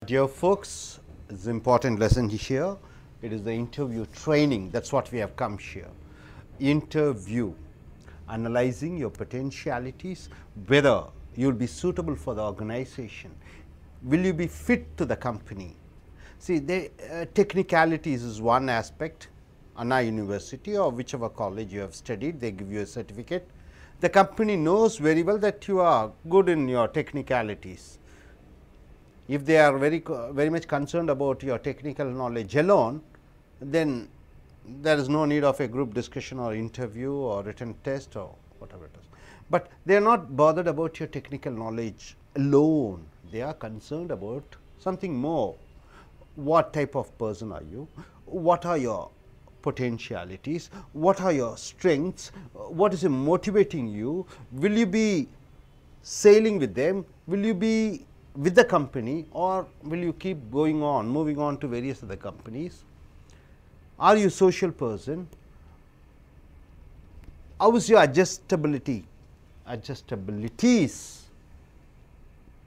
Dear folks, it's an important lesson here. It is the interview training. That's what we have come here. Interview, analyzing your potentialities, whether you will be suitable for the organization. Will you be fit to the company? See, the technicalities is one aspect. Anna University or whichever college you have studied, they give you a certificate. The company knows very well that you are good in your technicalities. If they are very much concerned about your technical knowledge alone, then there is no need of a group discussion or interview or written test or whatever it is. But they are not bothered about your technical knowledge alone. They are concerned about something more. What type of person are you? What are your potentialities? What are your strengths? What is motivating you? Will you be sailing with them? Will you be with the company, or will you keep going on, moving on to various other companies? Are you a social person? How is your adjustabilities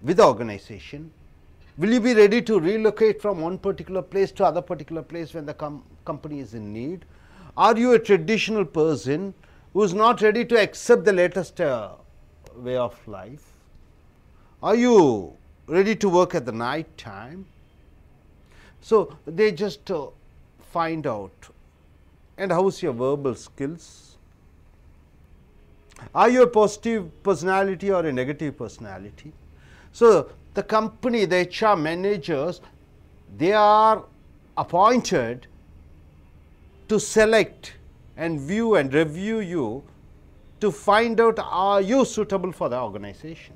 with the organization? Will you be ready to relocate from one particular place to other particular place when the company is in need? Are you a traditional person who is not ready to accept the latest way of life? Are you ready to work at the night time? So, they just find out. And how is your verbal skills? Are you a positive personality or a negative personality? So, the company, the HR managers, they are appointed to select and view and review you to find out, are you suitable for the organization.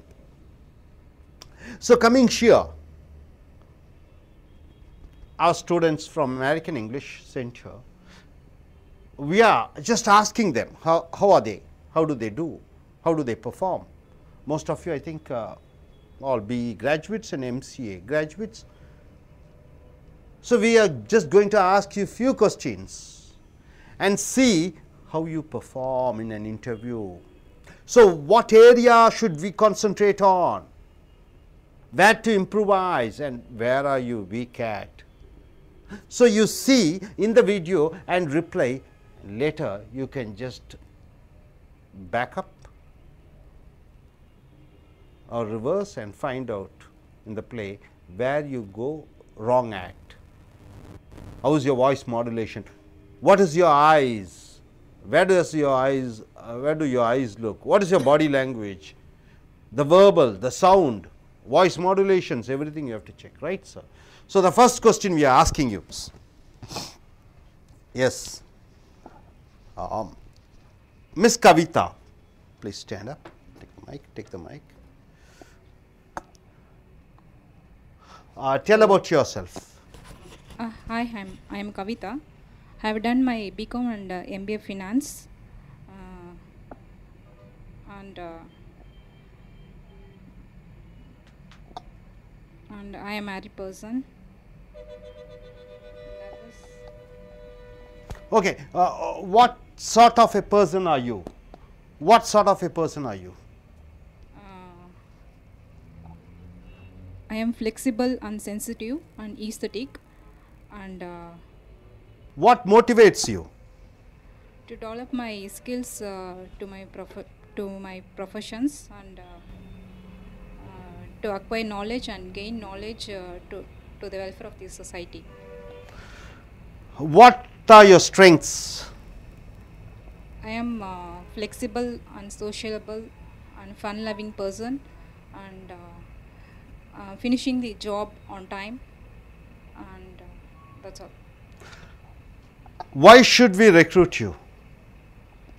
So, coming here, our students from American English Center, we are just asking them how are they, how do they do, how do they perform. Most of you, I think, all BE graduates and MCA graduates. So, we are just going to ask you a few questions and see how you perform in an interview. So, what area should we concentrate on? Where to improvise and where are you weak at? So, you see in the video and reply later, you can just back up or reverse and find out in the play where you go wrong at. How is your voice modulation? What is your eyes? Where do your eyes look? What is your body language? The verbal, the sound, voice modulations, everything you have to check, right, sir? So, the first question we are asking you, yes, Miss Kavita, please stand up, take the mic. Tell about yourself. Hi, I am Kavita. I have done my BCom and MBA Finance, and I am a married person. Okay, what sort of a person are you? What sort of a person are you? I am flexible and sensitive and aesthetic, and what motivates you? to develop my skills to my professions, and to acquire knowledge and gain knowledge to the welfare of the society. What are your strengths? I am flexible and sociable and fun-loving person, and finishing the job on time, and that's all. Why should we recruit you?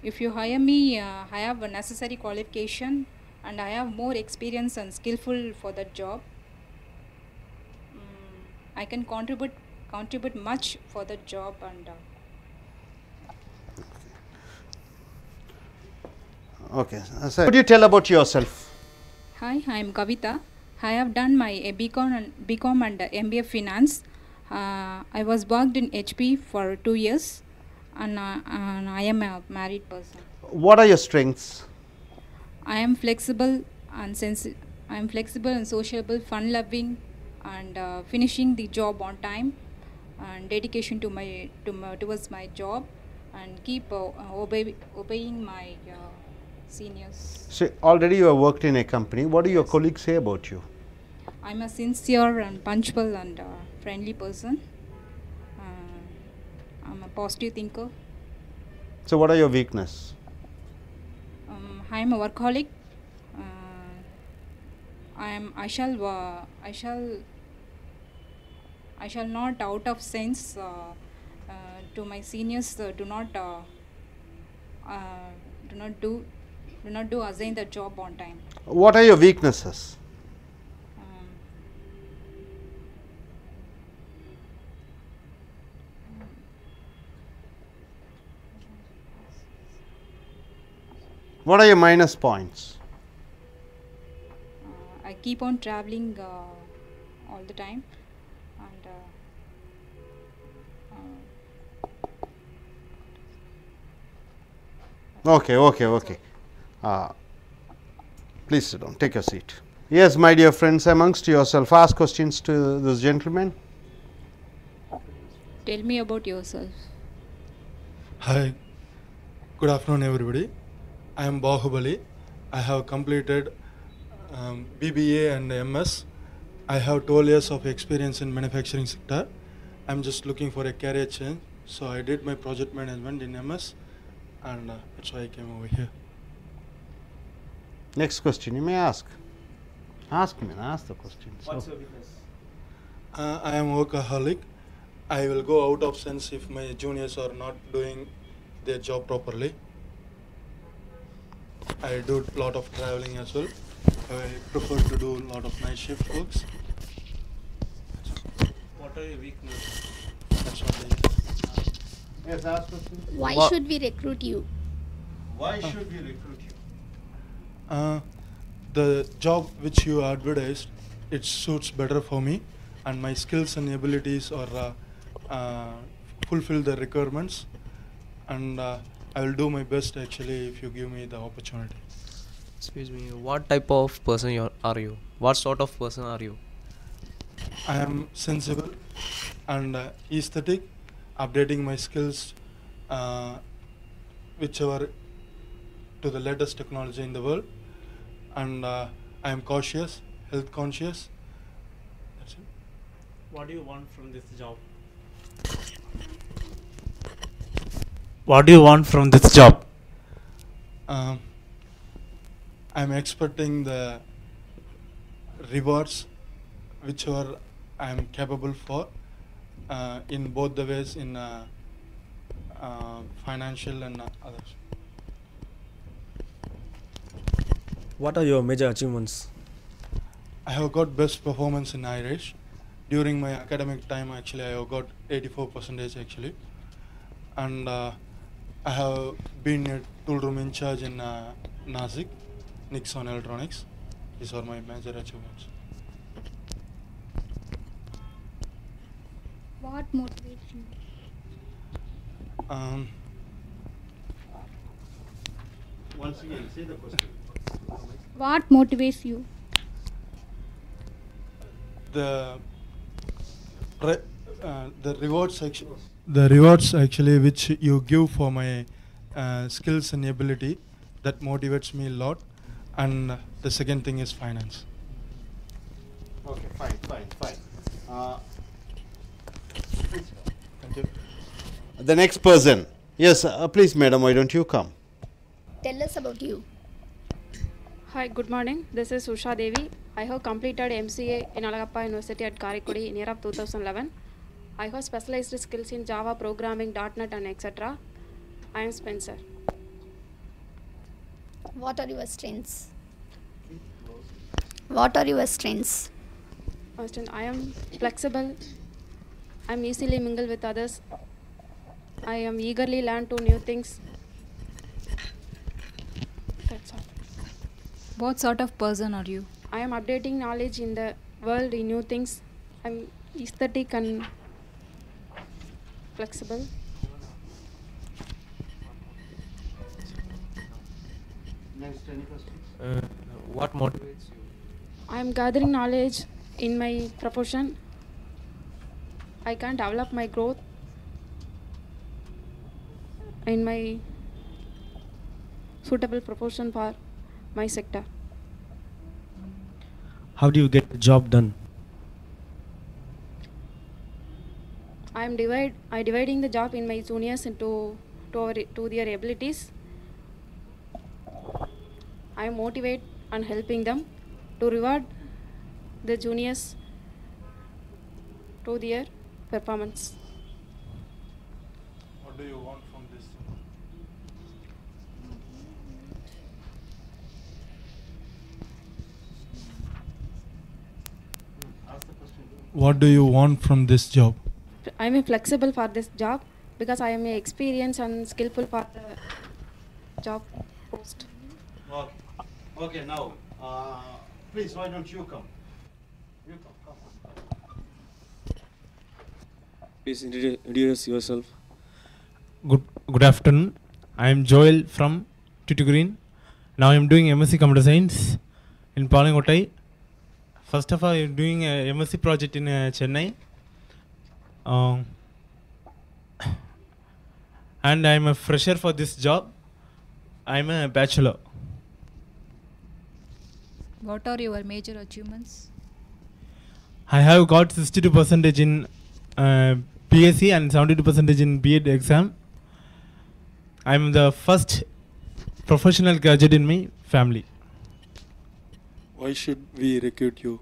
If you hire me, I have a necessary qualification and I have more experience and skillful for that job. I can contribute much for that job, and okay. So, could you tell about yourself? Hi, I am Kavita. I have done my BCom and MBA Finance. I was worked in HP for 2 years, and I am a married person. What are your strengths? I am flexible and sociable, fun-loving, and finishing the job on time, and dedication to towards my job, and keep obeying my seniors. So already you have worked in a company. What do your colleagues say about you? I'm a sincere and punctual and friendly person. I'm a positive thinker. So what are your weaknesses? I'm a workaholic. I shall not out of sense to my seniors. Do not do assign the job on time. What are your weaknesses? What are your minus points? I keep on traveling all the time, and Okay. Please sit down. Take your seat. Yes, my dear friends, amongst yourself, ask questions to this gentleman. tell me about yourself. Hi, good afternoon everybody. I am Bahubali. I have completed BBA and MS. I have 12 years of experience in manufacturing sector. I am just looking for a career change. So I did my project management in MS, and that's why I came over here. Next question you may ask. Ask me, ask the question. What's your weakness? I am workaholic. I will go out of sense if my juniors are not doing their job properly. I do a lot of traveling as well. I prefer to do a lot of night shift works. What are your weaknesses? That's what I use. Yes, ask question. Why should we recruit you? Why should we recruit you? The job which you advertised, it suits better for me, and my skills and abilities are fulfill the requirements, and I will do my best actually if you give me the opportunity. Excuse me, what type of person are you? What sort of person are you? I am sensible and aesthetic, updating my skills whichever to the latest technology in the world, and I am cautious, health conscious. That's it. What do you want from this job? What do you want from this job? I am expecting the rewards whichever I am capable for in both the ways, in financial and others. What are your major achievements? I have got best performance in Irish. During my academic time actually I have got 84% actually, and I have been a tool room in charge in Nasik, Nixon Electronics. These are my major achievements. What motivates you? Once again, say the question. What motivates you? The rewards actually which you give for my skills and ability, that motivates me a lot, and the second thing is finance. Okay, fine. Thank you. The next person. Yes, please, madam, why don't you come? Tell us about you. Hi, good morning. This is Usha Devi. I have completed MCA in Alagappa University at Karikudi in year of 2011. I have specialized skills in Java programming, .NET and etc. I am Spencer. What are your strengths? What are your strengths? First, I am flexible. I am easily mingle with others. I am eagerly learn to new things. That's all. What sort of person are you? I am updating knowledge in the world in new things. I am aesthetic and flexible. Next, any questions? What motivates you? I am gathering knowledge In my profession, I can develop my growth in my suitable profession for my sector. How do you get the job done? I dividing the job in my juniors into to their abilities. I motivate and helping them to reward the juniors to their performance. What do you want from this? What do you want from this job? I am flexible for this job because I am experienced and skillful for the job post. Okay. Okay, now, please, why don't you come? You come. Please introduce yourself. Good afternoon. I am Joel from Tuticorin. Now I am doing MSc Computer Science in Palangotai. First of all, I am doing a MSc project in Chennai. And I am a fresher for this job. I am a bachelor. What are your major achievements? I have got 62% in BSc and 72% in B.Ed exam. I am the first professional graduate in my family. Why should we recruit you?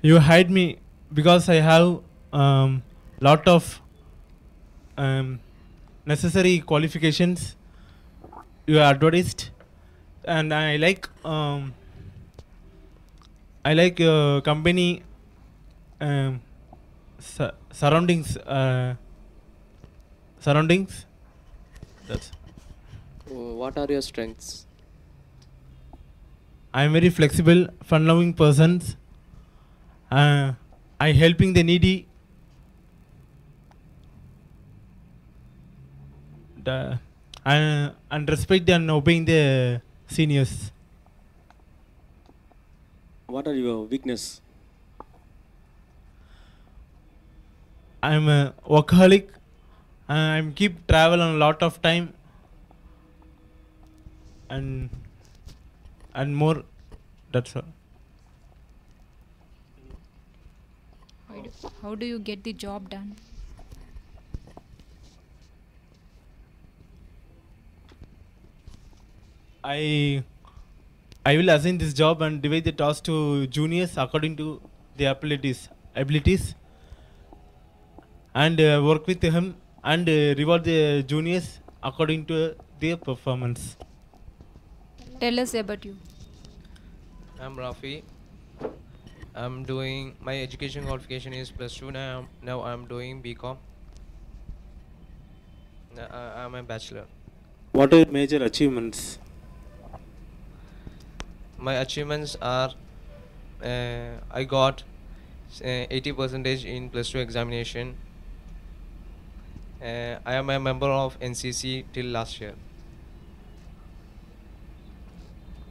You hired me because I have lot of necessary qualifications you advertised, and I like company surroundings. That's. What are your strengths? I am very flexible, fun-loving person. I helping the needy. And respect and obeying the seniors. What are your weakness? I am a workaholic. I keep travel on a lot of time. And more. That's all. How do you get the job done? I will assign this job and divide the task to juniors according to their abilities, and work with him and reward the juniors according to their performance. Tell us about you. I'm Rafi. I'm doing my education qualification is +2 now. Now I'm doing BCom. I'm a bachelor. What are your major achievements? My achievements are I got 80% in +2 examination. I am a member of NCC till last year.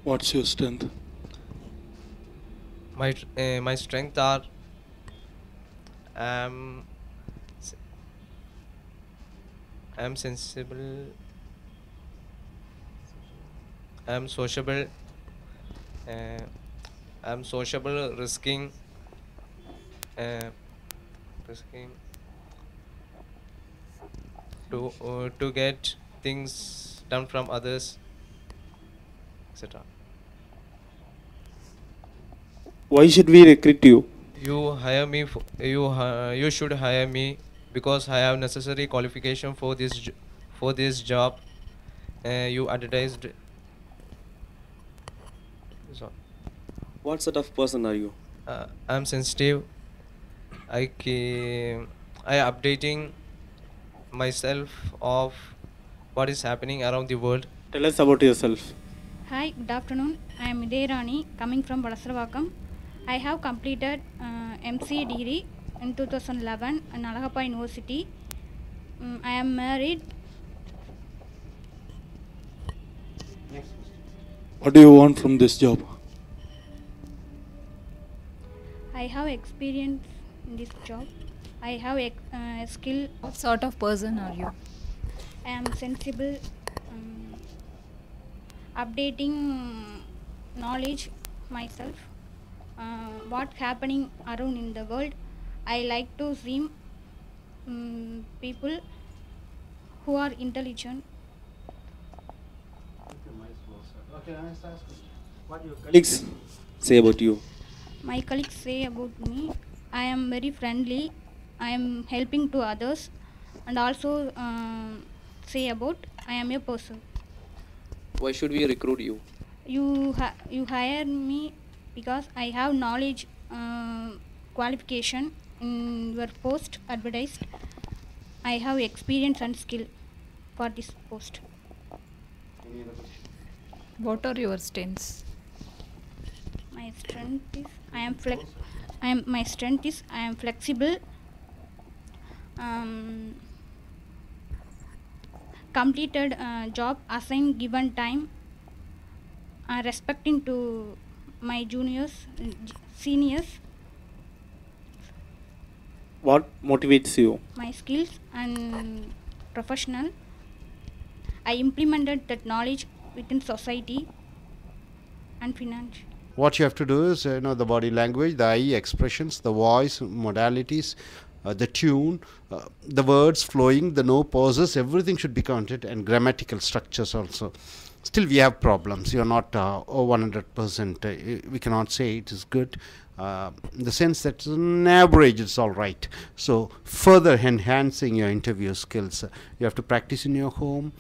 What's your strength? My strength are I'm sensible, I'm sociable, risking to get things done from others, etc. Why should we recruit you? You hire me. You should hire me because I have necessary qualification for this job. You advertised. So, What sort of person are you? I'm sensitive. I updating myself of what is happening around the world. Tell us about yourself. Hi, good afternoon. I am Idairani, coming from Valasravakam. I have completed MCA degree in 2011 in Alagappa University. I am married. What do you want from this job? I have experience in this job. I have skill. What sort of person are you? I am sensible, updating knowledge myself. What's happening around in the world. I like to see people who are intelligent. What your colleagues say about you? My colleagues say about me, I am very friendly, I am helping to others, and also say about I am a person. Why should we recruit you? You hire me because I have knowledge, qualification in your post advertised. I have experience and skill for this post. What are your strengths? My strength is I am flexible, completed job assigned given time, respecting to my juniors, seniors, What motivates you? my skills and professional. I implemented that knowledge within society and finance. What you have to do is, the body language, the eye expressions, the voice, modalities, the tune, the words flowing, the no pauses, everything should be counted, and grammatical structures also. Still we have problems. You are not 100%, we cannot say it is good. In the sense that on average it's all right. So further enhancing your interview skills, you have to practice in your home.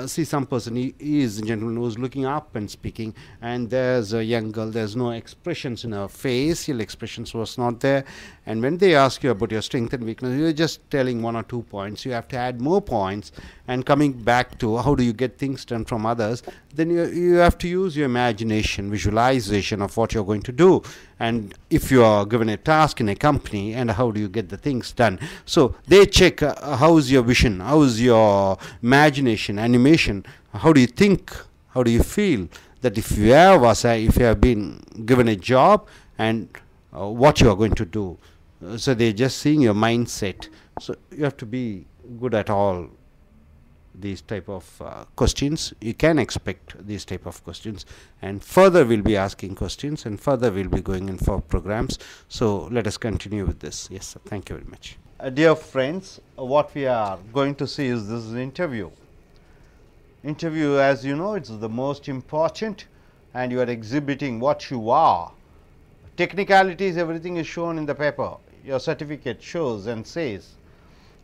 See, some person, he is a gentleman who's looking up and speaking, and there's a young girl, there's no expressions in her facial expressions was not there, and when they ask you about your strength and weakness, you're just telling 1 or 2 points. You have to add more points, and coming back to how do you get things done from others, then you have to use your imagination, visualization of what you're going to do, and if you are given a task in a company, and how do you get the things done. So they check how is your vision, how is your imagination, animation, how do you think, how do you feel, that if you have been given a job, and what you are going to do. So they're just seeing your mindset. So you have to be good at all these type of questions. You can expect these type of questions, and further we'll be asking questions, and further we'll be going in for programs. So let us continue with this. Yes, sir. Thank you very much. Dear friends, what we are going to see is this is an interview. Interview, as you know, it's the most important, and you are exhibiting what you are. Technicalities, everything is shown in the paper. Your certificate shows and says,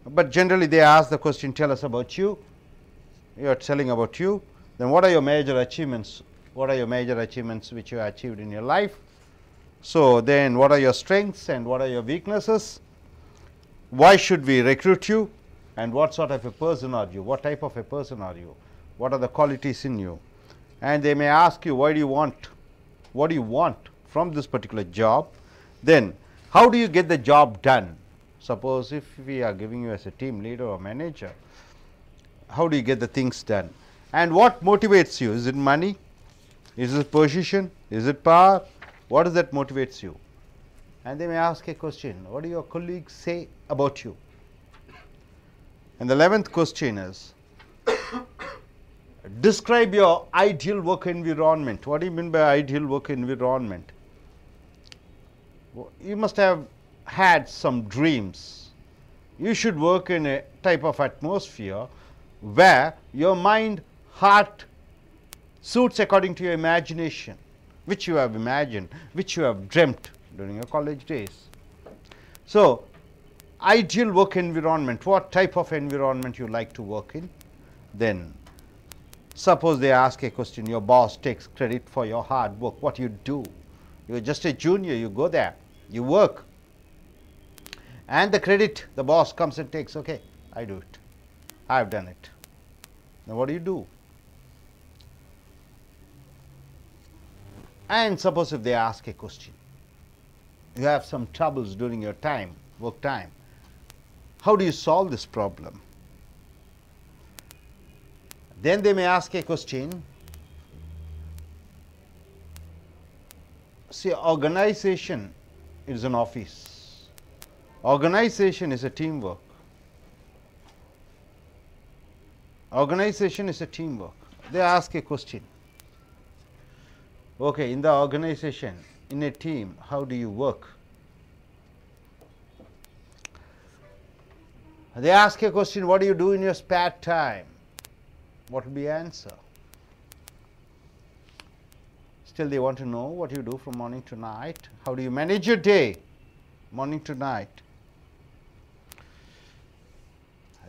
but generally they ask the question, tell us about you. You are telling about you. Then what are your major achievements? What are your major achievements which you have achieved in your life? So then what are your strengths and what are your weaknesses? Why should we recruit you? And what sort of a person are you? What type of a person are you? What are the qualities in you? And they may ask you, why do you want? What do you want from this particular job? Then how do you get the job done? Suppose if we are giving you as a team leader or manager, how do you get the things done? And what motivates you? Is it money? Is it position? Is it power? What is that motivates you? And they may ask a question, what do your colleagues say about you? And the 11th question is, describe your ideal work environment. What do you mean by ideal work environment? You must have had some dreams. You should work in a type of atmosphere where your mind, heart suits according to your imagination, which you have imagined, which you have dreamt during your college days. So, ideal work environment, what type of environment you like to work in? Then suppose they ask a question, your boss takes credit for your hard work, what you do? You are just a junior, you go there, you work, and the credit the boss comes and takes, okay, I do it, I have done it. Now what do you do? And suppose if they ask a question, you have some troubles during your time, work time, how do you solve this problem? Then they may ask a question, see, organization it is an office. Organization is a teamwork. Organization is a teamwork. They ask a question. Okay, in the organization, in a team, how do you work? They ask a question, what do you do in your spare time? What will be the answer? Still they want to know what you do from morning to night. How do you manage your day, morning to night?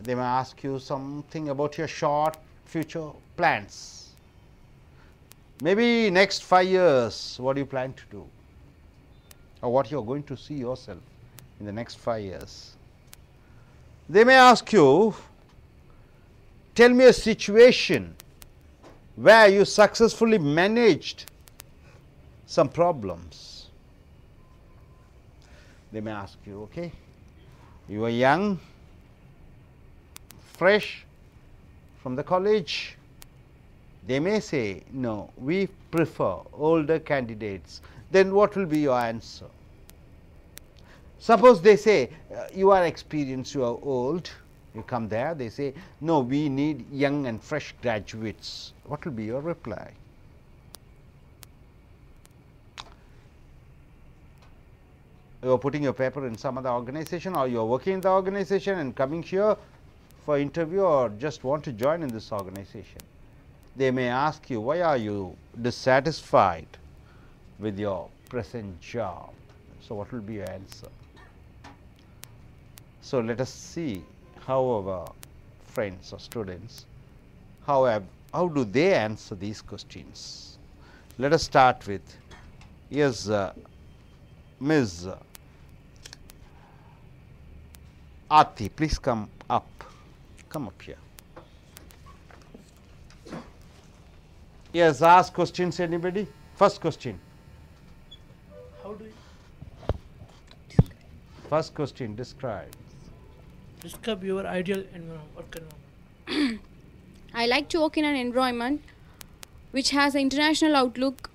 They may ask you something about your short future plans. Maybe next 5 years, what do you plan to do? Or what you are going to see yourself in the next 5 years. They may ask you, tell me a situation where you successfully managed some problems. They may ask you, okay, you are young, fresh from the college. They may say, no, we prefer older candidates. Then what will be your answer? Suppose they say, you are experienced, you are old, you come there, they say, no, we need young and fresh graduates. What will be your reply? You are putting your paper in some other organization, or you are working in the organization and coming here for interview, or just want to join in this organization. They may ask you, why are you dissatisfied with your present job? So, what will be your answer? So, let us see how our friends or students, how do they answer these questions. Let us start with, yes, Ms. Aarti, please come up here. Yes, ask questions, anybody? First question. How do you First question, describe your ideal work environment? I like to work in an environment which has an international outlook,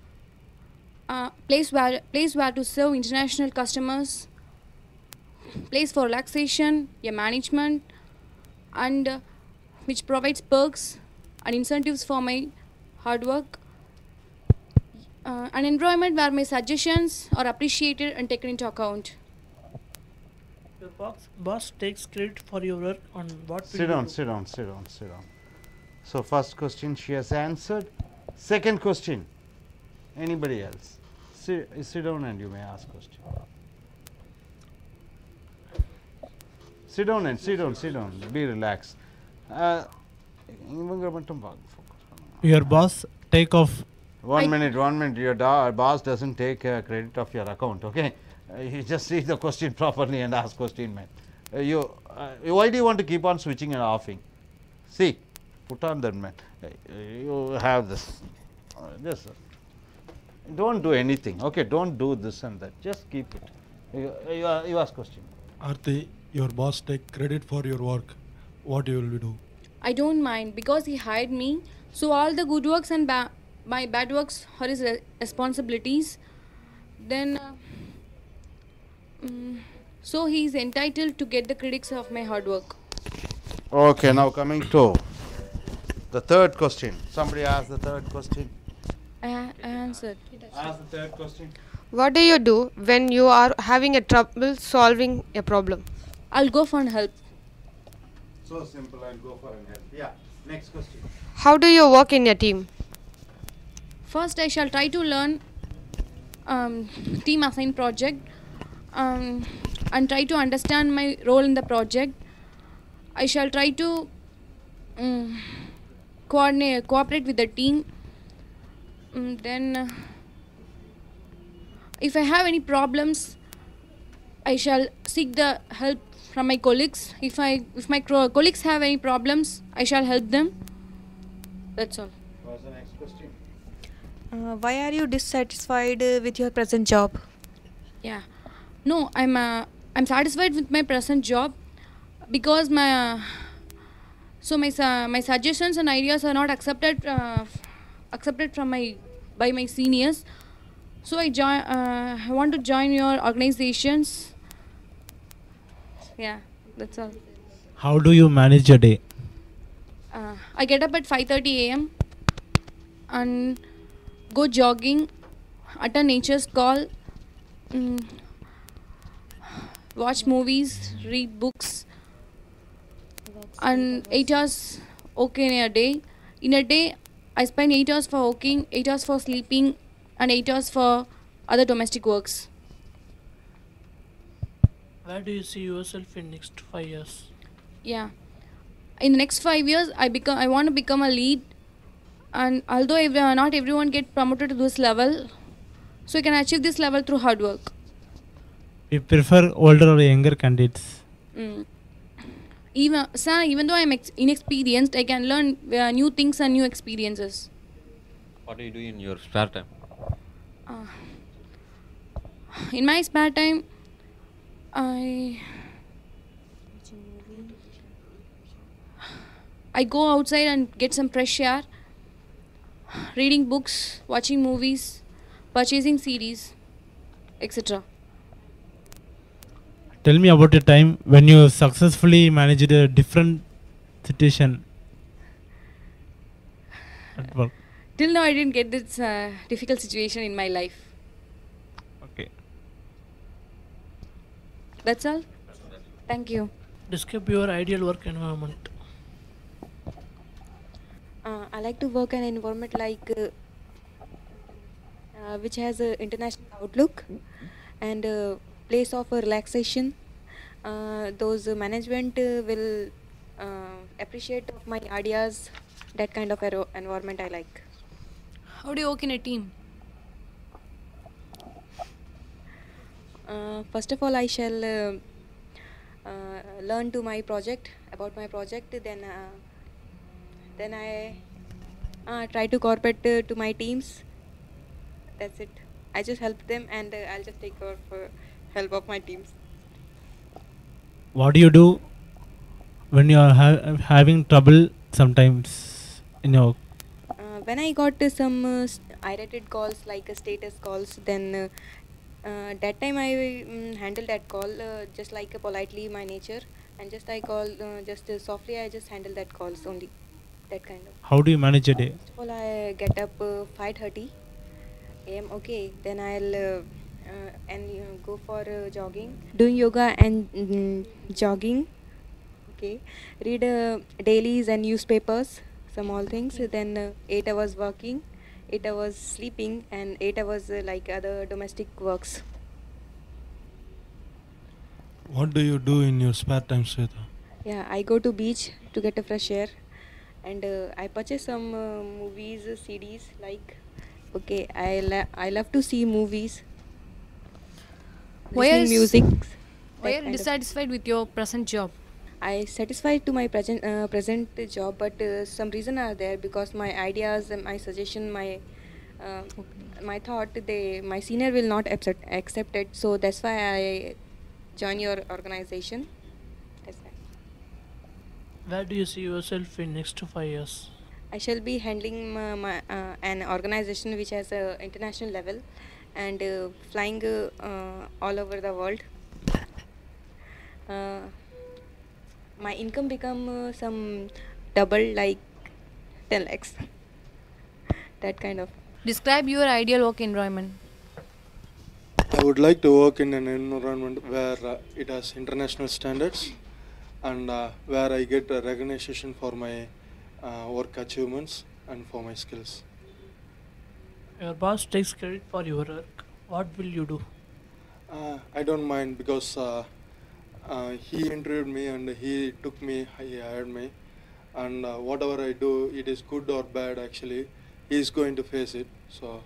place where to serve international customers, place for relaxation, a management, and which provides perks and incentives for my hard work. An environment where my suggestions are appreciated and taken into account. Your boss takes credit for your work on what Sit down. So, first question she has answered. Second question, anybody else? Sit down and you may ask question. Sit down, be relaxed. Your boss take off. One minute, your boss doesn't take credit of your account, okay? You just read the question properly and ask question, man. Why do you want to keep on switching and offing? See, put on that, man. You have this. Don't do anything, okay? Don't do this and that. Just keep it. You ask question. Aarti, your boss take credit for your work. What you will do? I don't mind because he hired me. So all the good works and my bad works are his responsibilities. Then, so he is entitled to get the credits of my hard work. Okay, now coming to the third question. Somebody ask the third question. I answered. Ask the third question. What do you do when you are having a trouble solving a problem? I'll go for help. So simple, I'll go for help. Yeah, next question. How do you work in a team? First, I shall try to learn team assigned project and try to understand my role in the project. I shall try to cooperate with the team. Then, if I have any problems, I shall seek the help from my colleagues. If my colleagues have any problems, I shall help them. That's all. What's the next question? Why are you dissatisfied with your present job? Yeah, no, I'm satisfied with my present job because my suggestions and ideas are not accepted by my seniors. So I want to join your organizations. Yeah, that's all. How do you manage your day? I get up at 5:30 a.m. and go jogging, attend nature's call, mm, watch movies, read books, and 8 hours okay in a day. In a day, I spend 8 hours for working, 8 hours for sleeping, and 8 hours for other domestic works. Where do you see yourself in next 5 years? Yeah. In the next 5 years, I want to become a lead, and although not everyone get promoted to this level, so you can achieve this level through hard work. You prefer older or younger candidates? Even though I'm inexperienced, I can learn new things and new experiences. What do you do in your spare time? In my spare time, I go outside and get some fresh air, reading books, watching movies, purchasing CDs, etc. Tell me about a time when you successfully managed a different situation at work. Till now, I didn't get this difficult situation in my life. Okay. That's all. Thank you. Describe your ideal work environment. I like to work in an environment like which has an international outlook and place of relaxation. Those management will appreciate of my ideas. That kind of environment I like. How do you work in a team? First of all, I shall learn to my project about my project. Then I try to cooperate to my teams. That's it. I just help them, and I'll just take care of help of my teams. What do you do when you are having trouble sometimes in your work? When I got some irritated calls like status calls, then that time I handle that call just like politely my nature, and just I call just softly. I just handle that calls only. That kind of. How do you manage a day? First of all, I get up 5:30 a.m. Okay, then I'll go for jogging, doing yoga and jogging. Okay, read dailies and newspapers, some all things. Then 8 hours working, 8 hours sleeping, and 8 hours like other domestic works. What do you do in your spare time, Sweta? Yeah, I go to beach to get a fresh air, and I purchase some movies, CDs. Like, okay, I love to see movies. Listening music. Why are you dissatisfied with your present job? I satisfied to my present job, but some reason are there because my ideas, my suggestion, my thought, my senior will not accept it. So that's why I join your organization. That's why. Where do you see yourself in next 5 years? I shall be handling an organization which has a international level and flying all over the world. My income become some double, like 10 lakhs. That kind of. Describe your ideal work environment. I would like to work in an environment where it has international standards and where I get recognition for my work achievements and for my skills. Your boss takes credit for your work. What will you do? I don't mind because he interviewed me and he took me, he hired me, and whatever I do, it is good or bad actually, he is going to face it, so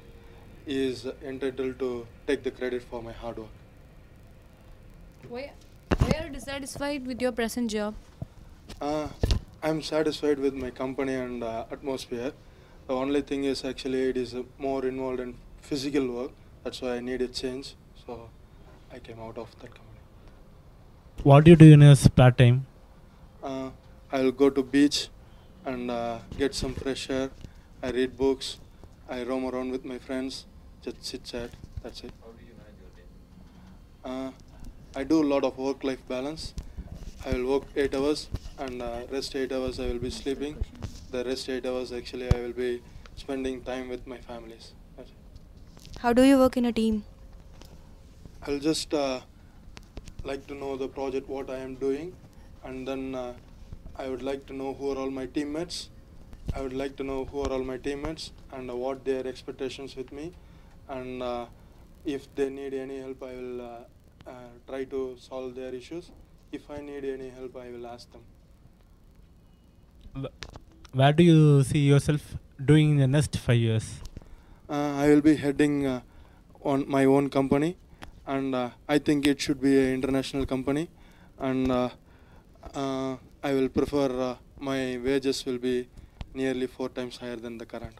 he is entitled to take the credit for my hard work. Why are you dissatisfied with your present job? I'm satisfied with my company and atmosphere. The only thing is actually it is more involved in physical work, that's why I need a change, so I came out of that company. What do you do in your spare time? I'll go to beach and get some fresh air. I read books. I roam around with my friends, just chit chat. That's it. How do you manage your day? I do a lot of work-life balance. I will work 8 hours and rest 8 hours I will be sleeping. The rest 8 hours actually I will be spending time with my families. That's it. How do you work in a team? I'll just like to know the project what I am doing, and then I would like to know who are all my teammates. I would like to know who are all my teammates and what their expectations with me, and if they need any help I will try to solve their issues. If I need any help I will ask them. Where do you see yourself doing in the next 5 years? I will be heading on my own company, and I think it should be an international company, and I will prefer my wages will be nearly 4 times higher than the current.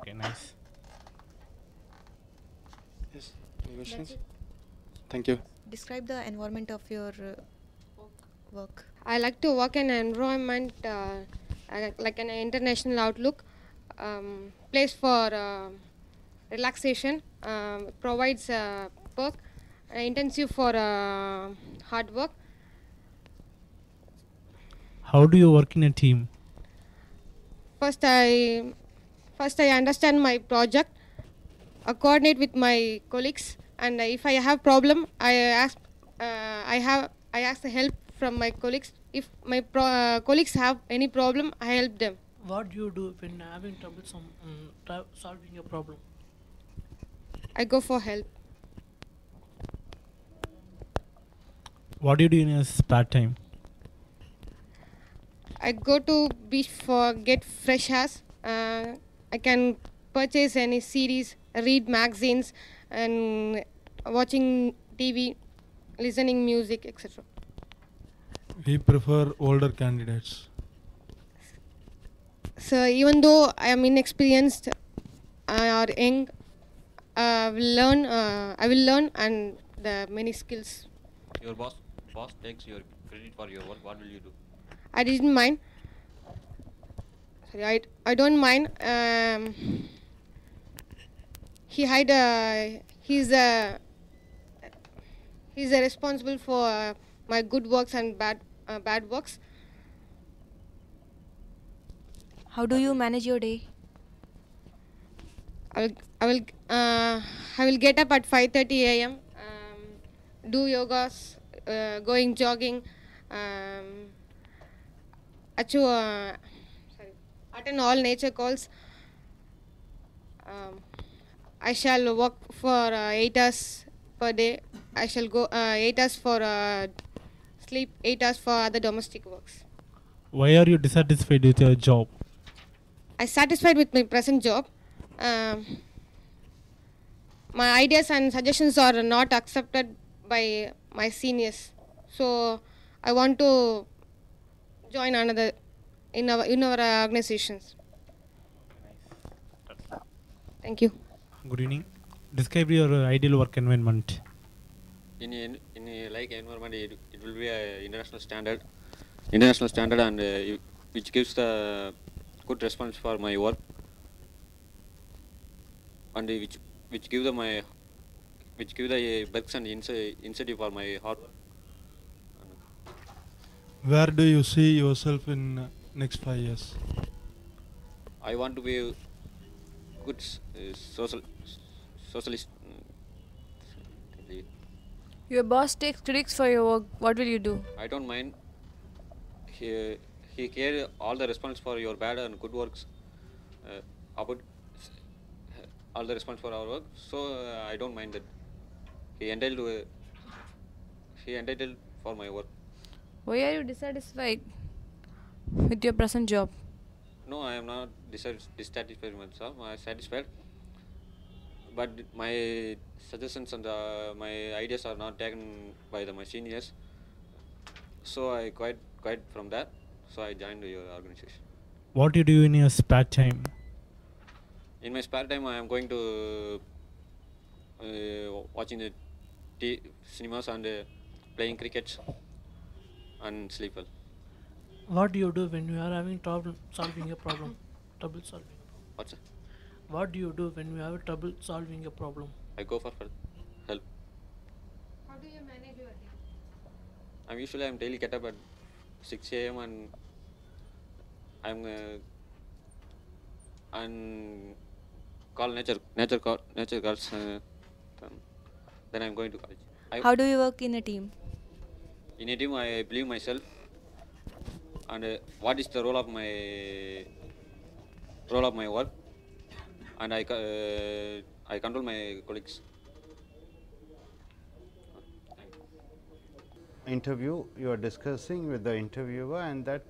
Okay, nice. Yes, any questions? Thank you. Describe the environment of your work. I like to work in an environment like an international outlook, place for relaxation, provides perk, intensive for hard work. How do you work in a team? First I understand my project, coordinate with my colleagues, and if I have problem, I ask the help from my colleagues. If my colleagues have any problem, I help them. What do you do when having trouble solving a problem? I go for help. What do you do in your spare time? I go to beach for get fresh airs. I can purchase any series, read magazines, and watching TV, listening music, etc. We prefer older candidates. So even though I am inexperienced or young, I will learn and the many skills. Your boss takes your credit for your work. What will you do? I didn't mind. Sorry, I don't mind. He's responsible for my good works and bad works. How do you manage your day? I will get up at 5:30 a.m. Do yogas, going jogging, attend all nature calls. I shall work for 8 hours per day. I shall go 8 hours for sleep, 8 hours for other domestic works. Why are you dissatisfied with your job? I'm satisfied with my present job. My ideas and suggestions are not accepted by my seniors, so I want to join another in our organizations. Thank you. Good evening. Describe your ideal work environment. In a like environment, it will be a international standard, and which gives the good response for my work, and which give the perks and incentive for my hard work. Where do you see yourself in next 5 years? I want to be a good socialist. Your boss takes critics for your work. What will you do? I don't mind. He carry all the response for your bad and good works about all the response for our work. So I don't mind that. He entitled for my work. Why are you dissatisfied with your present job? No, I am not dissatisfied with myself. I am satisfied. But my suggestions and my ideas are not taken by my seniors. So I quit from that. So I joined your organization. What do you do in your spare time? In my spare time, I am going to watching the cinemas and playing cricket and sleep well. What do you do when you are having trouble solving a problem? What's that? What do you do when you have trouble solving a problem? I go for help. How do you manage your day? I'm daily get up at 6 a.m. and and call nature calls. Then I'm going to college. How do you work in a team? In a team, I believe myself, and what is the role of my work, and I control my colleagues. Interview, you are discussing with the interviewer, and that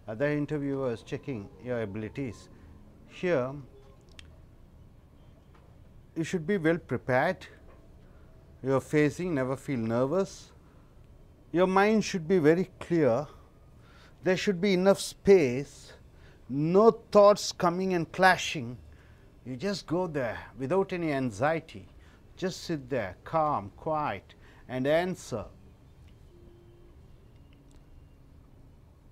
the interviewer is checking your abilities. Here you should be well prepared. You are facing, never feel nervous. Your mind should be very clear. There should be enough space, no thoughts coming and clashing. You just go there without any anxiety. Just sit there calm, quiet, and answer.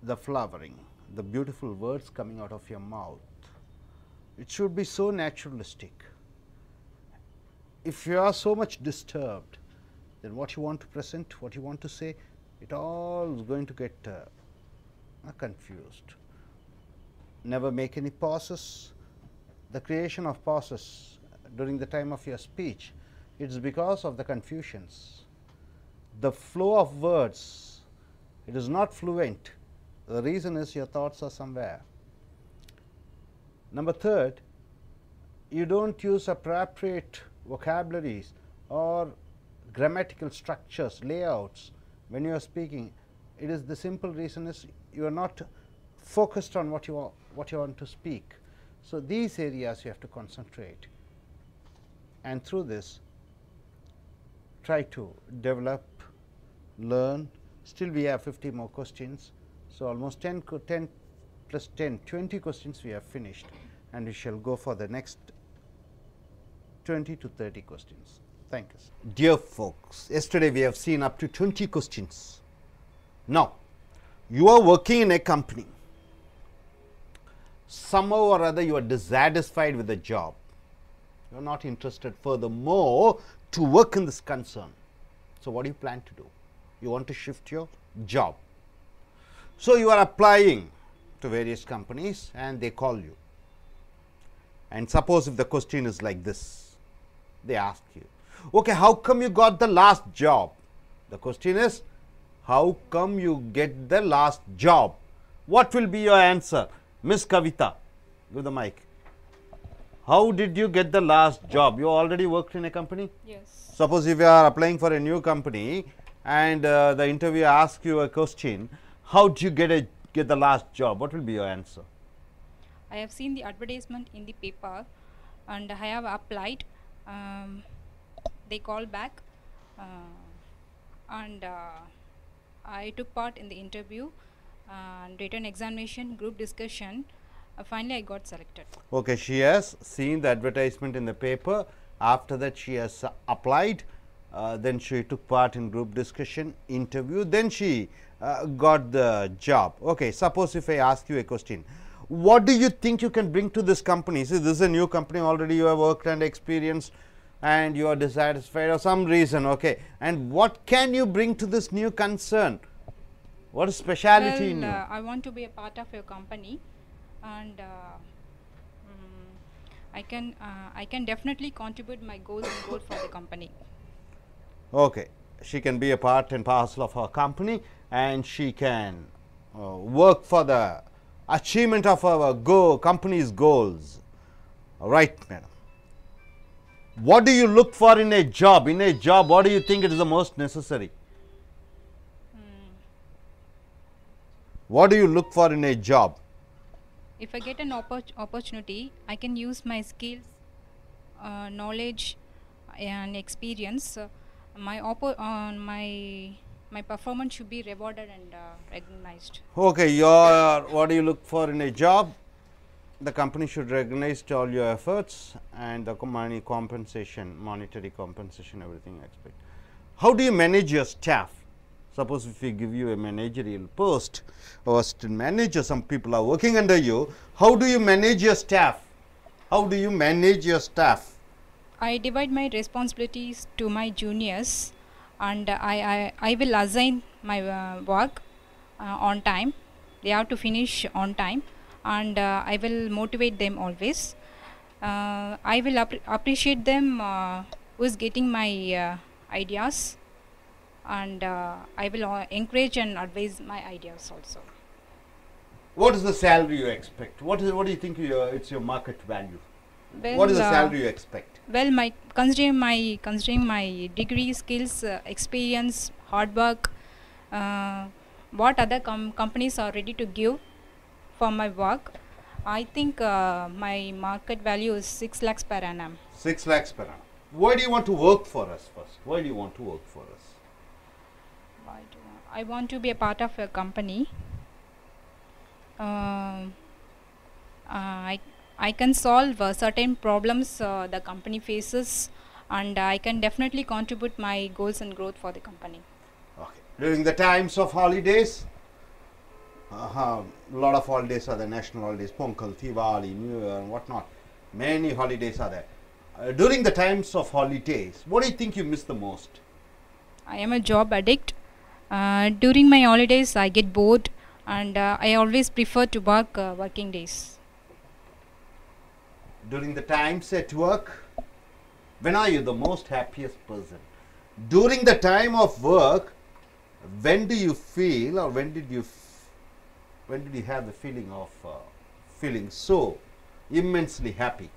The flowering, the beautiful words coming out of your mouth. It should be so naturalistic. If you are so much disturbed, then what you want to present, what you want to say, it all is going to get confused. Never make any pauses. The creation of pauses during the time of your speech, it is because of the confusions. The flow of words, it is not fluent. The reason is your thoughts are somewhere. Number third, you don't use appropriate vocabularies or grammatical structures, layouts when you are speaking. It is the simple reason is you are not focused on what you want to speak. So these areas you have to concentrate, and through this try to develop, learn. Still we have 50 more questions. So almost 10 plus 10, 20 questions we have finished, and we shall go for the next 20 to 30 questions. Thank you, sir. Dear folks, yesterday we have seen up to 20 questions. Now, you are working in a company. Somehow or other you are dissatisfied with the job. You are not interested furthermore to work in this concern. So what do you plan to do? You want to shift your job. So you are applying to various companies and they call you. And suppose if the question is like this, they ask you, okay, how come you got the last job? The question is, how come you get the last job? What will be your answer? Miss Kavita, give the mic. How did you get the last job? You already worked in a company? Yes. Suppose if you are applying for a new company and the interviewer asks you a question, how did you get the last job? What will be your answer? I have seen the advertisement in the paper and I have applied. They called back and I took part in the interview and written examination, group discussion. Finally, I got selected. Okay, she has seen the advertisement in the paper. After that, she has applied. Then she took part in group discussion, interview. Then she got the job. Okay, suppose if I ask you a question, what do you think you can bring to this company? See, this is a new company, already you have worked and experienced and you are dissatisfied or some reason, okay. And what can you bring to this new concern? What is speciality in you? I want to be a part of your company and I can definitely contribute my goals and goals for the company. Okay, she can be a part and parcel of our company and she can work for the achievement of our company's goals. All right, madam. What do you look for in a job? In a job, what do you think it is the most necessary? What do you look for in a job? If I get an opportunity, I can use my skills, knowledge and experience. My performance should be rewarded and recognized. Okay, what do you look for in a job? The company should recognize all your efforts and the monetary compensation, everything you expect. How do you manage your staff? Suppose if we give you a managerial post or assistant manager, some people are working under you. How do you manage your staff? How do you manage your staff? I divide my responsibilities to my juniors, and I will assign my work on time. They have to finish on time, and I will motivate them always. I will appreciate them who is getting my ideas, and I will encourage and advise my ideas also. What is the salary you expect? What do you think it's your market value? Well, what is the salary you expect? Well, considering my degree, skills, experience, hard work, what other companies are ready to give for my work, I think my market value is 6 lakhs per annum. 6 lakhs per annum. Why do you want to work for us first? Why do you want to work for us? I want to be a part of a company. I can solve certain problems the company faces, and I can definitely contribute my goals and growth for the company. Okay. During the times of holidays, a lot of holidays are there, national holidays, Pongal, Diwali, New Year and whatnot. Many holidays are there. During the times of holidays, what do you think you miss the most? I am a job addict. During my holidays, I get bored, and I always prefer to work working days. During the times at work, when are you the most happiest person? During the time of work, when do you feel, or when did you have the feeling of feeling so immensely happy?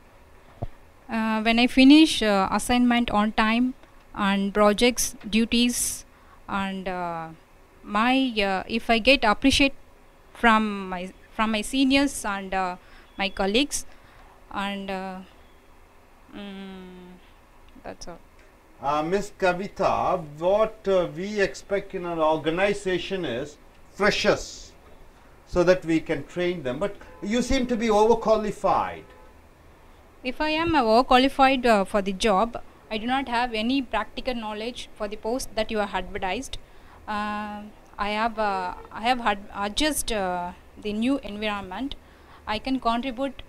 When I finish assignment on time and projects, duties, and if I get appreciate from my seniors and my colleagues, and that's all. Miss Kavita, what we expect in an organization is freshers, so that we can train them. But you seem to be overqualified. If I am overqualified for the job, I do not have any practical knowledge for the post that you have advertised. I have adjust the new environment. I can contribute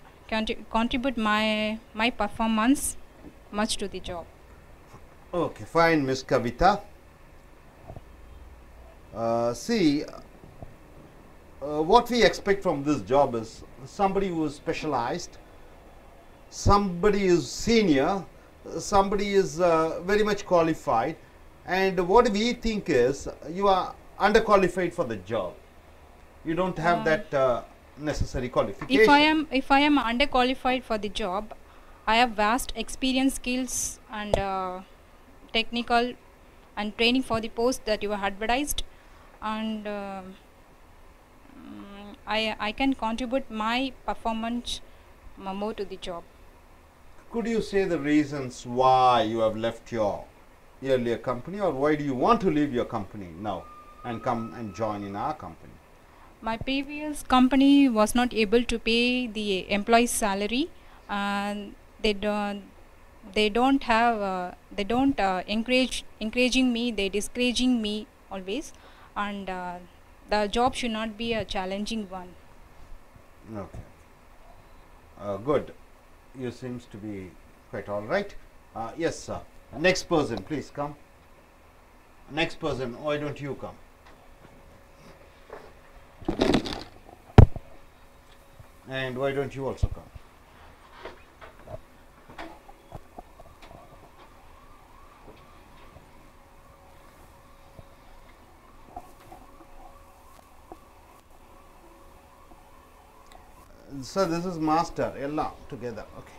my performance much to the job. Okay, fine, Miss Kavita. What we expect from this job is somebody who is specialized, somebody is senior, somebody is very much qualified, and what we think is you are underqualified for the job. You don't have that necessary qualification. If I am underqualified for the job, I have vast experience, skills, and technical and training for the post that you have advertised, and I can contribute my performance more to the job. Could you say the reasons why you have left your earlier company, or why do you want to leave your company now and come and join in our company? My previous company was not able to pay the employee's salary, and they don't encouraging me. They discouraging me always, and the job should not be a challenging one. Okay. Good. You seems to be quite all right. Yes, sir. Next person, please come. Next person, why don't you come? And why don't you also come? So this is master, Ella together, okay.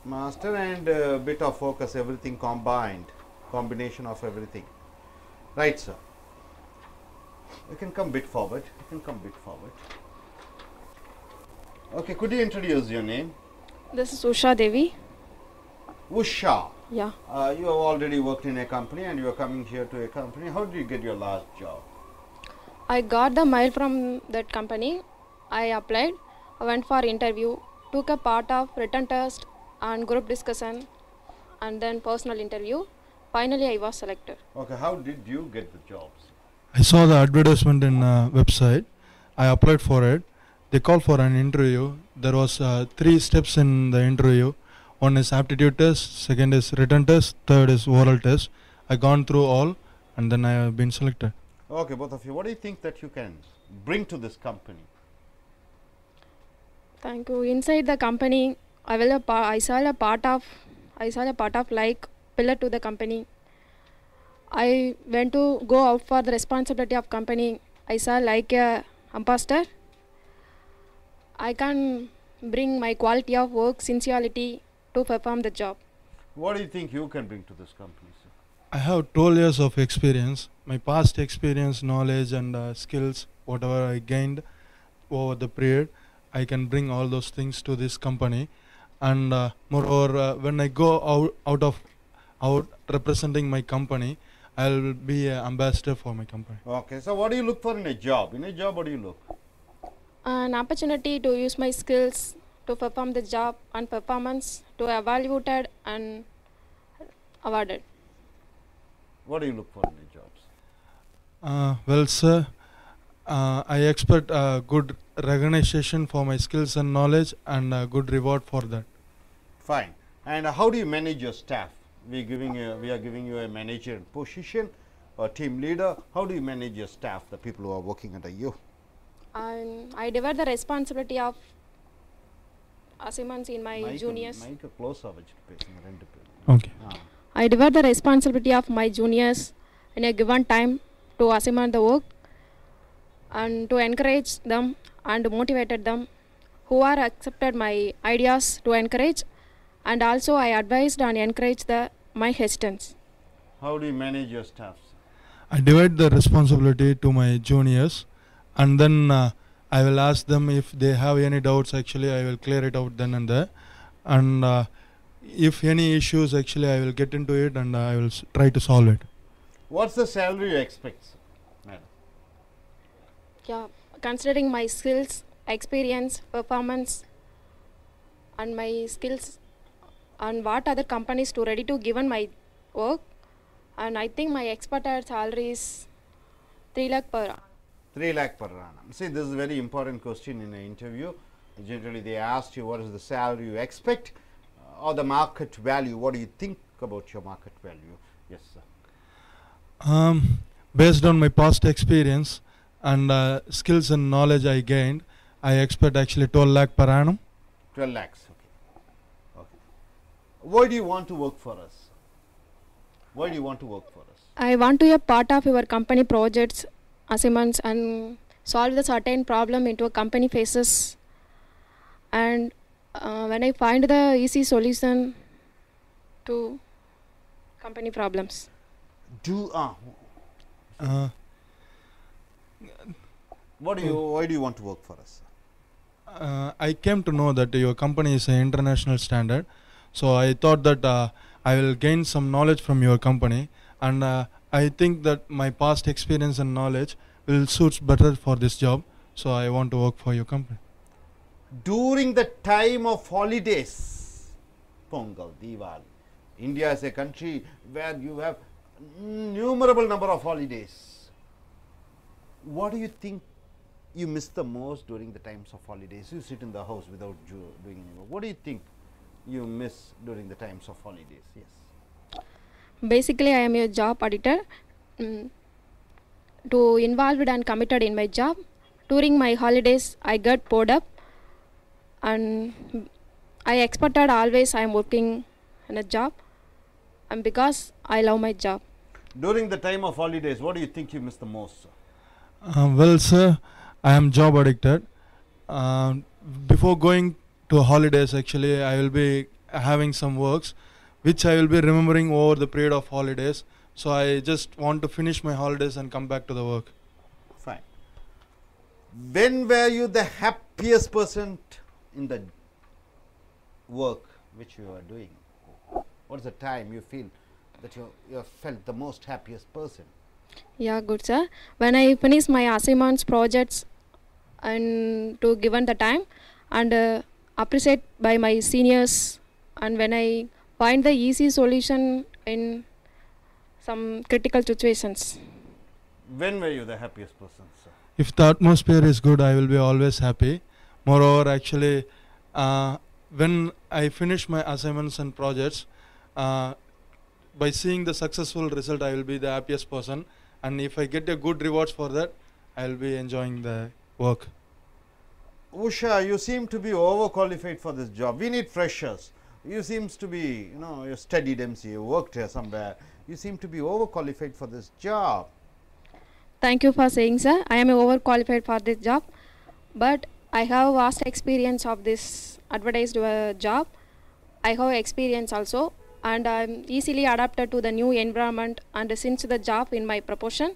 Master and a bit of focus, everything combined, combination of everything. Right, sir. You can come a bit forward. Okay, could you introduce your name? This is Usha Devi. Usha. Yeah. You have already worked in a company and you are coming here to a company. How did you get your last job? I got the mail from that company. I applied, I went for interview, took a part of written test and group discussion, and then personal interview. Finally, I was selected. Okay, how did you get the jobs? I saw the advertisement in website. I applied for it. They called for an interview. There was 3 steps in the interview. One is aptitude test, second is written test, third is oral test. I gone through all and then I have been selected. Okay, both of you, what do you think that you can bring to this company? Thank you. Inside the company, I saw a part of like pillar to the company. I went to go out for the responsibility of company. I saw like a ambassador. I can bring my quality of work, sincerity to perform the job. What do you think you can bring to this company, sir? I have 12 years of experience. My past experience, knowledge and skills, whatever I gained over the period, I can bring all those things to this company. And moreover, when I go out representing my company, I will be an ambassador for my company. Okay, so what do you look for in a job? In a job, what do you look? An opportunity to use my skills to perform the job and performance to evaluated and awarded. What do you look for in a jobs? Well, sir, I expect good recognition for my skills and knowledge and good reward for that. Fine. And how do you manage your staff? We are giving you a manager position or team leader. How do you manage your staff, the people who are working under you? And I divide the responsibility of assignments in my juniors. Okay. I divide the responsibility of my juniors in a given time to assign the work and to encourage them and motivated them who are accepted my ideas to encourage, and also I advised and encouraged my hesitants. How do you manage your staff? I divide the responsibility to my juniors, and then I will ask them if they have any doubts. Actually, I will clear it out then and there, and if any issues, actually I will get into it and I will try to solve it. What's the salary you expect, madam? Yeah, considering my skills, experience, performance, and my skills, and what other companies to ready to given my work, and I think my expected salary is 3 lakh per annum. 3 lakh per annum. See, this is a very important question in an interview. Generally, they asked you what is the salary you expect or the market value. What do you think about your market value? Yes, sir. Based on my past experience and skills and knowledge I gained, I expect actually 12 lakh per annum. 12 lakhs, okay. Okay. Why do you want to work for us? Why do you want to work for us? I want to be a part of your company projects, assignments, and solve the certain problem into a company faces. And when I find the easy solution to company problems. Why do you want to work for us? I came to know that your company is an international standard, so I thought that I will gain some knowledge from your company, and I think that my past experience and knowledge will suit better for this job, so I want to work for your company. During the time of holidays, Pongal, Diwali, India is a country where you have innumerable number of holidays. What do you think you miss the most during the times of holidays? You sit in the house without doing any work. What do you think you miss during the times of holidays? Yes. Basically, I am a job auditor. To involved and committed in my job. During my holidays, I got bored up, and I expected always I am working in a job, and because I love my job. During the time of holidays, what do you think you miss the most, sir? Well, sir, I am job addicted. Before going to holidays, actually, I will be having some works which I will be remembering over the period of holidays. So I just want to finish my holidays and come back to the work. Fine. When were you the happiest person in the work which you are doing? What is the time you feel that you have felt the most happiest person? Yeah, good sir. When I finish my assignments, projects, and to given the time, and appreciate by my seniors, and when I find the easy solution in some critical situations. When were you the happiest person, sir? If the atmosphere is good, I will be always happy. Moreover, actually, when I finish my assignments and projects, by seeing the successful result, I will be the happiest person. And if I get a good rewards for that, I will be enjoying the work. Usha, you seem to be overqualified for this job. We need freshers. You seems to be, you studied MC, you worked here somewhere. You seem to be overqualified for this job. Thank you for saying, sir. I am overqualified for this job, but I have vast experience of this advertised job. I have experience also, and I am easily adapted to the new environment, and since the job in my proportion,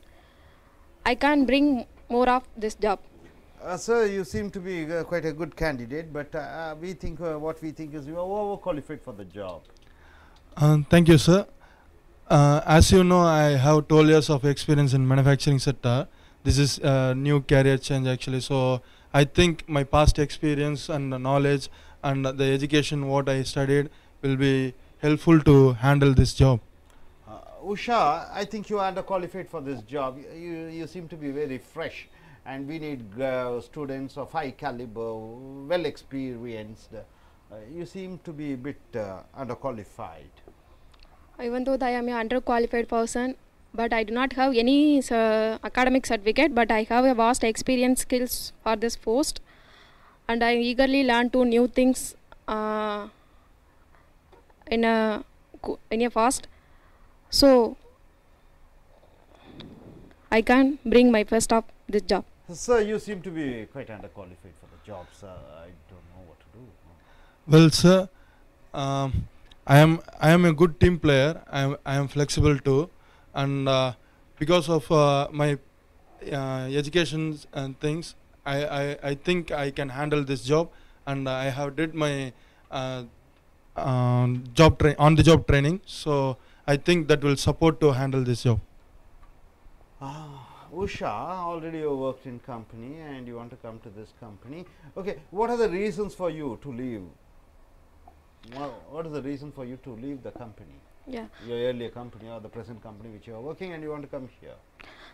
I can bring more of this job. Sir, you seem to be quite a good candidate, but we think what we think is you are overqualified for the job. Thank you, sir. As you know, I have 12 years of experience in manufacturing sector. This is a new career change actually. So I think my past experience and the knowledge and the education what I studied will be helpful to handle this job. Usha, I think you are underqualified for this job. You seem to be very fresh, and we need students of high caliber, well experienced. You seem to be a bit underqualified. Even though I am an underqualified person, but I do not have any academic certificate, but I have a vast experience skills for this post, and I eagerly learn to new things in a fast. So I can bring my best of this job. Sir, you seem to be quite underqualified for the job, sir. I don't know what to do. Well, sir, I am a good team player. I am flexible too, and because of my education and things, I think I can handle this job, and I have did my on the job training. So I think that will support to handle this job. Usha, already you worked in company and you want to come to this company. Okay, what are the reasons for you to leave? What is the reason for you to leave the company? Yeah. Your earlier company or the present company which you are working, and you want to come here?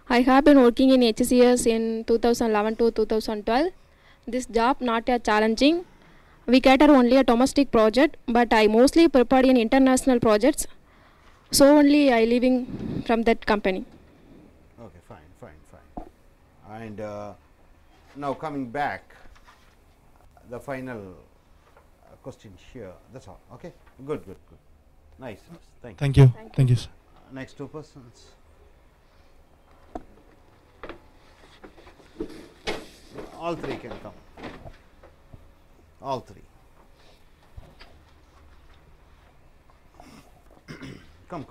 I have been working in HCS in 2011 to 2012. This job not a challenging. We cater only a domestic project, but I mostly prepared in international projects. So only I leaving from that company. Okay, fine. And now coming back, the final question here. That's all. Okay, good. Nice. Thank you. Thank you, sir. Next two persons. All three can come. All three. Come.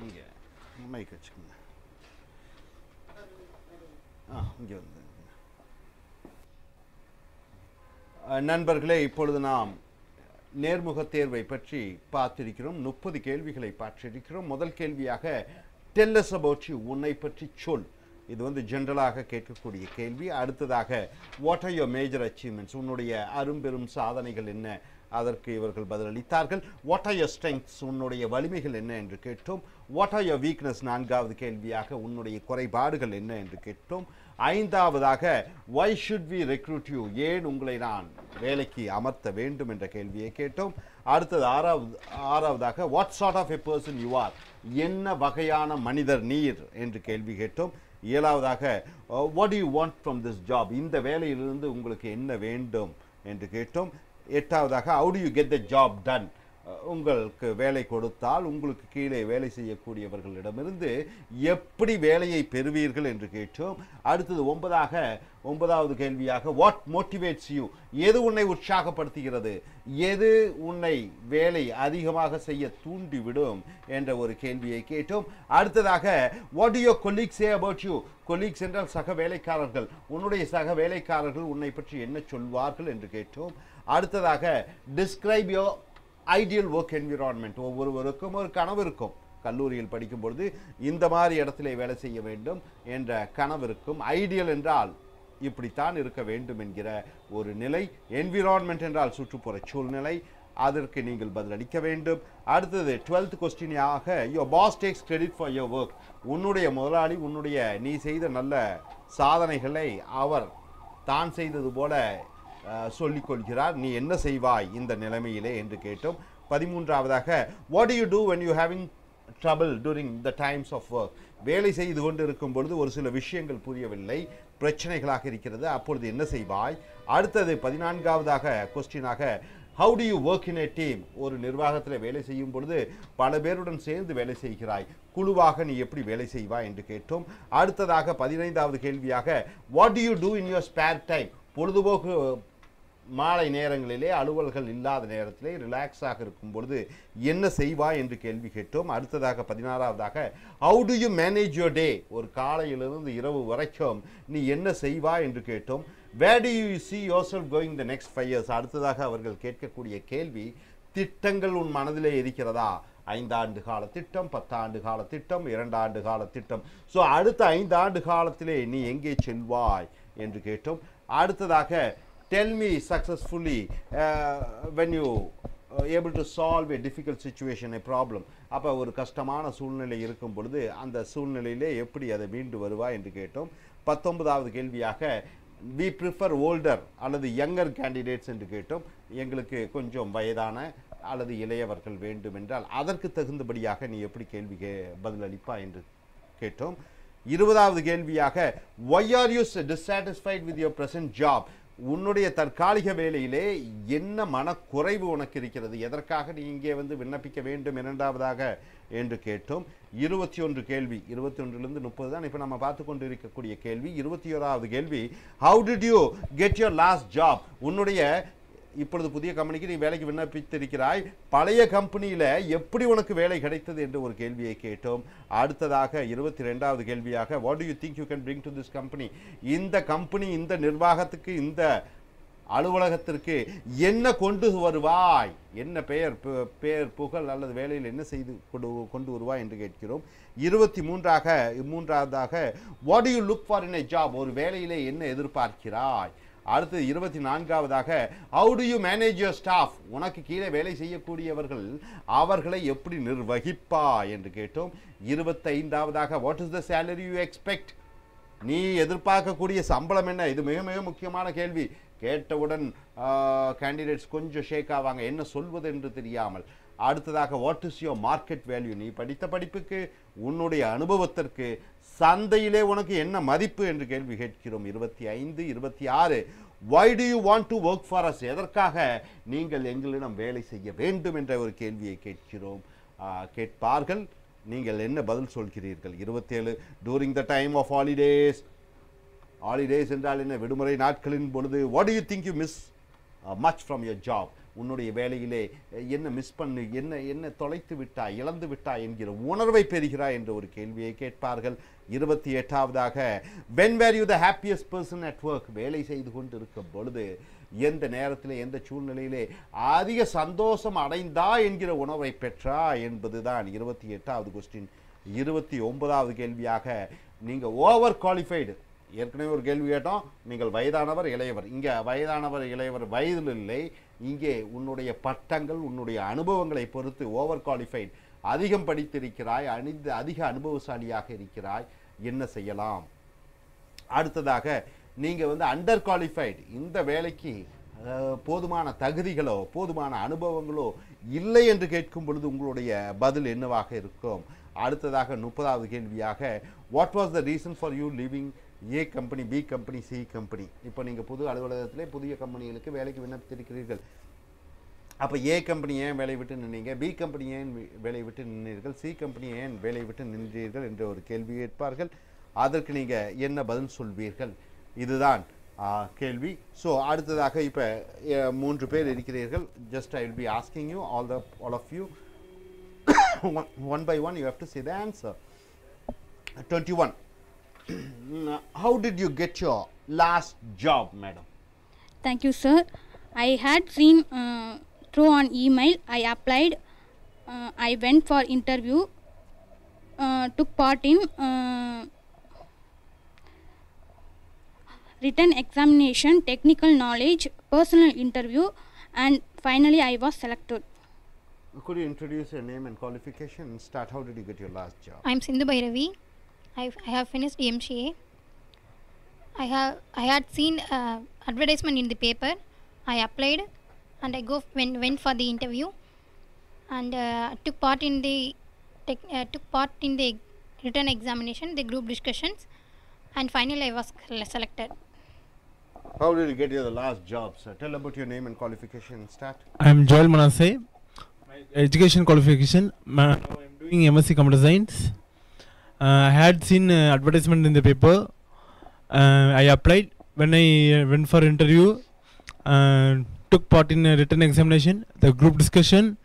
இங்கே mic வச்சுக்கோங்க. இங்கே வந்து நண்பர்களே, இப்பொழுது நாம் நேர்முக தேர்வை பற்றி பார்த்திருக்கிறோம். 30 கேள்விகளை பார்த்திருக்கிறோம். முதல் கேள்வியாக tell us about you, உன்னை பற்றி சொல். இது வந்து ஜெனரலாக கேட்கக்கூடிய கேள்வி. அடுத்ததாக what are your major achievements, உன்னுடைய அரும்பெரும் சாதனைகள் என்ன, அதற்கு இவர்கள் பதிலளித்தார்கள். what are your strengths, உன்னுடைய வலிமைகள் என்ன என்று கேட்டோம். what are your weakness, நான்காவது கேள்வியாக உன்னுடைய குறைபாடுகள் என்ன என்று கேட்டோம். ஐந்தாவதாக why should we recruit you, ஏன் உங்களை நான் வேலைக்கு அமர்த்த வேண்டும் என்ற கேள்வியை கேட்டோம். அடுத்தது ஆறாவதாக what sort of a person you are, என்ன வகையான மனிதர் நீர் என்று கேள்வி கேட்டோம். ஏழாவதாக what do you want from this job, இந்த வேலையிலிருந்து உங்களுக்கு என்ன வேண்டும் என்று கேட்டோம். எட்டாவதாக how do you get the job done, உங்களுக்கு வேலை கொடுத்தால் உங்களுக்கு கீழே வேலை செய்யக்கூடியவர்களிடமிருந்து எப்படி வேலையை பெறுவீர்கள் என்று கேட்டோம். அடுத்தது ஒன்பதாவது கேள்வியாக what motivates you, எது உன்னை உற்சாகப்படுத்துகிறது, எது உன்னை வேலை அதிகமாக செய்ய தூண்டிவிடும் என்ற ஒரு கேள்வியை கேட்டோம். அடுத்ததாக what do your colleagues say about you, colleagues என்றால் சக வேலைக்காரர்கள், உன்னுடைய சக வேலைக்காரர்கள் உன்னை பற்றி என்ன சொல்வார்கள் என்று கேட்டோம். அடுத்ததாக describe your ideal work environment, ஒவ்வொருவருக்கும் ஒரு கனவு இருக்கும். கல்லூரியில் படிக்கும் பொழுது இந்த மாதிரி இடத்திலே வேலை செய்ய வேண்டும் என்ற கனவு இருக்கும். ஐடியல் என்றால் இப்படித்தான் இருக்க வேண்டும் என்கிற ஒரு நிலை. என்விரான்மெண்ட் என்றால் சுற்றுப்புற சூழ்நிலை. அதற்கு நீங்கள் பதிலளிக்க வேண்டும். அடுத்தது 12th கொஸ்டினாக your boss takes credit for your work. உன்னுடைய முதலாளி நீ செய்த நல்ல சாதனைகளை அவர் தான் செய்தது போல சொல்லிக் கொள்கிறார். நீ என்ன செய்வாய் இந்த நிலைமையிலே என்று கேட்டோம். 13ஆவதாக what do you do when you having trouble during the times of work? வேலை செய்து கொண்டு இருக்கும் பொழுது ஒரு சில விஷயங்கள் புரியவில்லை, பிரச்சனைகளாக இருக்கிறது, அப்பொழுது என்ன செய்வாய்? அடுத்தது 14ஆவதாக கொஸ்டினாக how do you work in a team? ஒரு நிர்வாகத்தில் வேலை செய்யும் பொழுது பல பேருடன் சேர்ந்து வேலை செய்கிறாய், குழுவாக நீ எப்படி வேலை செய்வாய் என்று கேட்டோம். அடுத்ததாக 15வது கேள்வியாக what do you do in your spare time? பொழுதுபோக்கு மாலை நேரங்களிலே அலுவல்கள் இல்லாத நேரத்திலே ரிலாக்ஸாக இருக்கும் பொழுது என்ன செய்வாய் என்று கேள்வி கேட்டோம். அடுத்ததாக 16ஆவதாக how do you manage your day? ஒரு காலையிலிருந்து இரவு வரைக்கும் நீ என்ன செய்வாய் என்று கேட்டோம். where do you see yourself going the next 5 years? அடுத்ததாக அவர்கள் கேட்கக்கூடிய கேள்வி, திட்டங்கள் உன் மனதிலே இருக்கிறதா? 5 ஆண்டு கால திட்டம், 10 ஆண்டு கால திட்டம், 2 ஆண்டு கால திட்டம். ஸோ அடுத்த 5 ஆண்டு காலத்திலே நீ எங்கே செல்வாய் என்று கேட்டோம். அடுத்ததாக tell me successfully when you able to solve a difficult situation, a problem. அப்போ ஒரு கஷ்டமான சூழ்நிலை இருக்கும் பொழுது அந்த சூழ்நிலையிலே எப்படி அதை மீண்டு வருவாய் என்று கேட்டோம். 19வது கேள்வியாக we prefer older அல்லது younger candidates என்று கேட்டோம். எங்களுக்கு கொஞ்சம் வயதான அல்லது இளையவர்கள் வேண்டும் என்றால் அதற்கு தகுந்தபடியாக நீ எப்படி கேள்வி பதிலளிப்பா என்று கேட்டோம். 20வது கேள்வியாக why are you dissatisfied with your present job? உன்னுடைய தற்காலிக வேலையிலே என்ன மனக்குறைவு உனக்கு இருக்கிறது, எதற்காக நீ இங்கே வந்து விண்ணப்பிக்க வேண்டும் இரண்டாவதாக என்று கேட்டோம். 21 கேள்வி, 21லிருந்து 30 தான் இப்போ நம்ம பார்த்து கொண்டு இருக்கக்கூடிய கேள்வி. 21வது கேள்வி how did you get your last job? உன்னுடைய இப்பொழுது புதிய கம்பெனிக்கு நீ வேலைக்கு விண்ணப்பித்திருக்கிறாய், பழைய கம்பெனியில் எப்படி உனக்கு வேலை கிடைத்தது என்று ஒரு கேள்வியை கேட்டோம். அடுத்ததாக 22வது கேள்வியாக what do you think you can bring to this company? இந்த கம்பெனி, இந்த நிர்வாகத்துக்கு, இந்த அலுவலகத்திற்கு என்ன கொண்டு வருவாய், என்ன பெயர் புகழ் அல்லது வேலையில் என்ன செய்து கொண்டு வருவாய் என்று கேட்கிறோம். 23ஆவதாக what do you look for in a job? ஒரு வேலையிலே என்ன எதிர்பார்க்கிறாய்? அடுத்து 24ஆவதாக how do you manage your staff? உனக்கு கீழே வேலை செய்யக்கூடியவர்கள் அவர்களை எப்படி நிர்வகிப்பாய் என்று கேட்டோம். 25ஆவதாக what is the salary you expect? நீ எதிர்பார்க்கக்கூடிய சம்பளம் என்ன? இது மிக மிக முக்கியமான கேள்வி. கேட்டவுடன் கேண்டிடேட்ஸ் கொஞ்சம் ஷேக் ஆவாங்க, என்ன சொல்வது என்று தெரியாமல். அடுத்ததாக what is your market value? நீ படித்த படிப்புக்கு, உன்னுடைய அனுபவத்திற்கு சந்தையிலே உனக்கு என்ன மதிப்பு என்று கேள்வி கேட்கிறோம். 25, 26 why do you want to work for us? எதற்காக நீங்கள் எங்களிடம் வேலை செய்ய வேண்டும் என்ற ஒரு கேள்வியை கேட்பார்கள். நீங்கள் என்ன பதில் சொல்கிறீர்கள்? 27 during the time of holidays. Holidays என்றால் என்ன? விடுமுறை நாட்களின் பொழுது what do you think you miss much from your job? உன்னுடைய வேலையிலே என்ன மிஸ் பண்ணு, என்ன தொலைத்து விட்டாய், இழந்து விட்டாய் என்கிற உணர்வை பெறுகிறாய் என்ற ஒரு கேள்வியை கேட்பார்கள். 28ஆவதாக when were you the happiest person at work? வேலை செய்து கொண்டு இருக்கும் பொழுது எந்த நேரத்திலே, எந்த சூழ்நிலையிலே அதிக சந்தோஷம் அடைந்தா என்கிற உணர்வை பெற்றா என்பதுதான் 28வது கொஸ்டின். 29வது கேள்வியாக நீங்கள் ஓவர் குவாலிஃபைடு, ஏற்கனவே ஒரு கேள்வி கேட்டோம், நீங்கள் வயதானவர் இளையவர். இங்கே வயதானவர் இளையவர் வயதில் இல்லை, இங்கே உன்னுடைய பட்டங்கள், உன்னுடைய அனுபவங்களை பொறுத்து ஓவர் குவாலிஃபைட், அதிகம் படித்திருக்கிறாய், அதிக அனுபவசாலியாக இருக்கிறாய், என்ன செய்யலாம்? அடுத்ததாக நீங்கள் வந்து அண்டர் குவாலிஃபைடு, இந்த வேலைக்கு போதுமான தகுதிகளோ போதுமான அனுபவங்களோ இல்லை என்று கேட்கும் பொழுது உங்களுடைய பதில் என்னவாக இருக்கும்? அடுத்ததாக 30வது கேள்வியாக what was the reason for you living A company, B company, C company? இப்போ நீங்கள் புது அலுவலகத்திலே புதிய கம்பெனிகளுக்கு வேலைக்கு விண்ணப்பித்திருக்கிறீர்கள். அப்போ ஏ கம்பெனி ஏன் வேலை விட்டு நின்றீங்க, பி கம்பெனி ஏன் வேலை விட்டு நின்றீர்கள், சி கம்பெனி ஏன் வேலை விட்டு நின்றீர்கள் என்ற ஒரு கேள்வி கேட்பார்கள். அதற்கு நீங்கள் என்ன பதில் சொல்வீர்கள்? இதுதான் கேள்வி. ஸோ அடுத்ததாக இப்போ 3 பேர் இருக்கிறீர்கள். Just I will be asking you all of you one by one you have to say the answer. 21 how did you get your last job, madam? Thank you, sir. I had seen through an email. I applied. I went for interview. Took part in written examination, technical knowledge, personal interview, and finally I was selected. Could you introduce your name and qualification and start? How did you get your last job? I'm Sindhu Bhairavi. I have finished MCA. I had seen advertisement in the paper. I applied and I went for the interview and took part in the written examination, the group discussions, and finally I was selected. How did you get your last job, sir? Tell about your name and qualification and start. I'm Joel Manasseh. My education qualification, now I'm doing MSc Computer Science. I had seen advertisement in the paper. I applied. When I went for interview, took part in a written examination, the group discussion,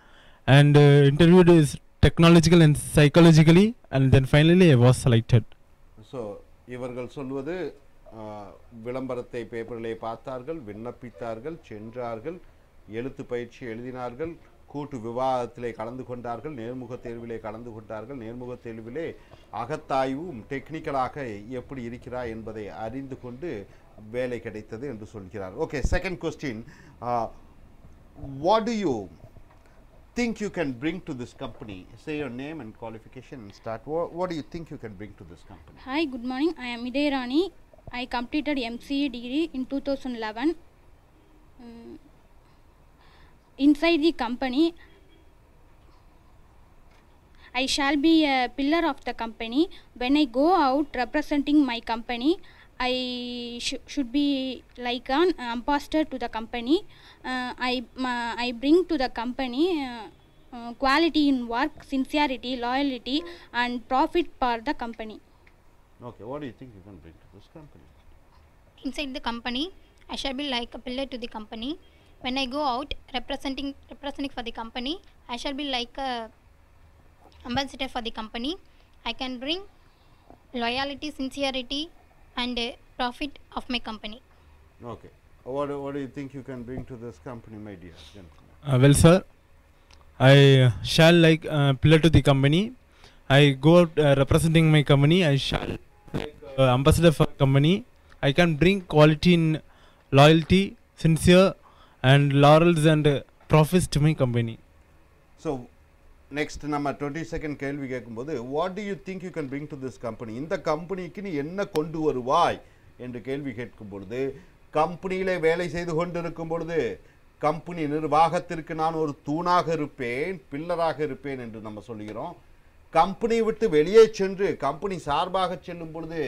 and interviewed is technological and psychologically, and then finally I was selected. So, இவர்கள் சொல்வது விளம்பரத்தை பேப்பரிலே பார்த்தார்கள், விண்ணப்பித்தார்கள், சென்றார்கள், எழுத்து பயிற்சி எழுதினார்கள், கூட்டு விவாதத்திலே கலந்து கொண்டார்கள், நேர்முக தேர்விலே கலந்து கொண்டார்கள், நேர்முக தேர்விலே அகத்தாய்வும் டெக்னிக்கலாக எப்படி இருக்கிறார் என்பதை அறிந்து கொண்டு வேலை கிடைத்தது என்று சொல்கிறார். Okay, second question. What do you think you can bring to this company? Say your name and qualification and start. What do you think you can bring to this company? Hi, good morning. I am Idairani. I completed MCA degree in 2011. Inside the company, I shall be a pillar of the company. When I go out representing my company, I should be like an ambassador to the company. I bring to the company quality in work, sincerity, loyalty, and profit for the company. Okay, what do you think you can bring to this company? Inside the company, I shall be like a pillar to the company. When I go out representing for the company, I shall be like a ambassador for the company. I can bring loyalty, sincerity, and profit of my company. Okay. What do you think you can bring to this company, my dear gentleman? Well, sir, I shall like pillar to the company. I go out representing my company. I shall like ambassador for company. I can bring quality in loyalty, sincere, and laurels and profits to my company. So, next நம்ம 22nd கேள்வி கேட்கும்போது what do you think you can bring to this company? இந்த கம்பெனிக்கு நீ என்ன கொண்டு வருவாய் என்று கேள்வி கேட்கும் பொழுது, கம்பெனியிலே வேலை செய்து கொண்டிருக்கும் பொழுது கம்பெனி நிர்வாகத்திற்கு நான் ஒரு தூணாக இருப்பேன், பில்லராக இருப்பேன் என்று நம்ம சொல்கிறோம். கம்பெனி விட்டு வெளியே சென்று கம்பெனி சார்பாக செல்லும் பொழுது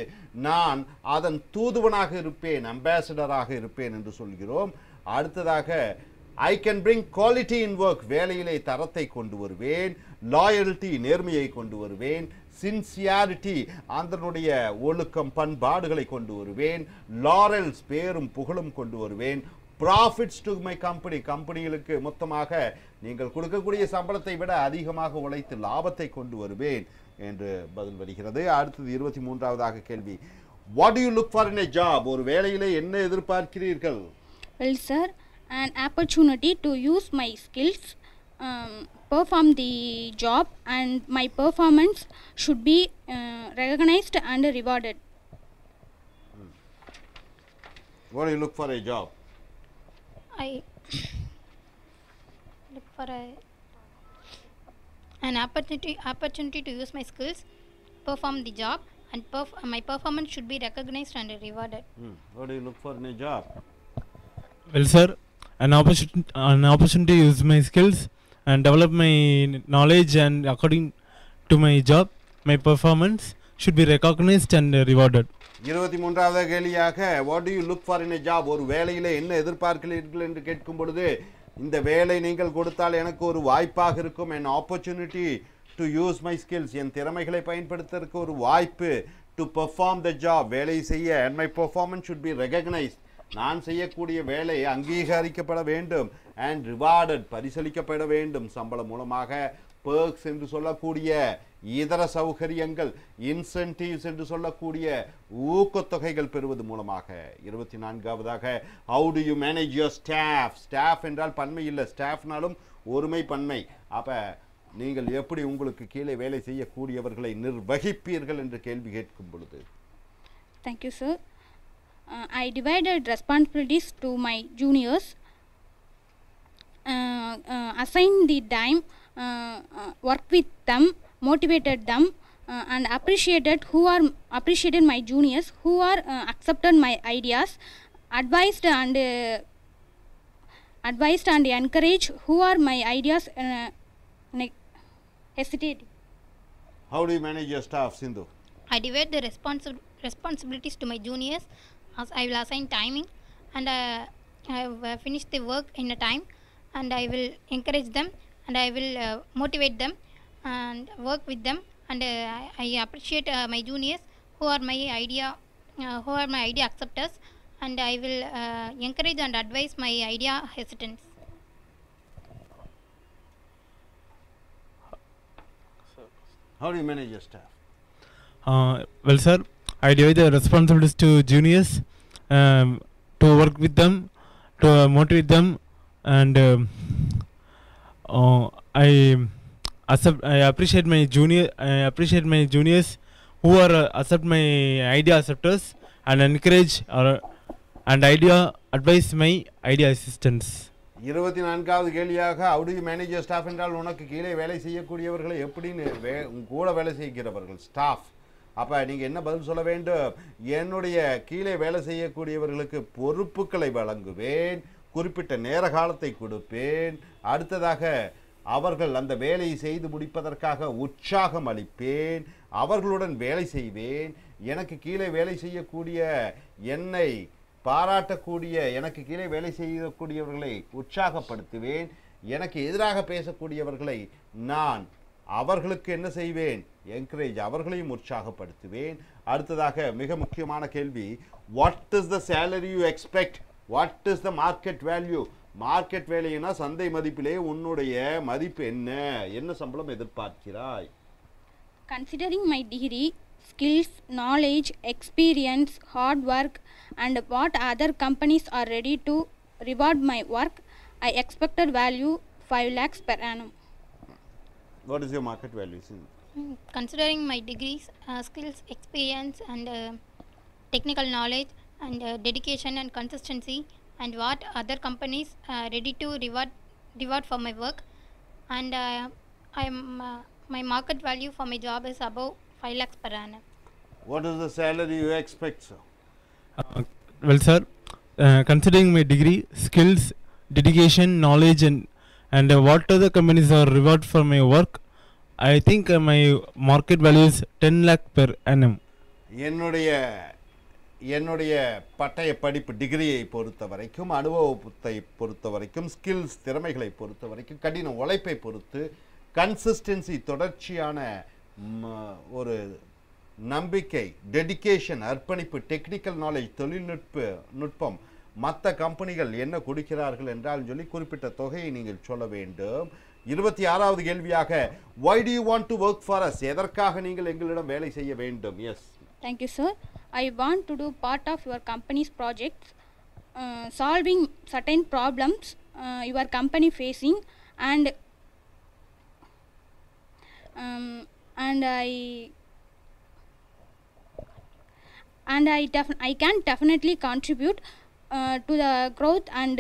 நான் அதன் தூதுவனாக இருப்பேன், அம்பாசிடராக இருப்பேன் என்று சொல்கிறோம். அடுத்ததாக I can bring quality in work, வேலையிலே தரத்தை கொண்டு வருவேன், loyalty நேர்மையை கொண்டு வருவேன், sincerity அதனுடைய ஒழுக்கம் பண்பாடுகளை கொண்டு வருவேன், laurels பேரும் புகழும் கொண்டு வருவேன், profits to my company கம்பெனிகளுக்கு மொத்தமாக நீங்கள் கொடுக்கக்கூடிய சம்பளத்தை விட அதிகமாக உழைத்து லாபத்தை கொண்டு வருவேன் என்று பதில் வருகிறது. அடுத்தது 23வது கேள்வி. What do you look for in a job? ஒரு வேலையிலே என்ன எதிர்பார்க்கிறீர்கள்? Well, sir, an opportunity to use my skills, perform the job, and my performance should be recognized and rewarded. What do you look for a job? I look for an opportunity to use my skills, perform the job, and my performance should be recognized and rewarded. What do you look for in a job? Well, sir, an opportunity to use my skills and develop my knowledge, and according to my job, my performance should be recognized and rewarded. 23வது கேள்வியாக what do you look for in a job? ஒரு வேலையிலே என்ன எதிர்பார்க்கிறீர்கள் என்று கேட்கும் பொழுது, இந்த வேலை நீங்கள் கொடுத்தால் எனக்கு ஒரு வாய்ப்பாக இருக்கும், an opportunity to use my skills, என் திறமைகளை பயன்படுத்துவதற்கு ஒரு வாய்ப்பு, to perform the job, வேலை செய்ய, and my performance should be recognized, நான் செய்யக்கூடிய வேலை அங்கீகரிக்கப்பட வேண்டும், and rewarded, பரிசளிக்கப்பட வேண்டும் சம்பளம் மூலமாக, perks என்று சொல்லக்கூடிய இதர சௌகரியங்கள், incentives என்று சொல்லக்கூடிய ஊக்கத்தொகைகள் பெறுவது மூலமாக. 24வதாக how do you manage your staff? staff என்றால் பன்மை இல்லை, staffனாலும் ஒருமை பன்மை. அப்ப நீங்கள் எப்படி உங்களுக்கு கீழே வேலை செய்யக்கூடியவர்களை நிர்வகிப்பீர்கள் என்று கேள்வி கேட்கும் பொழுது? Thank you, sir. I divided responsibilities to my juniors. assign the time, work with them, motivated them, and appreciated my juniors who are accepted my ideas, advised and encouraged who are my ideas hesitated. How do you manage your staff, Sindhu? I divide the responsibilities to my juniors, as I will assign timing, and I have finished the work in a time, and I will encourage them, and I will motivate them and work with them, and I appreciate my juniors who are my idea acceptors, and I will encourage and advise my idea hesitants. How do you manage your staff? Well, sir, I divide the responsibilities to juniors, to work with them, to motivate them, and I appreciate my juniors who are accept my idea acceptors, and encourage and advise my idea assistants. 24வது கேள்வியாக how do you manage your staff என்றால் உனக்கு கீழே வேலை செய்யக்கூடியவர்களை எப்படின்னு கூட வேலை செய்கிறவர்கள் staff. அப்போ நீங்கள் என்ன பதில் சொல்ல வேண்டும்? என்னுடைய கீழே வேலை செய்யக்கூடியவர்களுக்கு பொறுப்புகளை வழங்குவேன், குறிப்பிட்ட நேர காலத்தை கொடுப்பேன், அடுத்ததாக அவர்கள் அந்த வேலையை செய்து முடிப்பதற்காக உற்சாகம் அளிப்பேன், அவர்களுடன் வேலை செய்வேன், எனக்கு கீழே வேலை செய்யக்கூடிய என்னை பாராட்டக்கூடிய எனக்கு கீழே வேலை செய்யக்கூடியவர்களை உற்சாகப்படுத்துவேன், எனக்கு எதிராக பேசக்கூடியவர்களை நான் அவர்களுக்கு என்ன செய்வேன்? என்கரேஜ், அவர்களையும் உற்சாகப்படுத்துவேன். அடுத்ததாக மிக முக்கியமான கேள்வி, what is the salary you expect, what is the market value? Market வேல்யூனா சந்தை மதிப்பிலே உன்னுடைய மதிப்பு என்ன சம்பளம் எதிர்பார்க்கிறாய்? Considering my degree, skills, knowledge, experience, hard work, and what other companies are ready to reward my work, I expected value 5 lakhs per annum. What is your market value? Considering my degrees, skills, experience, and technical knowledge, and dedication and consistency, and what other companies are ready to reward for my work, and my market value for my job is above 5 lakhs per annum. What is the salary you expect, sir? Well, sir, considering my degree, skills, dedication, knowledge, and what other companies are reward for my work, I think my market value is 10 lakh per annum. என்னுடைய பட்டய படிப்பு டிகிரியை பொறுத்த வரைக்கும், அனுபவத்தை பொறுத்த வரைக்கும், skills திறமைகளை பொறுத்த வரைக்கும், கடின உழைப்பை பொறுத்து, கன்சிஸ்டன்சி தொடர்ச்சியான ஒரு நம்பிக்கை, டெடிகேஷன் அர்ப்பணிப்பு, டெக்னிக்கல் நாலேஜ் தொழில்நுட்பம், மற்ற கம்பெனிகள் என்ன கொடுக்கிறார்கள் என்றால் சொல்லி குறிப்பிட்ட தொகையை நீங்கள் சொல்ல வேண்டும். 26வது கேள்வியாக, why do you want to work for us? எதற்காக நீங்கள் எங்களிடம் வேலை செய்ய வேண்டும்? S. Thank you, sir. I want to do part of your company's projects, solving certain problems your company facing, and I can definitely contribute to the growth and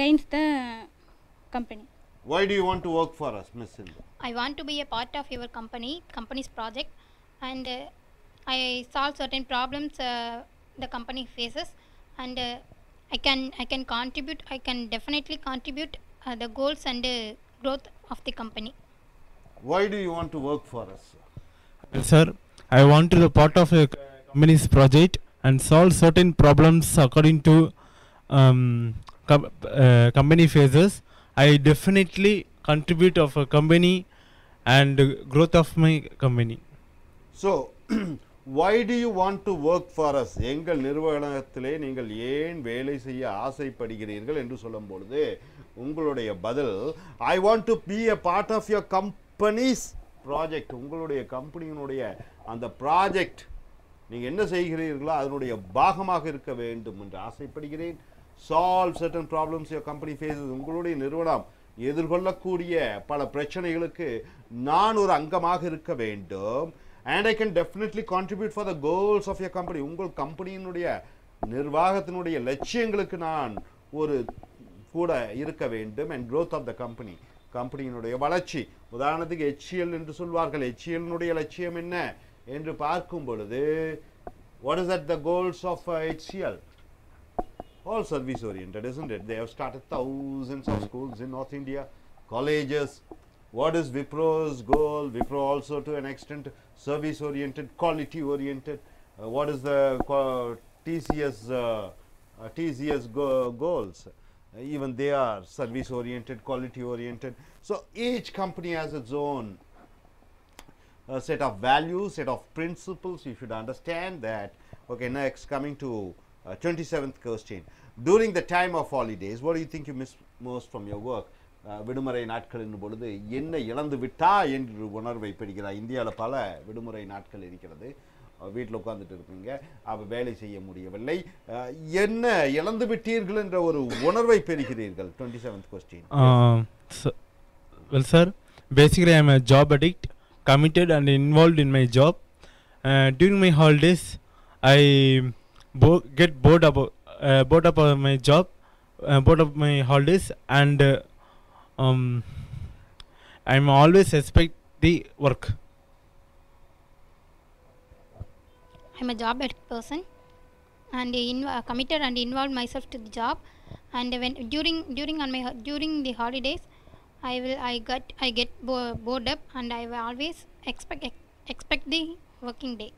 gains the company. Why do you want to work for us, Miss Sindhu? I want to be a part of your company's project, and I solve certain problems the company faces, and I can contribute. I can definitely contribute the goals and growth of the company. Why do you want to work for us? Well, sir, I want to be part of a company's project and solve certain problems according to company phases. I definitely contribute of a company and growth of my company. So, why do you want to work for us? எங்கள் நிறுவனத்திலே நீங்கள் ஏன் வேலை செய்ய ஆசைப்படுகிறீர்கள் என்று சொல்லும் பொழுது உங்களுடைய பதில், I want to be a part of your company's project. உங்களுடைய கம்பெனியினுடைய அந்த ப்ராஜெக்ட் நீங்கள் என்ன செய்கிறீர்களோ அதனுடைய பாகமாக இருக்க வேண்டும் என்று ஆசைப்படுகிறேன். Solve certain problems your company faces. உங்களுடைய நிறுவனம் எதிர்கொள்ளக்கூடிய பல பிரச்சனைகளுக்கு நான் ஒரு அங்கமாக இருக்க வேண்டும். And I can definitely contribute for the goals of your company. உங்கள் கம்பெனியினுடைய நிர்வாகத்தினுடைய லட்சியங்களுக்கு நான் ஒரு கூட இருக்க வேண்டும். and growth of the company, கம்பெனியினுடைய வளர்ச்சி. உதாரணத்துக்கு HCL என்று சொல்வார்கள். HCLனுடைய லட்சியம் என்ன என்று பார்க்கும் பொழுது, what is that the goals of HCL? All service oriented, isn't it? They have started thousands of schools in North India, colleges. What is Wipro's goal? Wipro also to an extent service oriented, quality oriented. What is the TCS goals? Even they are service oriented, quality oriented. So each company has its own set of values, set of principles. You should understand that. Okay, next, coming to 27th question. During the time of holidays, what do you think you miss most from your work? விடுமுறை நாட்களின் பொழுது என்ன இழந்து விட்டா என்று உணர்வை பெறுகிறார். இந்தியாவில் பல விடுமுறை நாட்கள் இருக்கிறது. வீட்டில் உட்கார்ந்துட்டு இருப்பீங்க, அப்போ வேலை செய்ய முடியவில்லை, என்ன இழந்து விட்டீர்கள் என்ற ஒரு உணர்வை பெறுகிறீர்கள். 27th question. Well sir, basically I am a job addict, committed and involved in my job. During my holidays I get bored of my job, bored of my holidays, and I am always expect the work. I am a job addict person and committed and involved myself to the job, and when during the holidays I get bored up, and I will always expect the working day.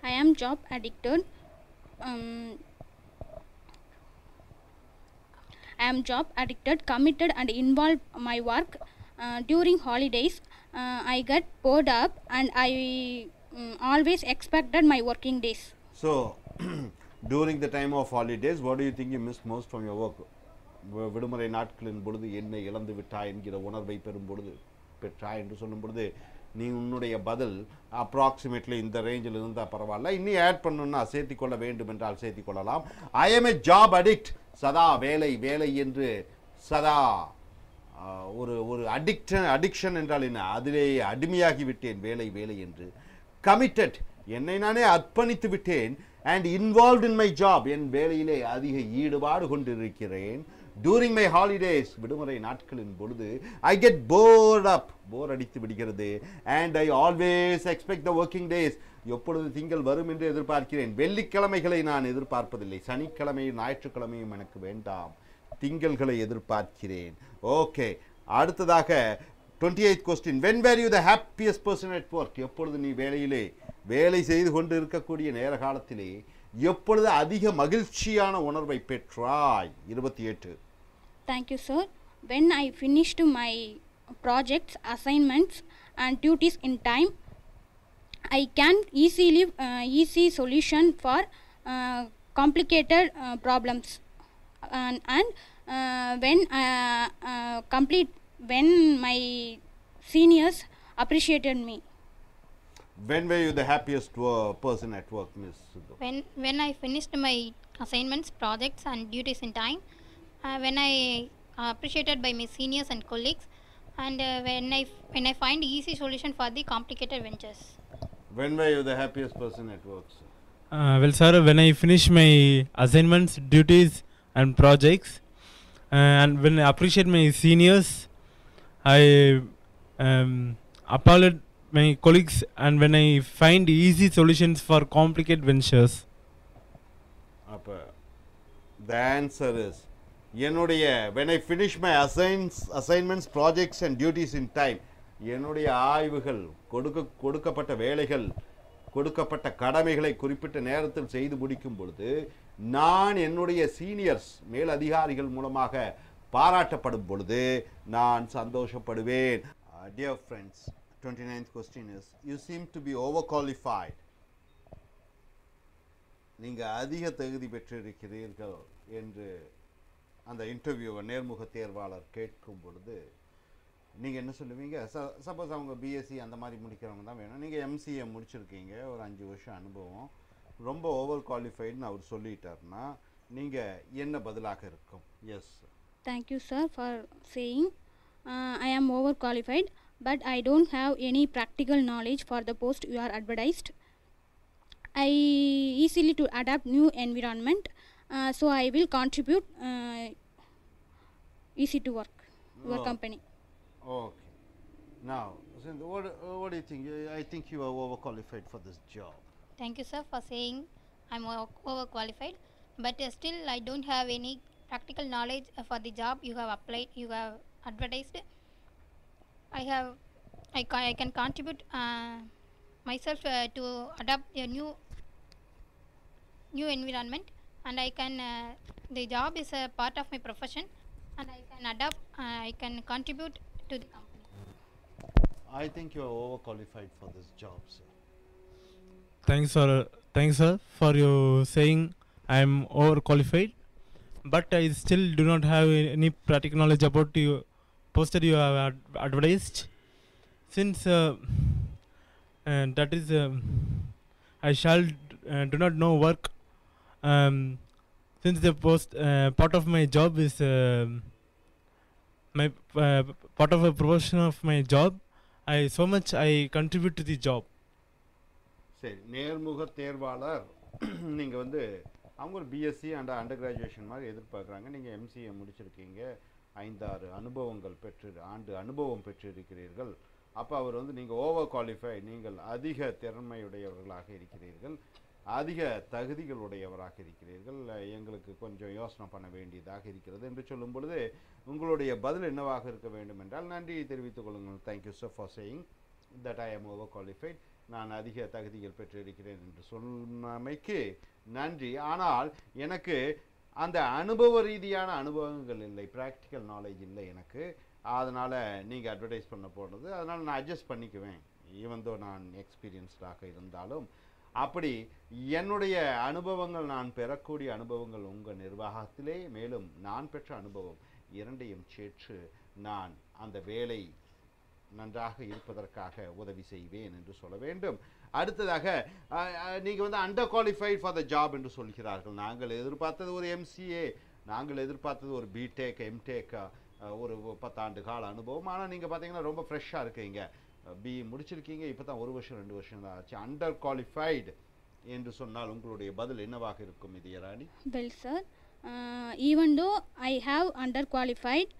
I am job addicted. I am job addicted, committed and involved my work. During holidays I get bored up, and I always expected my working days. So during the time of holidays, what do you think you missed most from your work? விடுமுறை நாட்களின் பொழுது என்ன இழந்து விட்டாய் என்கிற உணர்வை பெறும் பொழுது பெற்றாய் என்று சொல்லும் பொழுது நீ உன்னுடைய பதில் அப்ராக்சிமேட்லி இந்த ரேஞ்சில் இருந்தால் பரவாயில்ல, இன்னும் ஆட் பண்ணணும்னா சேர்த்திக்கொள்ள வேண்டும் என்றால் சேர்த்திக்கொள்ளலாம். I am a job addict, சதா வேலை வேலை என்று சதா ஒரு அடிக்ஷன் என்றால் என்ன, அதிலே அடிமையாகி விட்டேன் வேலை வேலை என்று. கமிட்டட், என்னை நானே அர்ப்பணித்து விட்டேன். And involved in my job, என் வேலையிலே அதிக ஈடுபாடு கொண்டிருக்கிறேன். டூரிங் மை ஹாலிடேஸ், விடுமுறை நாட்களின் பொழுது ஐ கெட் போர்ட் அப், போர் அடித்து விடுகிறது. And I always expect the working days, எப்பொழுது திங்கள் வரும் என்று எதிர்பார்க்கிறேன். வெள்ளிக்கிழமைகளை நான் எதிர்பார்ப்பதில்லை, சனிக்கிழமையும் ஞாயிற்றுக்கிழமையும் எனக்கு வேண்டாம், திங்கள்களை எதிர்பார்க்கிறேன். ஓகே, அடுத்ததாக 28th question. When were you the happiest person at work? எப்பொழுது நீ வேலையிலே வேலை செய்து கொண்டு இருக்கக்கூடிய நேர காலத்திலே எப்பொழுது அதிக மகிழ்ச்சியான உணர்வை பெற்றாய்? 28. Thank you sir. When I finished my projects, assignments and duties in time, I can easy solution for complicated problems, and when my seniors appreciated me. When were you the happiest person at work, Miss Sudhu? When I finished my assignments, projects and duties in time, when I appreciated by my seniors and colleagues, and when I find easy solution for the complicated ventures. When were you the happiest person at work, sir? Well sir, when I finish my assignments, duties and projects, and when I appreciate my seniors, I applaud my colleagues, and when I find easy solutions for complicated ventures. The answer is என்னுடைய when I finish my assignments, projects and duties in time, என்னுடைய ஆய்வுகள், கொடுக்கப்பட்ட வேலைகள், கொடுக்கப்பட்ட கடமைகளை குறிப்பிட்ட நேரத்தில் செய்து முடிக்கும் பொழுது நான் என்னுடைய சீனியர்ஸ் மேல் அதிகாரிகள் மூலமாக பாராட்டப்படும் பொழுது நான் சந்தோஷப்படுவேன். Dear friends, 29th question is, you seem to be overqualified. நீங்கள் அதிக தகுதி பெற்றிருக்கிறீர்கள் என்று அந்த இன்டர்வியூவை நேர்முக தேர்வாளர் கேட்கும் பொழுது நீங்கள் என்ன சொல்லுவீங்க? சப்போஸ் அவங்க பிஎஸ்சி அந்த மாதிரி முடிக்கிறவங்க தான் வேணும், நீங்கள் எம்சிஏ முடிச்சிருக்கீங்க, ஒரு 5 வருஷம் அனுபவம், ரொம்ப ஓவர் குவாலிஃபைடுன்னு அவர் சொல்லிட்டார்னா நீங்கள் என்ன பதிலாக இருக்கும்? S. Thank you sir for saying I am overqualified, but I don't have any practical knowledge for the post you are advertised. I easily to adapt new environment, so I will contribute easy to work your company. Okay. Now, what do you think? I think you are overqualified for this job. Thank you, sir, for saying I'm overqualified, but still I don't have any practical knowledge for the job you have applied, you have advertised. I can contribute myself to adapt a new environment, and I can the job is a part of my profession, and I can adapt, I can contribute to the company. I think you are overqualified for this job, sir. Thanks, sir, for you saying I am overqualified, but I still do not have any practical knowledge about you poster you have advertised. Since that is I shall do not know work. Since the part of my job is my part of a profession of my job, I contribute to the job. சரி, நேர்முக தேர்வாளர் நீங்கள் வந்து அவங்க ஒரு BSc and under graduation மாதிரி எதிர்பார்க்குறாங்க. நீங்கள் MCA முடிச்சிருக்கீங்க, 5-6 அனுபவம் பெற்றிருக்கிறீர்கள். அப்போ அவர் வந்து நீங்கள் ஓவர் குவாலிஃபைட், நீங்கள் அதிக திறமையுடையவர்களாக இருக்கிறீர்கள், அதிக தகுதிகளுடையவராக இருக்கிறீர்கள், எங்களுக்கு கொஞ்சம் யோசனை பண்ண வேண்டியதாக இருக்கிறது என்று சொல்லும் பொழுது உங்களுடைய பதில் என்னவாக இருக்க வேண்டும் என்றால், நன்றியை தெரிவித்துக் கொள்ளுங்கள். Thank you sir for saying that I am over qualified, நான் அதிக தகுதிகள் பெற்றிருக்கிறேன் என்று சொன்னமைக்கு நன்றி. ஆனால் எனக்கு அந்த அனுபவ ரீதியான அனுபவங்கள் இல்லை, ப்ராக்டிக்கல் நாலேஜ் இல்லை எனக்கு. அதனால் நீங்கள் அட்வர்டைஸ் பண்ண போடுறது, அதனால் நான் அட்ஜஸ்ட் பண்ணிக்குவேன், ஈவன் தோ நான் எக்ஸ்பீரியன்ஸ்டாக இருந்தாலும். அப்படி என்னுடைய அனுபவங்கள், நான் பெறக்கூடிய அனுபவங்கள் உங்கள் நிர்வாகத்திலே, மேலும் நான் பெற்ற அனுபவம் இரண்டையும் சேற்று நான் அந்த வேலை நன்றாக இருப்பதற்காக உதவி செய்வேன் என்று சொல்ல வேண்டும். அடுத்ததாக நீங்கள் வந்து under qualified for the job என்று சொல்கிறார்கள். நாங்கள் எதிர்பார்த்தது ஒரு எம்சிஏ, நாங்கள் எதிர்பார்த்தது ஒரு பிடெக், எம்டெக், ஒரு 10 ஆண்டு கால அனுபவம். ஆனால் நீங்கள் பார்த்தீங்கன்னா ரொம்ப ஃப்ரெஷ்ஷாக இருக்கீங்க, பிஇ முடிச்சிருக்கீங்க, இப்போ தான் 1 வருஷம் 2 வருஷம் தான் ஆச்சு. அண்டர் குவாலிஃபைடு என்று சொன்னால் உங்களுடைய பதில் என்னவாக இருக்கும் Vidyarani? Well, sir, even though I have underqualified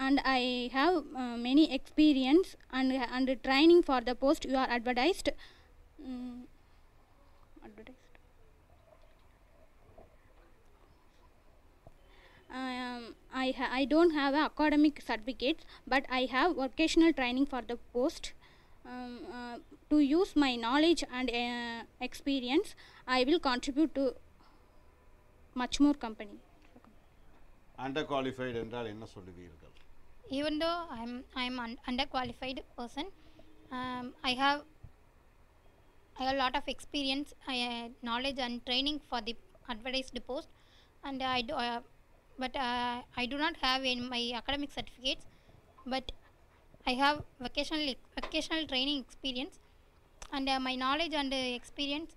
and I have many experience and training for the post you are advertised. I don't have academic certificates, but I have vocational training for the post. To use my knowledge and experience, I will contribute to much more company. Under qualified என்றால் என்ன சொல்லுவீர்கள்? Even though I'm underqualified person, I have a lot of experience, knowledge and training for the advertised post, and I do not have in my academic certificates, but I have vocational training experience, and my knowledge and experience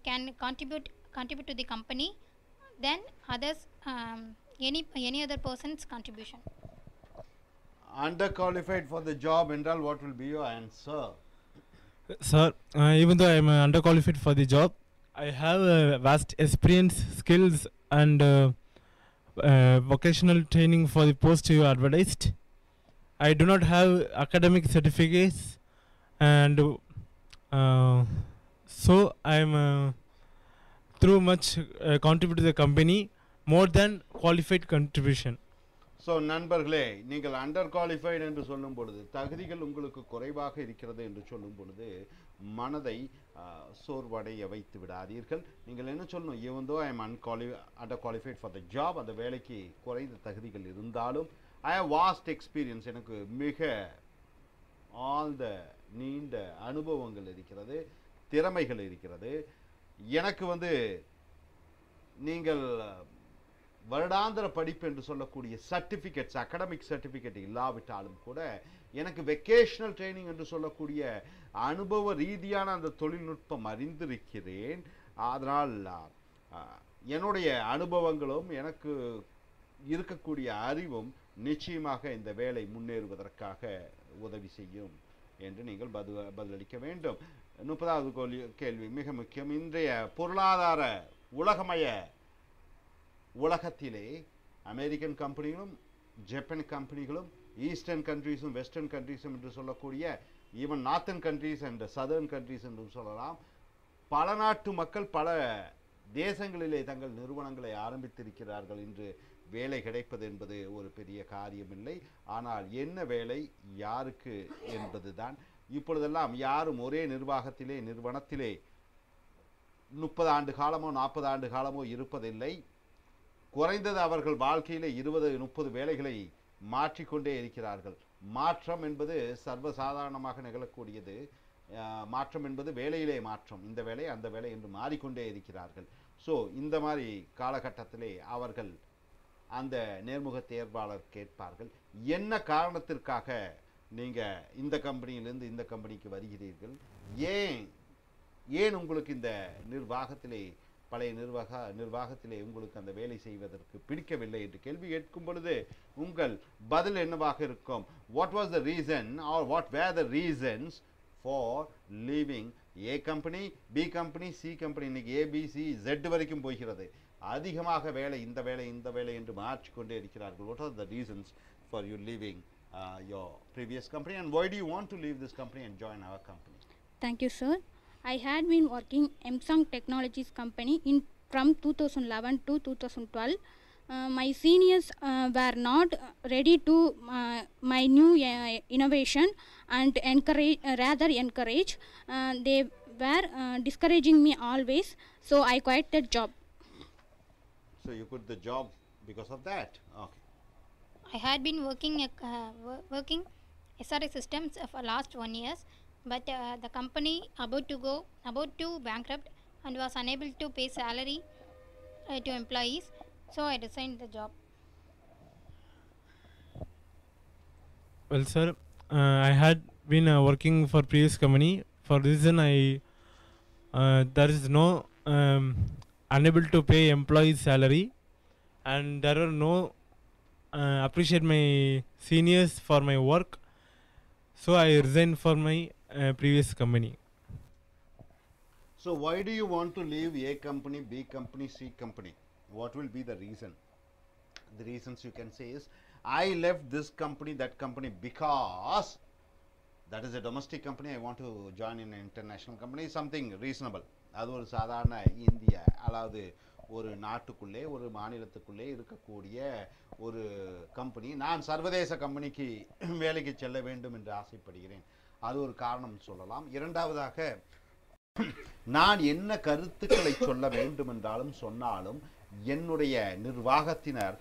can contribute to the company than others, any other person's contribution. Underqualified for the job என்றால் what will be your answer? Sir, even though I am underqualified for the job, I have vast experience, skills and vocational training for the post you advertised. I do not have academic certificates, and so I am through much contribute to the company more than qualified contribution. So நண்பர்களே, நீங்கள் under qualified என்று சொல்லும் பொழுது, தகுதிகள் உங்களுக்கு குறைவாக இருக்கிறது என்று சொல்லும் பொழுது மனதை சோர்வடைய வைத்து விடாதீர்கள். நீங்கள் என்ன சொல்லணும்? Even though I am under qualified for the job, அந்த வேலைக்கு குறைந்த தகுதிகள் இருந்தாலும் ஐ ஹவ் வாஸ்ட் எக்ஸ்பீரியன்ஸ், எனக்கு மிக ஆழ்ந்த நீண்ட அனுபவங்கள் இருக்கிறது, திறமைகள் இருக்கிறது. எனக்கு வந்து நீங்கள் வருடாந்திர படிப்பு என்று சொல்லக்கூடிய சர்டிஃபிகேட்ஸ், அகடமிக் சர்டிஃபிகேட் இல்லாவிட்டாலும் கூட எனக்கு வெக்கேஷனல் ட்ரைனிங் என்று சொல்லக்கூடிய அனுபவ ரீதியான அந்த தொழில்நுட்பம் அறிந்திருக்கிறேன். அதனால் என்னுடைய அனுபவங்களும் எனக்கு இருக்கக்கூடிய அறிவும் நிச்சயமாக இந்த வேலை முன்னேறுவதற்காக உதவி செய்யும் என்று நீங்கள் பதிலளிக்க வேண்டும். 30வது கேள்வி மிக முக்கியம். இன்றைய பொருளாதார உலகமய உலகத்திலே அமெரிக்கன் கம்பெனிகளும் ஜப்பான் கம்பெனிகளும் ஈஸ்டர்ன் கண்ட்ரீஸும் வெஸ்டர்ன் கண்ட்ரீஸும் என்று சொல்லக்கூடிய even northern countries and southern countries என்றும் சொல்லலாம், பல நாட்டு மக்கள் பல தேசங்களிலே தங்கள் நிறுவனங்களை ஆரம்பித்திருக்கிறார்கள். இன்று வேலை கிடைப்பது என்பது ஒரு பெரிய காரியமில்லை. ஆனால் என்ன வேலை யாருக்கு என்பதுதான். இப்பொழுதெல்லாம் யாரும் ஒரே நிறுவனத்திலே 30 ஆண்டு காலமோ 40 ஆண்டு காலமோ இருப்பதில்லை. குறைந்தது அவர்கள் வாழ்க்கையிலே 20-30 வேலைகளை மாற்றிக்கொண்டே இருக்கிறார்கள். மாற்றம் என்பது சர்வசாதாரணமாக நிகழக்கூடியது. மாற்றம் என்பது வேலையிலே மாற்றம், இந்த வேலை அந்த வேலை என்று மாறிக்கொண்டே இருக்கிறார்கள். ஸோ இந்த மாதிரி காலகட்டத்திலே அவர்கள் அந்த நேர்முக தேர்வாளர் கேட்பார்கள், என்ன காரணத்திற்காக நீங்கள் இந்த கம்பெனியிலிருந்து இந்த கம்பெனிக்கு வருகிறீர்கள், ஏன் உங்களுக்கு இந்த நிர்வாகத்திலே பழைய நிர்வாகத்திலே உங்களுக்கு அந்த வேலை செய்வதற்கு பிடிக்கவில்லை என்று கேள்வி கேட்கும் பொழுது உங்கள் பதில் என்னவாக இருக்கும்? What was the reason or what were the reasons for leaving A company, B company, C company. இன்னைக்கு ஏபிசி ஜெட் வரைக்கும் போகிறது. அதிகமாக வேலை இந்த வேலை என்று மாற்றிக்கொண்டே இருக்கிறார்கள். What are the reasons for you leaving your previous company, and why do you want to leave this company and join our company? Thank you, sir. I had been working Samsung Technologies company from 2011 to 2012. My seniors were not ready to my new innovation and rather encourage. They were discouraging me always, so I quit the job. So you quit the job because of that? Okay. I had been working SRS systems for last 1 year, but the company about to bankrupt and was unable to pay salary to employees, so I resigned the job. Well, sir, I had been working for previous company. For this reason, there is no unable to pay employees salary, and there are no appreciate my seniors for my work, so I resigned for my previous company. So why do you want to leave A company, B company, C company? What will be the reason? The reasons you can say is, I left this company, that company, because that is a domestic company, I want to join in an international company, something reasonable. அது ஒரு சாதாரண இந்திய அதாவது ஒரு நாட்டுக்குள்ளே ஒரு மாநிலத்துக்குள்ளே இருக்கக்கூடிய ஒரு கம்பெனி. நான் சர்வதேச கம்பெனிக்கு வேலைக்கு செல்ல வேண்டும் என்று ஆசைப்படுகிறேன். அது ஒரு காரணம் சொல்லலாம். இரண்டாவதாக, நான் என்ன கருத்துக்களை சொல்ல வேண்டும் என்றாலும் சொன்னாலும் என்னுடைய நிர்வாகத்தினர்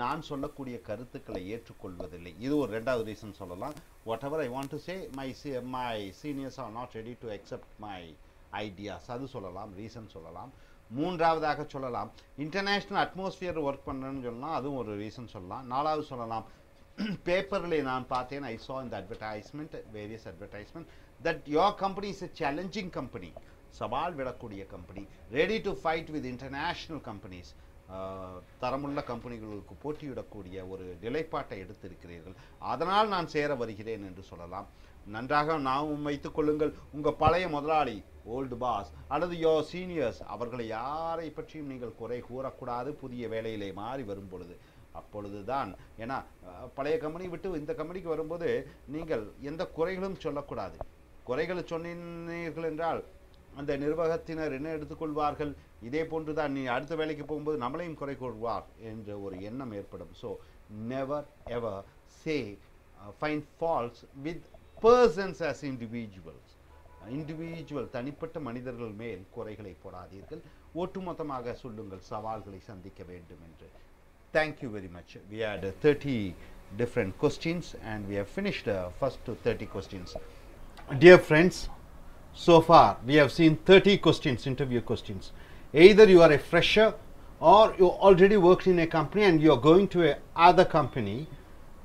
நான் சொல்லக்கூடிய கருத்துக்களை ஏற்றுக்கொள்வதில்லை. இது ஒரு இரண்டாவது ரீசன் சொல்லலாம். whatever I want to say, my seniors are not ready to accept my ideas. அது சொல்லலாம், ரீசன் சொல்லலாம். மூன்றாவதாக சொல்லலாம், இன்டர்நேஷ்னல் அட்மாஸ்பியர் ஒர்க் பண்ணுறேன்னு சொல்லலாம், அதுவும் ஒரு ரீசன் சொல்லலாம். நாலாவது சொல்லலாம், பேப்பரில் நான் பார்த்தேன், I saw in the advertisement, various advertisement, that your company is a challenging company, சவால் விடக்கூடிய company, ready to fight with international companies, தரமுள்ள கம்பெனிகளுக்கு போட்டியிடக்கூடிய ஒரு நிலைப்பாட்டை எடுத்திருக்கிறீர்கள், அதனால் நான் சேர வருகிறேன் என்று சொல்லலாம். நன்றாக நாம் வைத்துக் கொள்ளுங்கள், உங்கள் பழைய முதலாளி ஓல்டு பாஸ் அல்லது யோர் சீனியர்ஸ் அவர்களை யாரை பற்றியும் நீங்கள் குறை கூறக்கூடாது புதிய வேலையிலே மாறி வரும் பொழுது. அப்பொழுதுதான், ஏன்னா பழைய கம்பெனி விட்டு இந்த கம்பெனிக்கு வரும்போது நீங்கள் எந்த குறைகளும் சொல்லக்கூடாது. குறைகளை சொன்னீர்கள் என்றால் அந்த நிர்வாகத்தினர் என்ன எடுத்துக்கொள்வார்கள், இதே போன்று தான் நீ அடுத்த வேலைக்கு போகும்போது நம்மளையும் குறை கூறுவார் என்ற ஒரு எண்ணம் ஏற்படும். So never ever say find faults with persons as individuals. Individual தனிப்பட்ட மனிதர்கள் மேல் குறைகளை போடாதீர்கள், ஒட்டுமொத்தமாக சொல்லுங்கள் சவால்களை சந்திக்க வேண்டும் என்று. Thank you very much. We had 30 different questions and we have finished the first 30 questions. Dear friends, so far we have seen 30 questions, interview questions. Either you are a fresher or you already worked in a company and you are going to a other company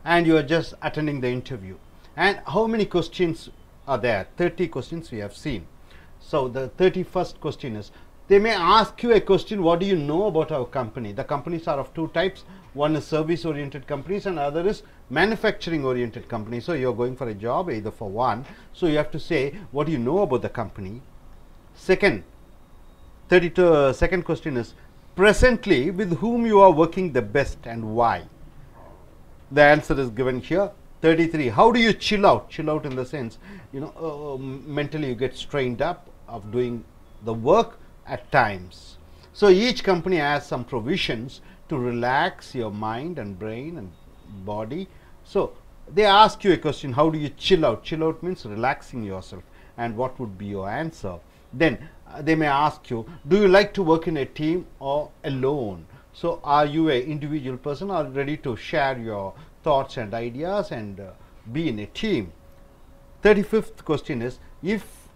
and you are just attending the interview. And how many questions are there? 30 questions we have seen. So the 31st question is, they may ask you a question, what do you know about our company? The companies are of two types. One is service oriented companies and other is manufacturing oriented companies. So, you are going for a job either for one. So, you have to say what do you know about the company. Second, 32 second question is presently with whom you are working the best and why. The answer is given here. 33, how do you chill out? Chill out in the sense, you know, mentally you get strained up of doing the work at times. So, each company has some provisions to relax your mind and brain and body. So, they ask you a question, how do you chill out? Chill out means relaxing yourself, and what would be your answer? Then they may ask you, do you like to work in a team or alone? So, are you an individual person or ready to share your thoughts and ideas and be in a team? 35th question is, if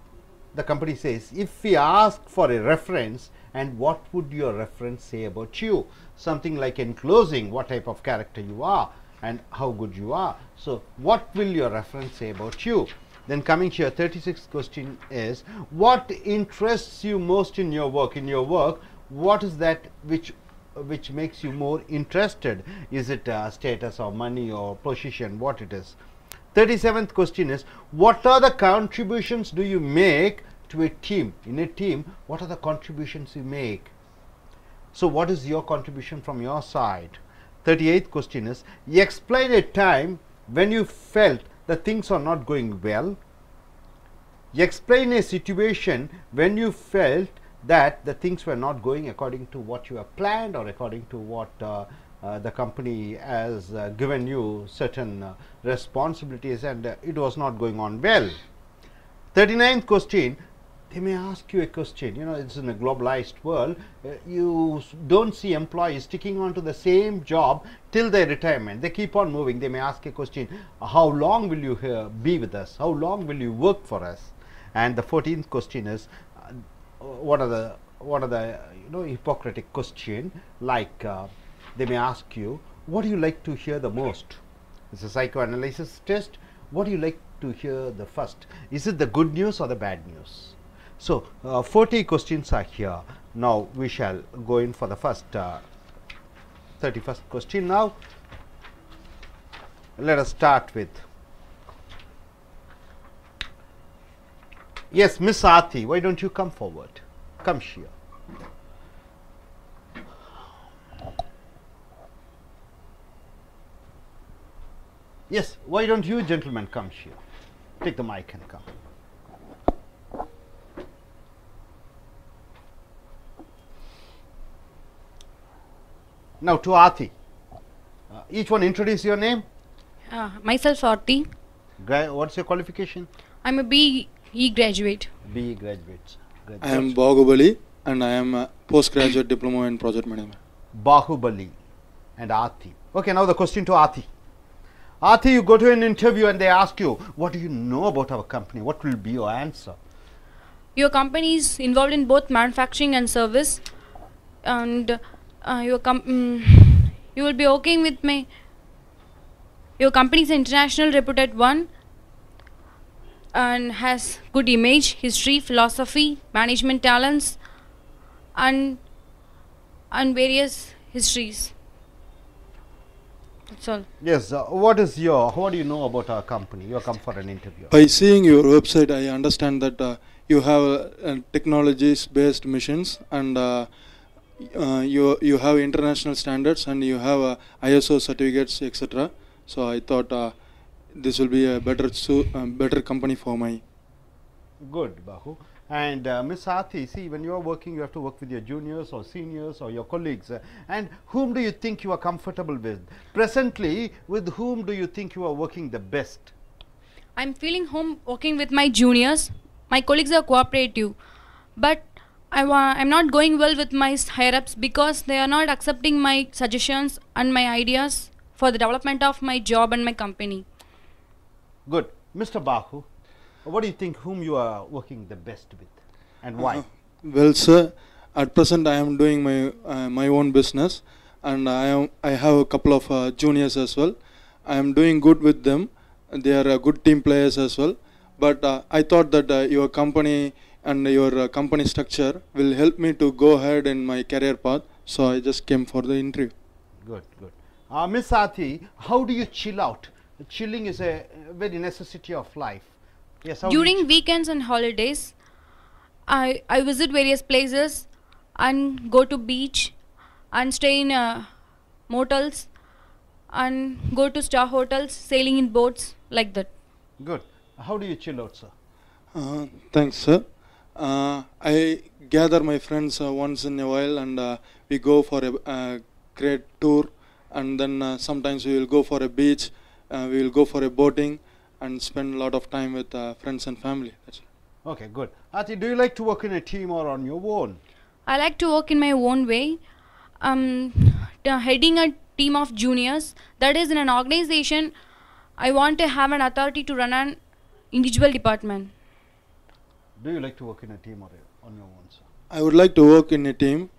the company says, if we ask for a reference, and what would your reference say about you? Something like in closing, what type of character you are and how good you are. So, what will your reference say about you? Then coming here, 36th question is, what interests you most in your work? In your work, what is that which makes you more interested? Is it status or money or position, what it is? 37th question is, what are the contributions do you make to a team? In a team, what are the contributions you make? So, what is your contribution from your side? 38th question is, explain a time when you felt that things are not going well. Explain a situation when you felt that the things were not going according to what you have planned or according to what the company has given you certain responsibilities and it was not going on well. 39th question, they may ask you a question, you know, it's in a globalized world, you don't see employees sticking on to the same job till their retirement, they keep on moving. They may ask a question, how long will you be with us, how long will you work for us? And the 14th question is, what are the you know, Hippocratic question, like they may ask you, what do you like to hear the most? It's a psychoanalysis test. What do you like to hear the first? Is it the good news or the bad news? So, 40 questions are here. Now, we shall go in for the first 31st question now. Let us start with, yes, Miss Aarti, why don't you come forward? Come here. Yes, why don't you gentlemen come here? Take the mic and come. Now to Aarti. Each one introduce your name. Myself Aarti. What's your qualification? I'm a BE graduate. BE graduate. I am Bahubali and I am a postgraduate diploma in project management. Bahubali and Aarti. Okay, now the question to Aarti. Aarti, you go to an interview and they ask you, what do you know about our company? What will be your answer? Your company is involved in both manufacturing and service, and you will be working with me. Your company is an international reputed one and has good image, history, philosophy, management talents, and various histories. That's all. Yes, what do you know about our company? You have come for an interview. By seeing your website, I understand that you have technologies based missions and you have international standards and you have ISO certificates, etc. So I thought this will be a better company for my. Good, Bahu. And Miss Aarti, see, when you are working, you have to work with your juniors or seniors or your colleagues. And whom do you think you are comfortable with? Presently, with whom do you think you are working the best? I'm feeling home working with my juniors. My colleagues are cooperative, but I'm not going well with my higher-ups because they are not accepting my suggestions and my ideas for the development of my job and my company. Good. Mr. Bahu, what do you think whom you are working the best with and why? Well, sir, at present I am doing my own business and I have a couple of juniors as well. I am doing good with them. They are good team players as well. But I thought that your company and your company structure will help me to go ahead in my career path. So I just came for the interview. Good, good. Miss Athi, how do you chill out? Chilling is a very necessity of life. Yes. How do you During weekends and holidays, I visit various places and go to beach and stay in motels and go to star hotels, sailing in boats, like that. Good. How do you chill out, sir? Thanks, sir. I gather my friends once in a while, and we go for a great tour, and then sometimes we will go for a beach, we will go for a boating, and spend a lot of time with friends and family. That's it. Okay, good. Athi, do you like to work in a team or on your own? I like to work in my own way. Heading a team of juniors, that is in an organization, I want to have an authority to run an individual department. Do you like to work in a team or on your own, sir? I would like to work in a team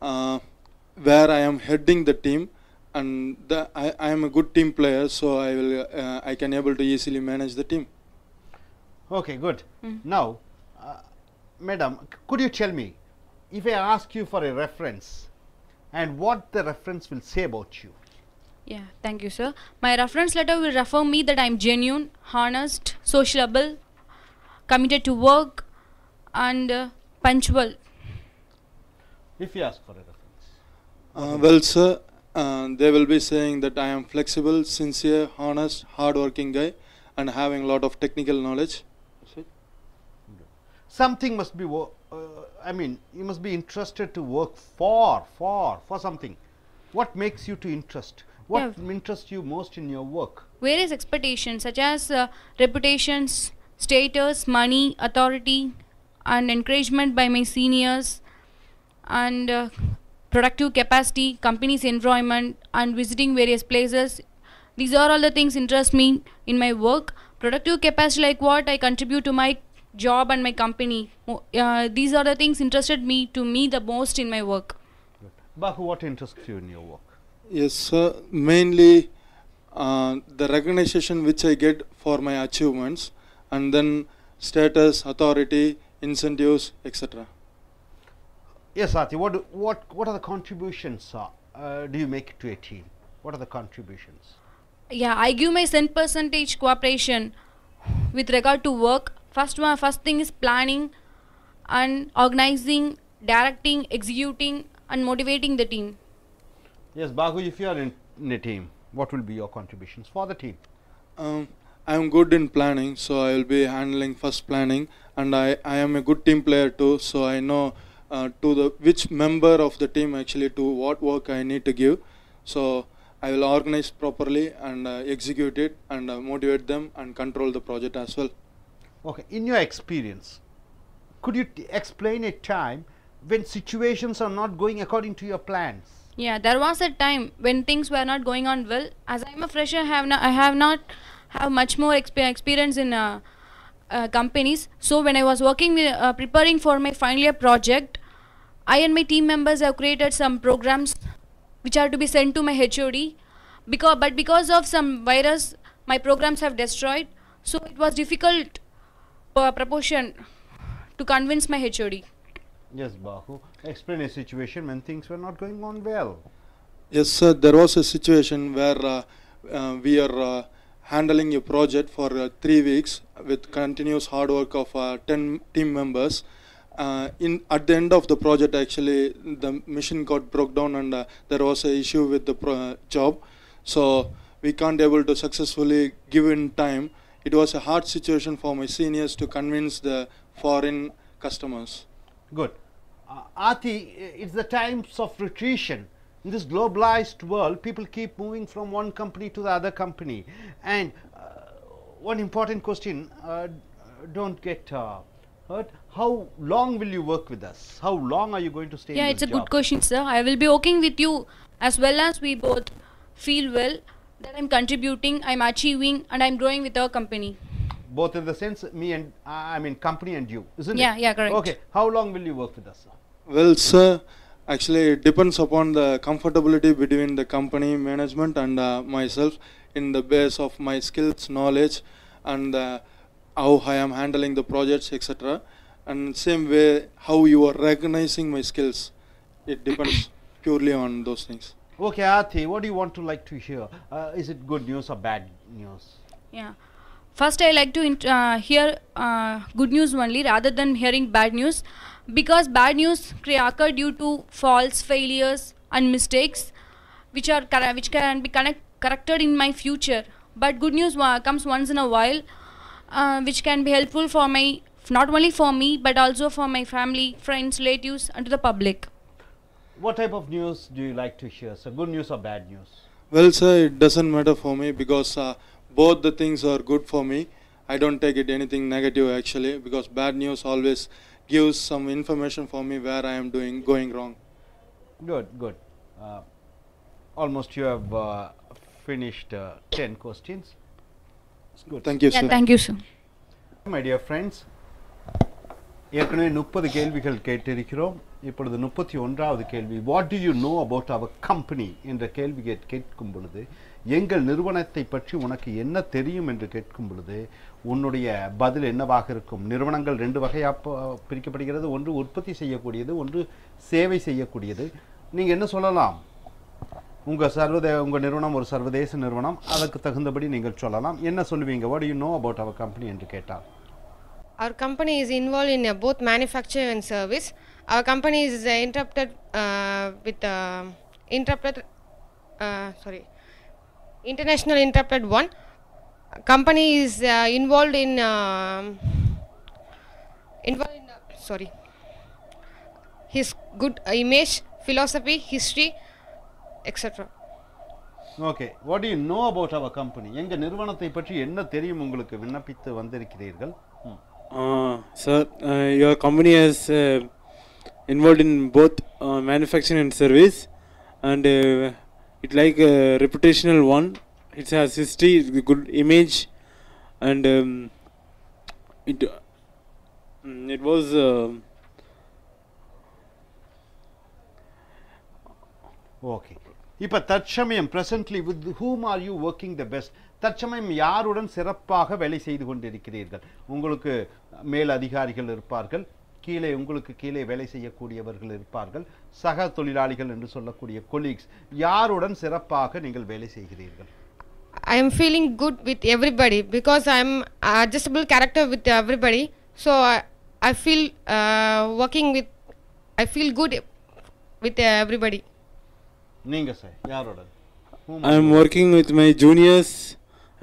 where I am heading the team, and I am a good team player, so I can able to easily manage the team. Okay, good. Now, madam, could you tell me, if I ask you for a reference, and what the reference will say about you? Yeah, thank you, sir. My reference letter will refer me that I am genuine, honest, sociable, committed to work, and punctual. If you ask for a reference. Well, sir, they will be saying that I am flexible, sincere, honest, hard-working guy, and having a lot of technical knowledge. Something must be, I mean, you must be interested to work for something. What makes you to interest? What interests you most in your work? Various expectations such as reputations, status, money, authority, and encouragement by my seniors, and productive capacity, company's environment, and visiting various places. These are all the things interest me in my work. Productive capacity, like what I contribute to my job and my company. These are the things interested me the most in my work. Good. Bahu, what interests you in your work? Yes, sir. Mainly the recognition which I get for my achievements, and then status, authority, incentives, etc. Yes, Athi, what are the contributions do you make to a team? What are the contributions? Yeah, I give my 100% cooperation with regard to work. First thing is planning and organizing, directing, executing, and motivating the team. Yes, Bahu, if you are in a team, what will be your contributions for the team? I am good in planning, so I will be handling first planning, and I am a good team player too, so I know which member of the team actually to what work I need to give. So I will organize properly and execute it, and motivate them and control the project as well. Okay, in your experience, could you explain a time when situations are not going according to your plans? Yeah, there was a time when things were not going on well. As I am a fresher, I have not much more experience in companies. So when I was working with, preparing for my final year project, I and my team members have created some programs which are to be sent to my HOD. Because of some virus, my programs have destroyed. So it was difficult proportion to convince my HOD. Yes, Bahu, explain a situation when things were not going on well. Yes, sir. There was a situation where we are handling a project for 3 weeks with continuous hard work of 10 team members. At the end of the project, actually, the machine got broke down, and there was an issue with the job. So we can't able to successfully give in time. It was a hard situation for my seniors to convince the foreign customers. Good. Athi, it's the times of retretion. In this globalized world, people keep moving from one company to the other company. And one important question, don't get hurt. How long will you work with us? How long are you going to stay in this job? Yeah, it's a good question, sir. I will be working with you as well as we both feel well that I'm contributing, I'm achieving, and I'm growing with our company. Both in the sense, me and, I mean, company and you, isn't it? Yeah, correct. Okay, how long will you work with us, sir? Well, sir, actually it depends upon the comfortability between the company management and myself in the base of my skills, knowledge, and how I am handling the projects, etc. And same way, how you are recognizing my skills. It depends purely on those things. Okay, Aarthi, what do you want to like to hear? Is it good news or bad news? Yeah. First, I like to hear good news only rather than hearing bad news, because bad news occur due to faults, failures, and mistakes, which can be corrected in my future. But good news comes once in a while, which can be helpful for not only for me but also for my family, friends, relatives, and to the public. What type of news do you like to hear? So, good news or bad news? Well, sir, it doesn't matter for me because both the things are good for me. I don't take it anything negative actually, because bad news always gives some information for me where I am going wrong. Good, good. Almost you have finished 10 questions. It's good. Thank you, Yeah, sir. thank you, sir. My dear friends, ஏற்கனவே 30 கேள்விகள் கேட்டிருக்கிறோம். இப்பொழுது 31வது கேள்வி. What do you know about our company என்ற கேள்வி கேட்கும் பொழுது, எங்கள் நிறுவனத்தை பற்றி உனக்கு என்ன தெரியும் என்று கேட்கும் பொழுது உன்னுடைய பதில் என்னவாக இருக்கும்? நிறுவனங்கள் ரெண்டு வகையாக பிரிக்கப்படுகிறது. ஒன்று உற்பத்தி செய்யக்கூடியது, ஒன்று சேவை செய்யக்கூடியது. நீங்கள் என்ன சொல்லலாம்? உங்கள் நிறுவனம் ஒரு சர்வதேச நிறுவனம், அதற்கு தகுந்தபடி நீங்கள் சொல்லலாம். என்ன சொல்லுவீங்க? What do you know about our company என்று கேட்டால்? Our company is involved in both manufacturing and service. Our company is international interrupted one. Company is involved in his good image, philosophy, history, etc. Okay, what do you know about our company? எங்க நிறுவனத்தை பற்றி என்ன தெரியும் உங்களுக்கு? விண்ணப்பித்து வந்திருக்கிறீர்கள். Sir, your company is involved in both manufacturing and service, and it like a reputational one. It has history, good image, and it was okay. இப்ப தற்சமயம் presently with whom are you working the best? தற்சமயம் யாருடன் சிறப்பாக வேலை செய்து கொண்டிருக்கிறீர்கள்? உங்களுக்கு மேல் அதிகாரிகள் இருப்பார்கள், கீழே உங்களுக்கு கீழே வேலை செய்யக்கூடியவர்கள் இருப்பார்கள், சக தொழிலாளிகள் என்று சொல்லக்கூடிய colleagues. யாருடன் சிறப்பாக நீங்கள் வேலை செய்கிறீர்கள்? I am feeling good with everybody because I am adjustable character with everybody. So I feel I feel good with everybody. நீங்க சார் யாருடன்? I am working with my juniors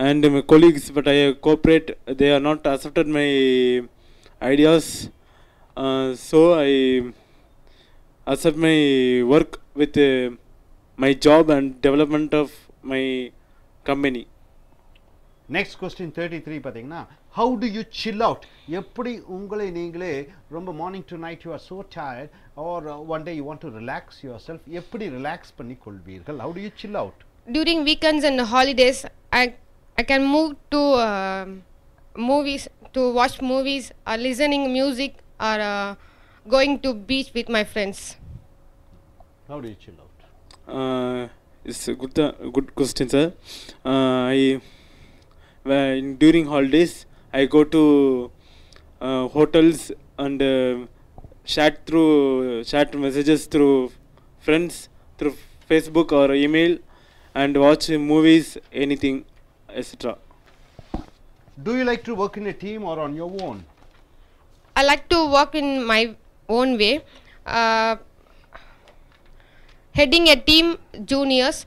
and my colleagues, but I cooperate. They are not accepted my ideas, so I accept my work with my job and development of my company. Next question 33 பாத்தீங்கன்னா, how do you chill out? எப்படி உங்களை நீங்களே ரொம்ப morning to night you are so tired or one day you want to relax yourself, எப்படி relax பண்ணி கொள்வீர்கள்? How do you chill out? During weekends and holidays, I can move to movies, to watch movies, or listening music, or going to beach with my friends. How do you chill out? It's a good question, sir. During holidays, I go to hotels and chat messages through friends, through Facebook or email, and watch movies, anything, etc. Do you like to work in a team or on your own? I like to work in my own way. Heading a team, juniors.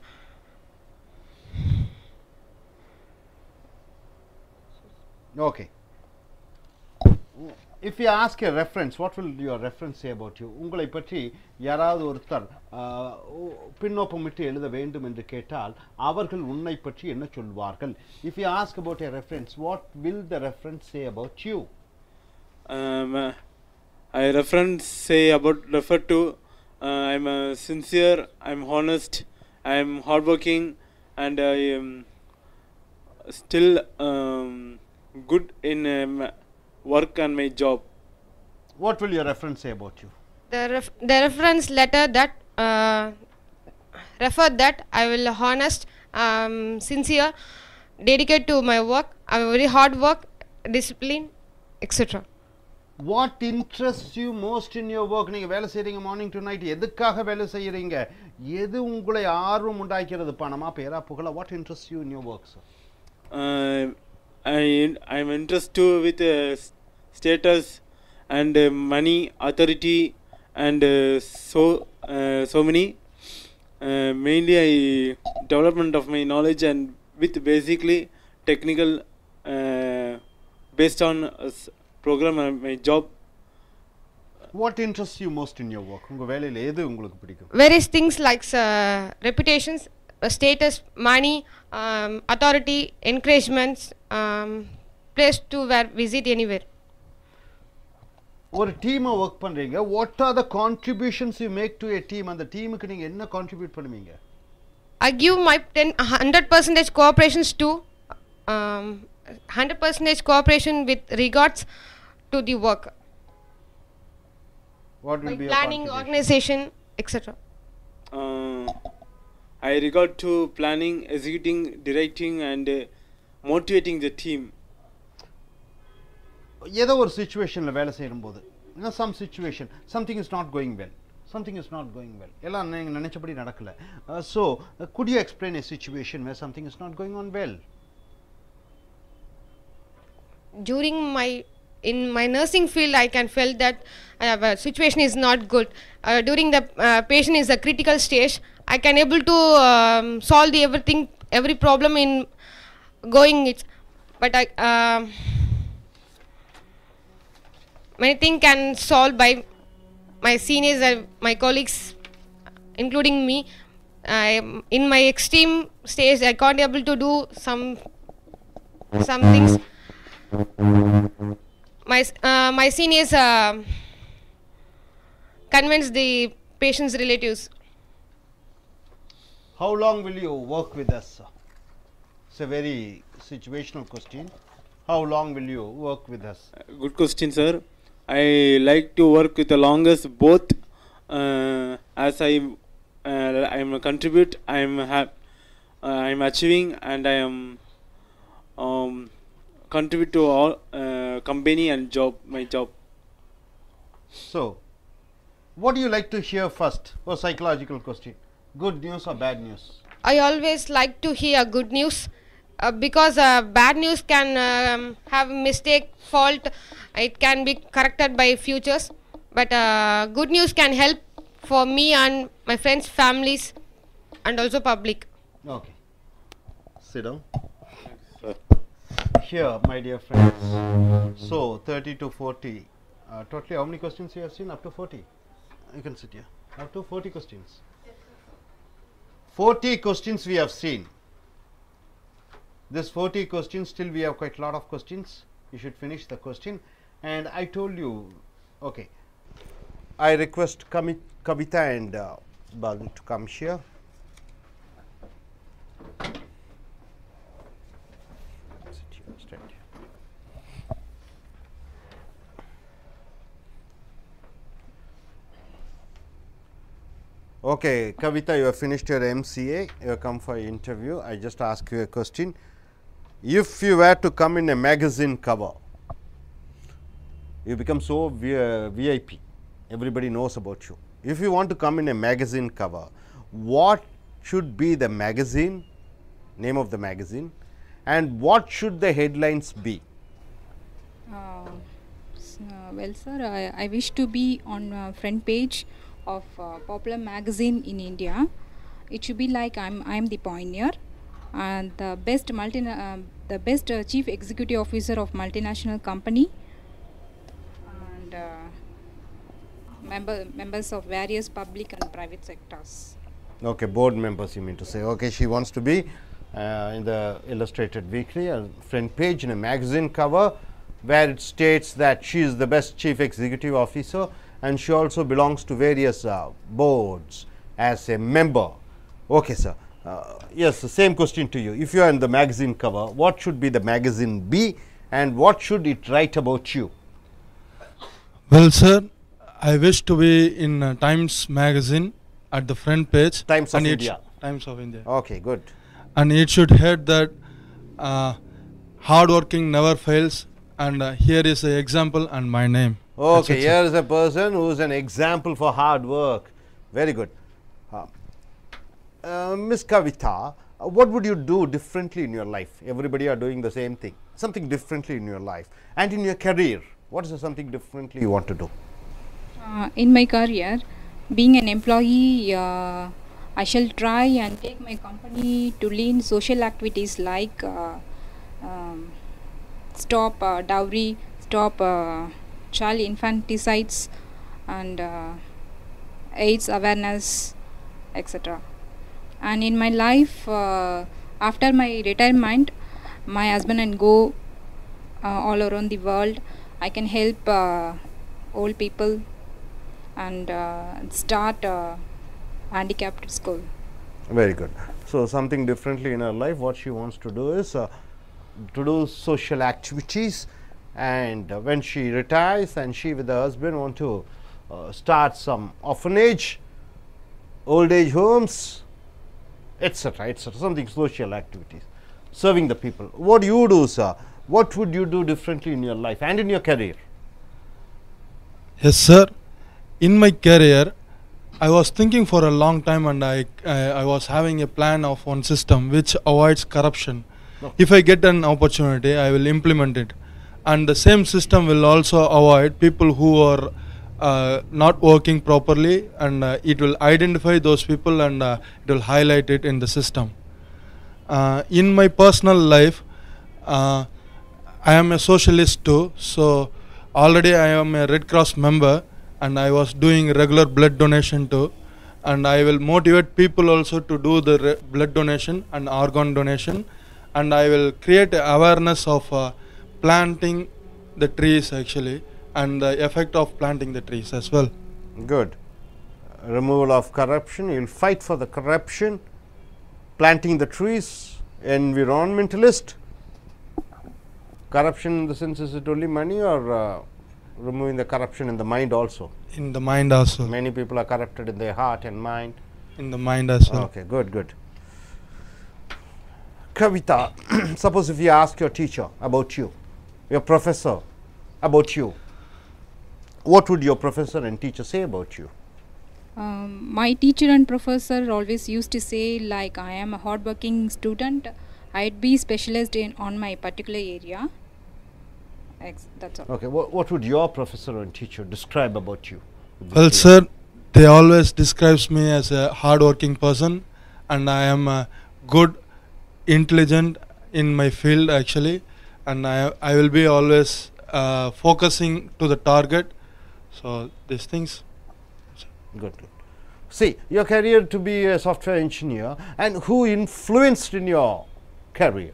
Okay. If you ask a reference, what will your reference say about you? உங்களை பற்றி யாராவது ஒருத்தர் பின்னோட்டமிட்டு எழுத வேண்டும் என்று கேட்டால் அவர்கள் உன்னை பற்றி என்ன சொல்வார்கள்? If you ask about a reference, what will the reference say about you? I refer to I'm sincere, I'm honest, I'm hardworking, and I am still good in work and my job. What will your reference say about you? The reference letter that refer that I will honest, sincere, dedicated to my work, I'm very hard work, discipline, etc. What interests you most in your work? நீங்க வேலை செய்றீங்க morning to night, எதுக்காக வேலை செய்றீங்க? எது உங்களை ஆர்வம் உண்டாக்கிறது பணமா பேரா புகழா? What interests you in your work, sir? I'm interested with status and money, authority, and so many. Mainly, I development of my knowledge and with basically technical based on program and my job. What interests you most in your work? உங்க வேலையில எது உங்களுக்கு பிடிக்கும்? Various things like reputations, status, money, authority, encouragements, place to visit anywhere. ஒரு டீமா work பண்றீங்க. What are the contributions you make to a team? அந்த டீமுக்கு நீங்க என்ன கான்ட்ரிபியூட் பண்ணுவீங்க? I give my 100% cooperations to 100% cooperation with regards to the work. What will be your planning, organization, etc. I regard to planning, executing, directing, and motivating the team. ஏதோ ஒரு சிச்சுவேஷன்ல வேலை செய்யும்போது some situation something is not going well, எல்லாம் நீங்க நினைச்சபடி நடக்கல. So could you explain a situation where something is not going on well? During in my nursing field, I can feel that situation is not good. During the patient is a critical stage, I can able to solve every problem in going it. But many things can solve by my seniors and my colleagues, including me. In my extreme stage, I can't able to do some things. My seniors convince the patient's relatives. How long will you work with us? It's a very situational question. How long will you work with us? Good question, sir. I like to work with the longest, both as I am contribute, I am achieving, and I am contribute to all company and my job. So what do you like to hear first? Or psychological question, good news or bad news? I always like to hear good news, because bad news can have mistake, fault, it can be corrected by futures, but good news can help for me and my friends, families, and also public. Okay, sit down. Here, my dear friends, so 30 to 40, totally how many questions you have seen? Up to 40. You can sit here. Up to 40 questions. 40 questions we have seen. This 40 questions, still we have quite a lot of questions. You should finish the question. And I told you, okay, I request Kavita and Balu to come here. Sit here, stand here. Okay, Kavita, you have finished your MCA, you have come for an interview. I just ask you a question. If you were to come in a magazine cover, you become so VIP, everybody knows about you. If you want to come in a magazine cover, what should be the magazine, name of the magazine, and what should the headlines be? Well, sir, I wish to be on front page of popular magazine in India. It should be like I'm the pioneer and the best chief executive officer of multinational company, and members of various public and private sectors. Okay, board members you mean to say. Okay, she wants to be in the Illustrated Weekly, front page in a magazine cover where it states that she is the best chief executive officer and she also belongs to various boards as a member. Okay, sir. Yes, the same question to you. If you are in the magazine cover, what should be the magazine be and what should it write about you? Well, sir, I wish to be in Times magazine at the front page. Times of India. Times of India. Okay, good. And it should head that hard working never fails, and here is an example and my name. Okay, here is a person who is an example for hard work. Very good. Miss Kavita, what would you do differently in your life? Everybody are doing the same thing, something differently in your life. And in your career, what is something differently you want to do? In my career, being an employee, I shall try and take my company to lead social activities like stop dowry, stop child infanticides, and AIDS awareness, etc. And in my life, after my retirement, my husband and go all around the world. I can help old people and start handicapped school. Very good. So something differently in her life, what she wants to do is to do social activities, and when she retires, and she with her husband want to start some orphanage, old age homes, etc., etc., something social activities, serving the people. What do you do, sir? What would you do differently in your life and in your career? Yes, sir. In my career, I was thinking for a long time, and I was having a plan of one system which avoids corruption. If I get an opportunity, I will implement it. And the same system will also avoid people who are not working properly, and it will identify those people, and it will highlight it in the system. In my personal life, I am a socialist too, so already I am a Red Cross member, and I was doing regular blood donation too, and I will motivate people also to do the blood donation and organ donation, and I will create awareness of planting the trees actually, and the effect of planting the trees as well. Good. Removal of corruption, you will fight for the corruption, planting the trees, environmentalist. Corruption in the sense, is it only money, or removing the corruption in the mind also? In the mind also. Many people are corrupted in their heart and mind. In the mind as well. Okay, good, good. Kavita, suppose if you ask your teacher about you, your professor about you, what would your professor and teacher say about you? My teacher and professor always used to say, like, I am a hardworking student, I'd be specialized in on my particular area. That's all. Okay, what would your professor and teacher describe about you? Well, sir, they always describes me as a hardworking person, and I am good, intelligent in my field actually, and I will be always focusing to the target. So these things. Good. See, your career to be a software engineer, and who influenced in your career?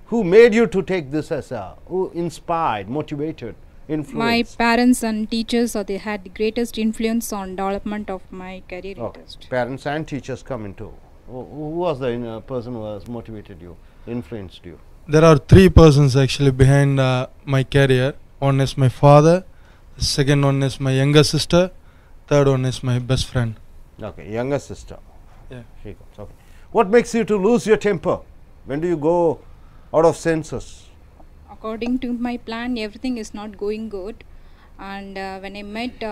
Who made you to take this as who inspired, motivated, influenced? My parents and teachers, they had the greatest influence on development of my career interest. Parents and teachers come into. Who was the person who has motivated you, influenced you? There are three persons actually behind my career. One is my father, the second one is my younger sister, third one is my best friend. Okay, younger sister. Yeah. She comes. Okay. What makes you to lose your temper? When do you go out of senses? According to my plan, everything is not going good, and when I met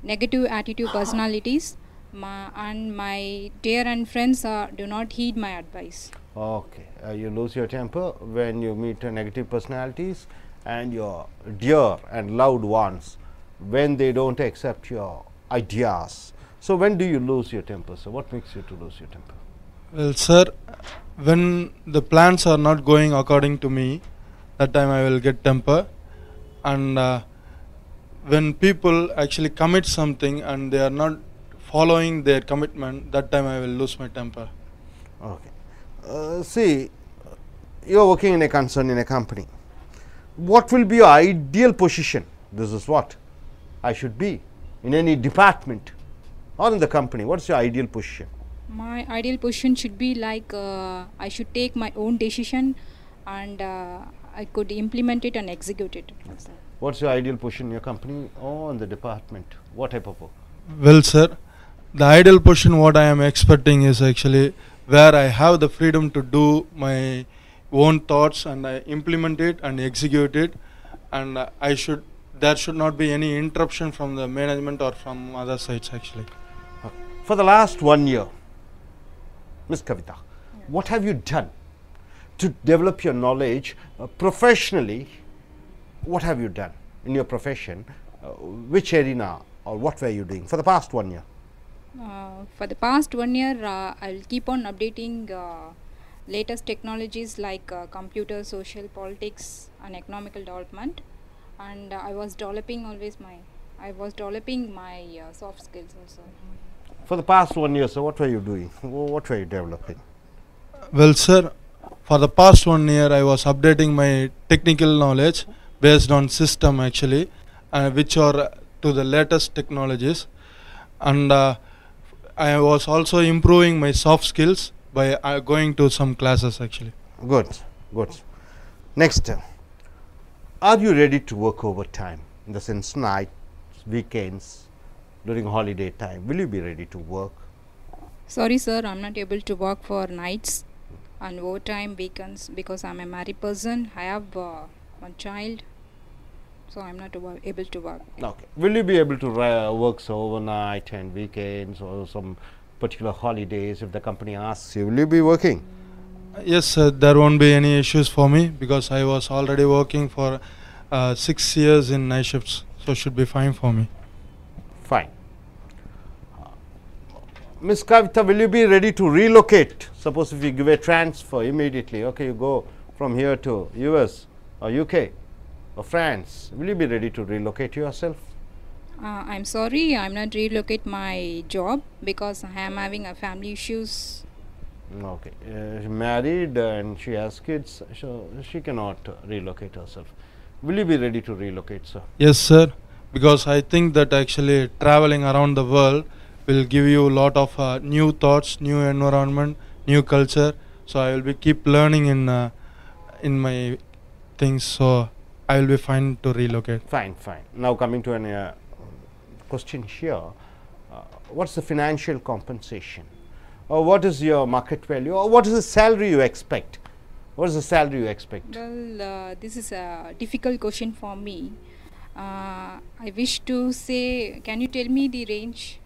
negative attitude personalities, my dear and friends do not heed my advice. Okay, you lose your temper when you meet negative personalities, and your dear and loved ones when they don't accept your ideas. So when do you lose your temper? So what makes you to lose your temper? Well, sir, when the plans are not going according to me, that time I will get temper, and when people actually commit something and they are not following their commitment, that time I will lose my temper. Okay. See, you are working in a concern, in a company. What will be your ideal position? This is what I should be in any department or in the company. What is your ideal position? My ideal position should be like I should take my own decision, and I could implement it and execute it. What's your ideal position in your company or in the department? What type of work? Well, sir, the ideal position what I am expecting is actually where I have the freedom to do my own thoughts, and I implement it and execute it, and there should not be any interruption from the management or from other sides actually. For the last 1 year, Miss Kavita, what have you done to develop your knowledge professionally? What have you done in your profession? Which arena or what were you doing for the past 1 year? For the past 1 year, I'll keep on updating latest technologies like computer, social, politics, and economical development. And I was developing my soft skills also. For the past 1 year, so what were you doing? What were you developing? Well, sir, for the past 1 year, I was updating my technical knowledge based on system actually, which are to the latest technologies, and I was also improving my soft skills by going to some classes actually. Good, good. Next, are you ready to work overtime? In the sense, nights, weekends, during holiday time, will you be ready to work? Sorry, sir, I'm not able to work for nights and overtime, weekends, because I'm a married person. I have one child, so I'm not able to work. Okay. Will you be able to work overnight and weekends or some particular holidays if the company asks you? Will you be working? Yes, sir, there won't be any issues for me because I was already working for 6 years in night shifts, so should be fine for me. Fine. Miss Kavita, will you be ready to relocate? Suppose if you give a transfer immediately, okay, you go from here to US or UK or France, will you be ready to relocate yourself? I'm sorry, I'm not relocate my job because I am having a family issues. Okay, married and she has kids, so she cannot relocate herself. Will you be ready to relocate, sir? Yes, sir, because I think that actually traveling around the world will give you a lot of new thoughts, new environment, new culture. So I will be keep learning in my things. So I will be fine to relocate. Fine, fine. Now coming to an question here, what's the financial compensation? Or what is your market value? Or what is the salary you expect? What is the salary you expect? Well, this is a difficult question for me. I wish to say, can you tell me the range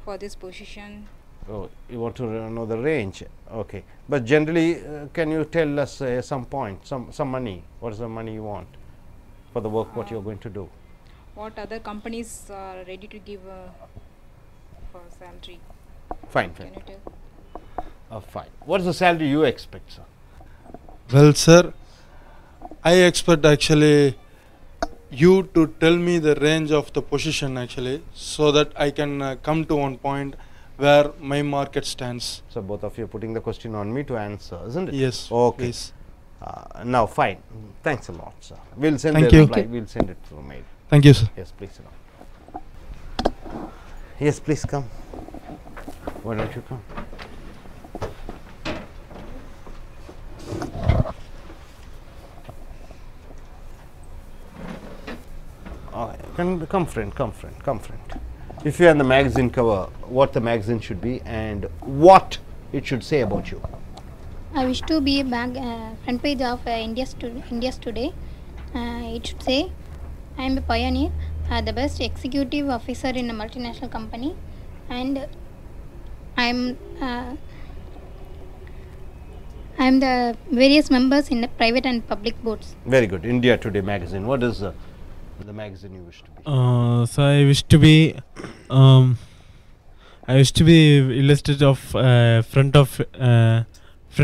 for this position? Oh, you want to know the range? Okay. But generally, can you tell us some point, some money? What is the money you want for the work what you are going to do? What other companies are ready to give for salary? Fine, Can fine. you tell? Fine. What is the salary you expect, sir? Well, sir, I expect actually you to tell me the range of the position actually, so that I can come to one point where my market stands. So both of you are putting the question on me to answer, isn't it? Yes. Okay. Yes. Now, fine. Thanks a lot, sir. We'll send Thank the you. reply. We'll send it through mail. Thank you, sir. Yes, please sit down. Yes, please come. Why don't you come? Come friend, come friend, come friend. If you are on the magazine cover, what the magazine should be and what it should say about you. I wish to be a front page of India's Today. It should say, I am a pioneer, the best executive officer in a multinational company, and I am the various members in the private and public boards. Very good. India Today magazine. What is the magazine you wish to be? So I wish to be illustrated of front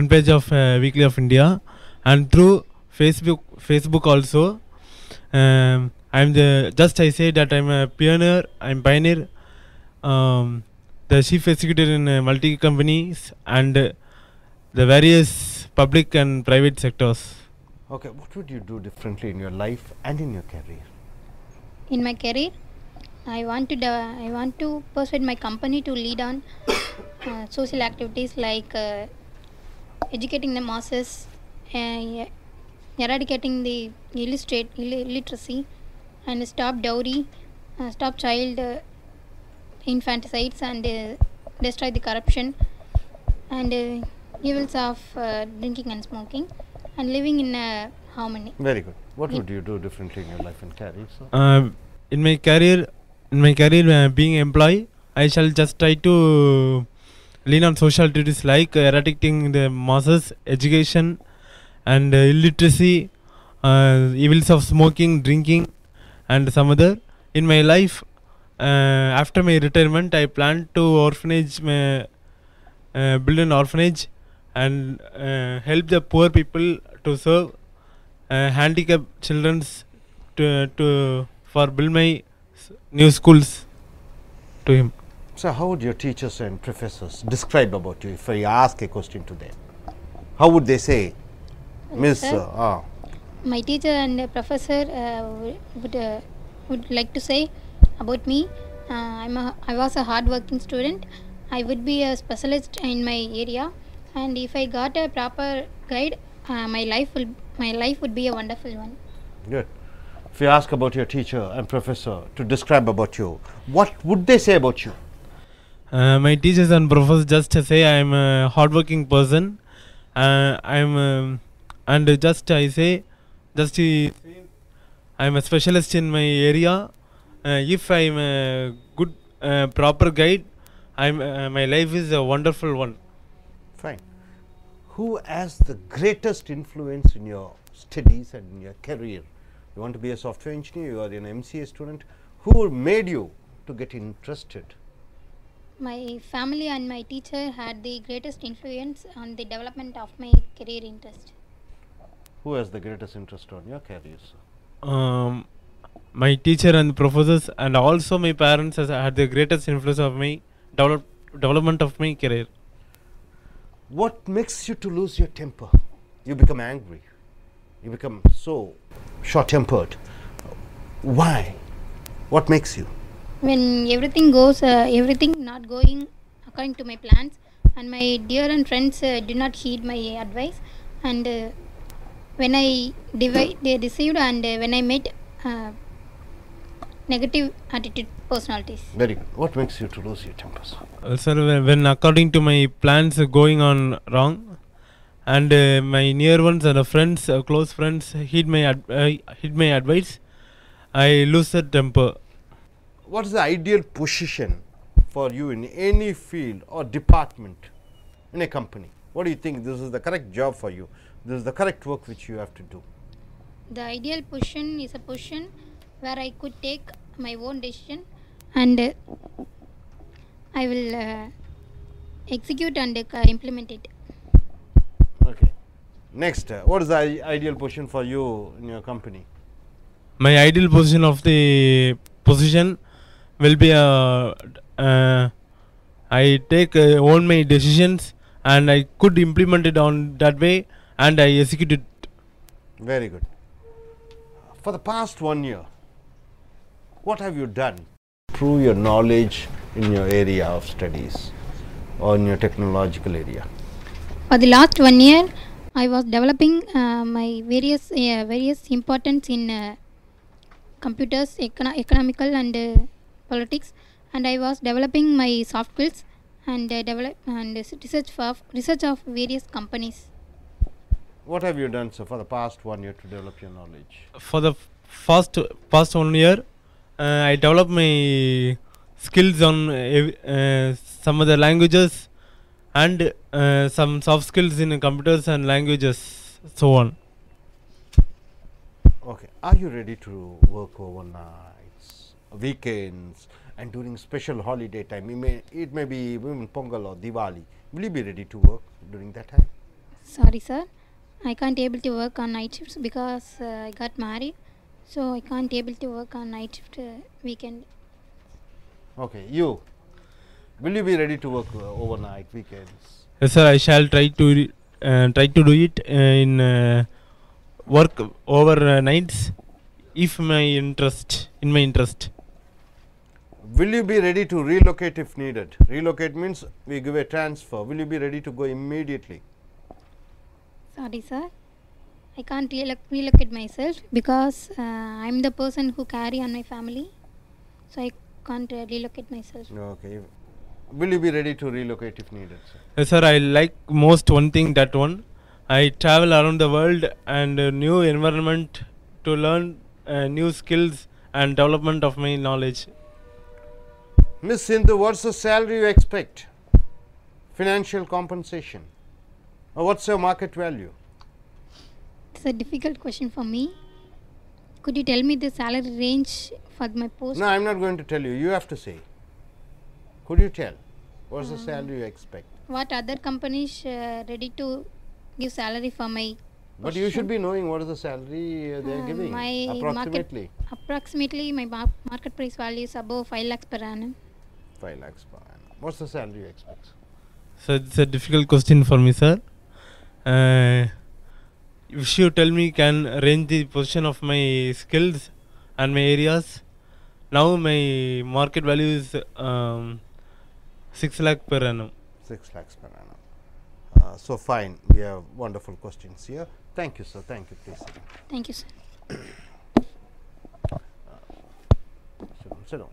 page of Weekly of India, and through Facebook also. I'm I say that I'm a pioneer. The chief executive in multi companies and the various public and private sectors. Okay, what would you do differently in your life and in your career? In my career, I want to persuade my company to lead on social activities like educating the masses, eradicating the illiteracy, and stop dowry, stop child infanticides, and destroy the corruption and evils of drinking and smoking, and living in harmony. Very good. What would you do differently in your life and career, sir? In my career, being employee, I shall just try to lean on social activities like eradicating the masses, education, and illiteracy, evils of smoking, drinking, and some other. In my life, after my retirement, I plan to build an orphanage and help the poor people to serve handicapped children for build my new schools to him. So how would your teachers and professors describe about you if I ask a question to them? How would they say, Miss? Sir, my teacher and professor would like to say about me. I was a hard-working student. I would be a specialist in my area, and if I got a proper guide, my life would be a wonderful one. Good. If you ask about your teacher and professor to describe about you, what would they say about you? My teachers and professors just say I am a hardworking person. I am a specialist in my area. If I am a good proper guide, my life is a wonderful one. Fine. Who has the greatest influence in your studies and in your career? You want to be a software engineer, you are an MCA student. Who made you to get interested? My family and my teacher had the greatest influence on the development of my career interest. Who has the greatest interest on your career, sir? My teacher and professors, and also my parents had the greatest influence of my development of my career. What makes you to lose your temper? You become angry. You become so short-tempered. Why? What makes you? When everything not going according to my plans, and my dear and friends do not heed my advice, and when I deceived and when I met negative attitude personalities. Very good. What makes you to lose your temper, sir? Sir, when according to my plans going on wrong, and my near ones and friends, close friends heed my advice, I lose the temper. What is the ideal position for you in any field or department in a company? What do you think this is the correct job for you? This is the correct work which you have to do. The ideal position is a position where I could take my own decision and I will execute and implement it. Okay. Next, what is the ideal position for you in your company? My ideal position of the position will be I take own my decisions and I could implement it on that way and I execute it. Very good. For the past 1 year, what have you done to improve your knowledge in your area of studies or in your technological area? For the last 1 year, I was developing my various importance in computers, economical and politics, and I was developing my soft skills and research of various companies. What have you done, sir, for the past 1 year to develop your knowledge? For the past 1 year, I developed my skills on some of the languages and some soft skills in computers and languages, so on. Okay. Are you ready to work overnights, weekends, and during special holiday time? It may be Pongal or Diwali. Will you be ready to work during that time? Sorry, sir. I can't able to work on night shifts because I got married, so I can't able to work on night shift weekend. Okay, will you be ready to work overnight weekends? Yes, sir. I shall try to do it in work over nights, if in my interest. Will you be ready to relocate if needed? Relocate means we give a transfer. Will you be ready to go immediately? Sorry, sir. I can't relocate myself because I'm the person who carry on my family, so I can't relocate myself. Okay. Will you be ready to relocate if needed, sir? Yes, sir. I like most one thing, that one. I travel around the world and new environment to learn new skills and development of my knowledge. Miss Sindhu, what's the salary you expect? Financial compensation. What's your market value? It's a difficult question for me. Could you tell me the salary range for my post? No, I am not going to tell you. You have to say. Could you tell? What's the salary you expect? What other companies ready to give salary for my But you should be knowing what is the salary they are giving, my approximately. Approximately, my market price value is above 5 lakhs per annum. 5 lakhs per annum. What's the salary you expect? So it's a difficult question for me, sir. If you tell me can range the position of my skills and my areas, now my market value is 6 lakh per annum. 6 lakhs per annum. So fine, we have wonderful questions here. Thank you, sir. Thank you, please. Thank you, sir. Sit down.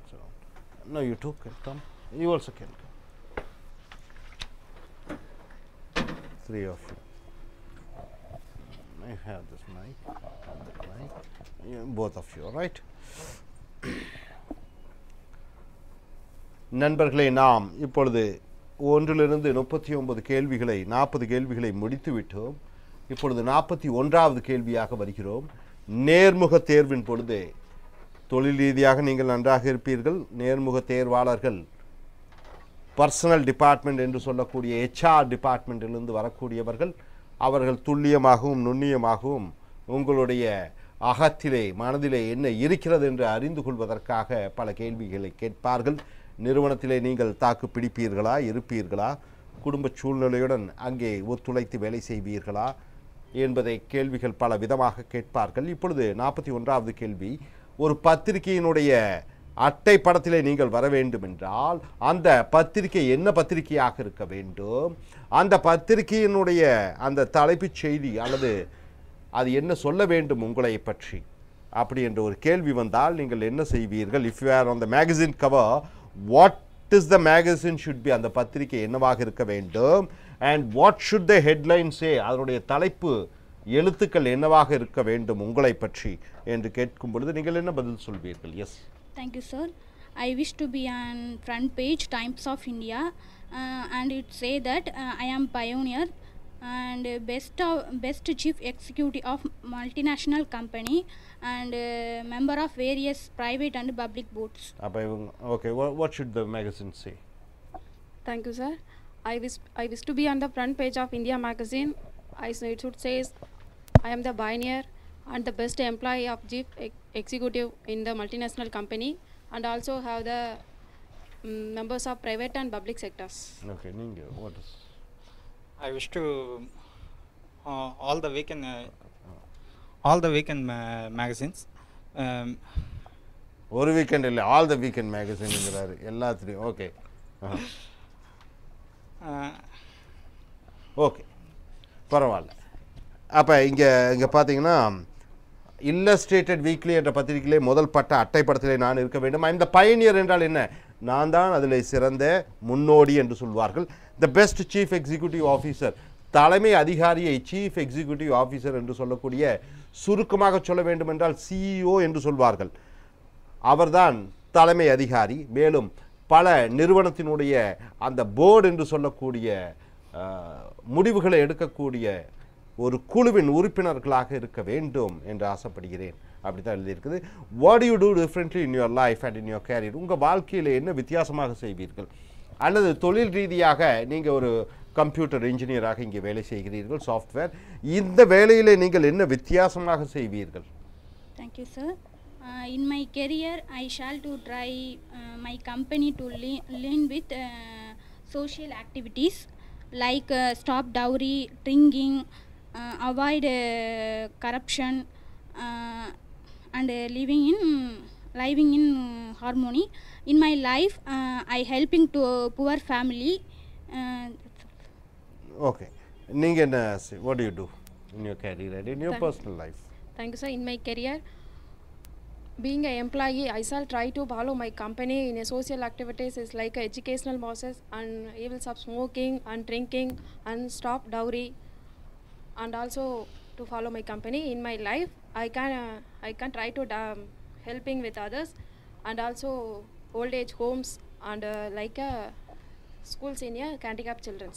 No, you too can come. You also can come. 3 of you. I have this mic. Yeah, both of you, right? நண்பர்களே, நாம் இப்பொழுது 1லிருந்து 39 கேள்விகளை 40 கேள்விகளை முடித்து விட்டோம். இப்பொழுது 41வது கேள்வியாக வருகிறோம். நேர்முக தேர்வின் பொழுது தொழில் ரீதியாக நீங்கள் நன்றாக இருப்பீர்கள். நேர்முக தேர்வாளர்கள் பர்சனல் டிபார்ட்மெண்ட் என்று சொல்லக்கூடிய HR டிபார்ட்மெண்ட்டிலிருந்து வரக்கூடியவர்கள். அவர்கள் துல்லியமாகவும் நுண்ணியமாகவும் உங்களுடைய அகத்திலே மனதிலே என்ன இருக்கிறது என்று அறிந்து கொள்வதற்காக பல கேள்விகளை கேட்பார்கள். நிறுவனத்திலே நீங்கள் தாக்கு பிடிப்பீர்களா, இருப்பீர்களா, குடும்ப சூழ்நிலையுடன் அங்கே ஒத்துழைத்து வேலை செய்வீர்களா என்பதை கேள்விகள் பல விதமாக கேட்பார்கள். இப்பொழுது 41வது கேள்வி, ஒரு பத்திரிகையினுடைய அட்டை படத்திலே நீங்கள் வர வேண்டும் என்றால் அந்த பத்திரிகை என்ன பத்திரிகையாக இருக்க வேண்டும், அந்த பத்திரிகையினுடைய அந்த தலைப்புச் செய்தி அல்லது அது என்ன சொல்ல வேண்டும் உங்களை பற்றி, அப்படி என்ற ஒரு கேள்வி வந்தால் நீங்கள் என்ன செய்வீர்கள்? If you are on the magazine cover, what is the magazine should be, அந்த பத்திரிகை என்னவாக இருக்க வேண்டும், and what should the headline say, அதனுடைய தலைப்பு எழுத்துக்கள் என்னவாக இருக்க வேண்டும் உங்களை பற்றி என்று கேட்கும் பொழுது நீங்கள் என்ன பதில் சொல்வீர்கள்? S. Thank you, sir. I wish to be on front page Times of India, and it say that I am pioneer and best chief executive of multinational company and member of various private and public boards. Okay, what should the magazine say? Thank you, sir. I wish to be on the front page of India magazine. It should say I am the pioneer and the best employee of chief executive in the multinational company, and also have the members of private and public sectors. Okay, Ninga, what is? I wish to all the weekend magazines. ஒரு weekend இல்லை, all the weekend மேகசின்ங்கிறாரு எல்லாத்துலேயும். Okay okay பரவாயில்ல. அப்போ இங்கே பார்த்தீங்கன்னா illustrated weekly என்ற பத்திரிகையிலே முதல் பட்ட அட்டைப்படத்திலே நான் இருக்க வேண்டும். இந்த பயனியர் என்றால் என்ன? நான் தான் அதில் சிறந்த முன்னோடி என்று சொல்வார்கள். The best chief executive officer, தலைமை அதிகாரியை சீஃப் எக்ஸிக்யூட்டிவ் ஆஃபீஸர் என்று சொல்லக்கூடிய, சுருக்கமாக சொல்ல வேண்டும் என்றால் CEO என்று சொல்வார்கள். அவர்தான் தலைமை அதிகாரி. மேலும் பல நிறுவனத்தினுடைய அந்த போர்டு என்று சொல்லக்கூடிய முடிவுகளை எடுக்கக்கூடிய ஒரு குழுவின் உறுப்பினர்களாக இருக்க வேண்டும் என்று ஆசைப்படுகிறேன். அப்படி தான் எழுதியிருக்குது. What you do differently in your life and in your career, உங்கள் வாழ்க்கையில் என்ன வித்தியாசமாக செய்வீர்கள்? அல்லது தொழில் ரீதியாக நீங்கள் ஒரு கம்ப்யூட்டர் இன்ஜினியராக இங்கே வேலை செய்கிறீர்கள், சாஃப்ட்வேர், இந்த வேலையில் நீங்கள் என்ன வித்தியாசமாக செய்வீர்கள்? Thank you, sir. In my career, I shall to try my company to lean with social activities like stop dowry, drinking, avoid corruption, and living in harmony. In my life, I helping to poor family. Okay, நீங்க என்ன, what do you do in your career and in your personal life? Thank you, sir. In my career, being an employee, I shall try to follow my company in a social activities is like a educational process, and evils of smoking and drinking and stop dowry, and also to follow my company. In my life, I can try to helping with others, and also old age homes and like school senior, handicapped children.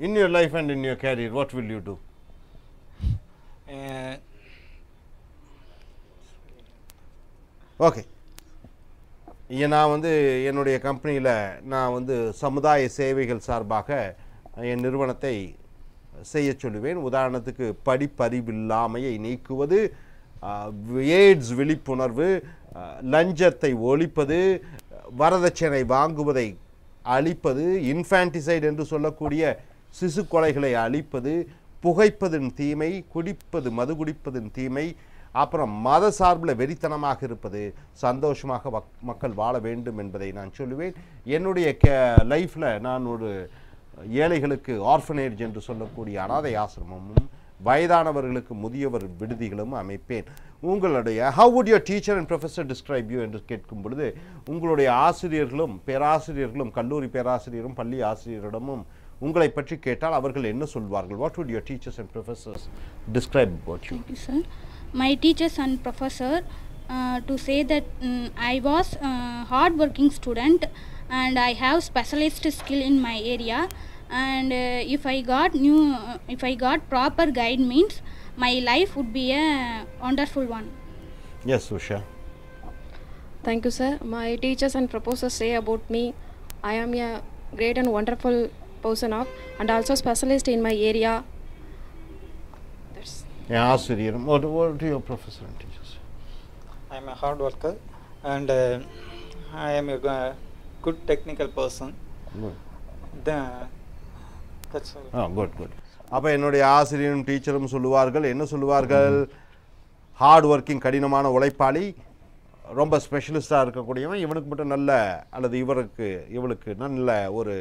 In your life and in your career, what will you do? Okay. நான் வந்து என்னுடைய கம்பெனியில் நான் வந்து சமுதாய சேவைகள் சார்பாக என் நிறுவனத்தை செய்ய சொல்லுவேன். உதாரணத்துக்கு படிப்பறிவில்லாமையை நீக்குவது, எய்ட்ஸ் விழிப்புணர்வு, லஞ்சத்தை ஒழிப்பது, வரதட்சணை வாங்குவதை அழிப்பது, இன்ஃபான்டிசைட் என்று சொல்லக்கூடிய சிசு கொலைகளை அழிப்பது, புகைப்பதின் தீமை, குடிப்பது மது குடிப்பதின் தீமை, அப்புறம் மத சார்பில் வெறித்தனமாக இருப்பது, சந்தோஷமாக மக்கள் வாழ வேண்டும் என்பதை நான் சொல்லுவேன். என்னுடைய லைஃப்பில் நான் ஒரு ஏழைகளுக்கு ஆர்ஃபனேஜ் என்று சொல்லக்கூடிய அனாதை ஆசிரமமும் வயதானவர்களுக்கு முதியவர் விடுதிகளும் அமைப்பேன். உங்களுடைய how would your teacher and professor describe you என்று கேட்கும் பொழுது உங்களுடைய ஆசிரியர்களும் பேராசிரியர்களும் கல்லூரி பேராசிரியரும் பள்ளி ஆசிரியரிடமும் உங்களை பற்றி கேட்டால் அவர்கள் என்ன சொல்வார்கள்? What would your teachers and professors describe about you? Thank you, sir. My teachers and professor to say that I was a hard-working student and I have specialized skill in my area, and if I got proper guide means my life would be a wonderful one. Yes, Usha. Thank you, sir. My teachers and professors say about me, I am a great and wonderful person of, and also specialist in my area. ஆசிரியரும் what do your professor and teachers? I am a hard worker and I am a good technical person. That's all. Good. அப்போ என்னுடைய ஆசிரியரும் டீச்சரும் சொல்லுவார்கள், என்ன சொல்லுவார்கள்? Hard working, கடினமான உழைப்பாளி, ரொம்ப ஸ்பெஷலிஸ்டாக இருக்கக்கூடியவன், இவனுக்கு மட்டும் நல்ல அல்லது இவளுக்கு நல்ல ஒரு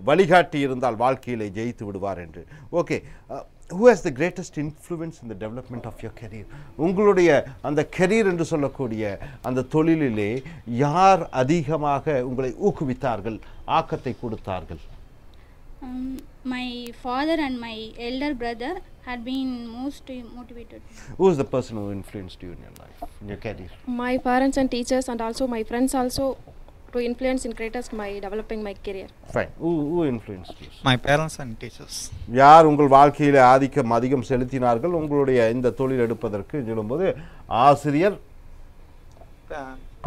வழிகாட்டி இருந்தால் வாழ்க்கையிலே ஜெயித்து விடுவார் என்று. Okay, who has the greatest influence in the development of your career? உங்களுடைய அந்த கெரியர் என்று சொல்லக்கூடிய அந்த தொழிலிலே யார் அதிகமாக உங்களை ஊக்குவித்தார்கள், ஆக்கத்தை கொடுத்தார்கள்? My father and my elder brother had been most motivated. Who is the person who influenced you in your life, in your career? My parents and teachers and also my friends also to influence in greatest my developing my career. Fine. Who influenced you? My parents and teachers. யார் உங்கள் வாழ்க்கையிலே அதிகம் செலுத்தினார்கள் உங்களுடைய இந்த தொழில் எடுப்பதற்கு சொல்லும்போது? ஆசிரியர்,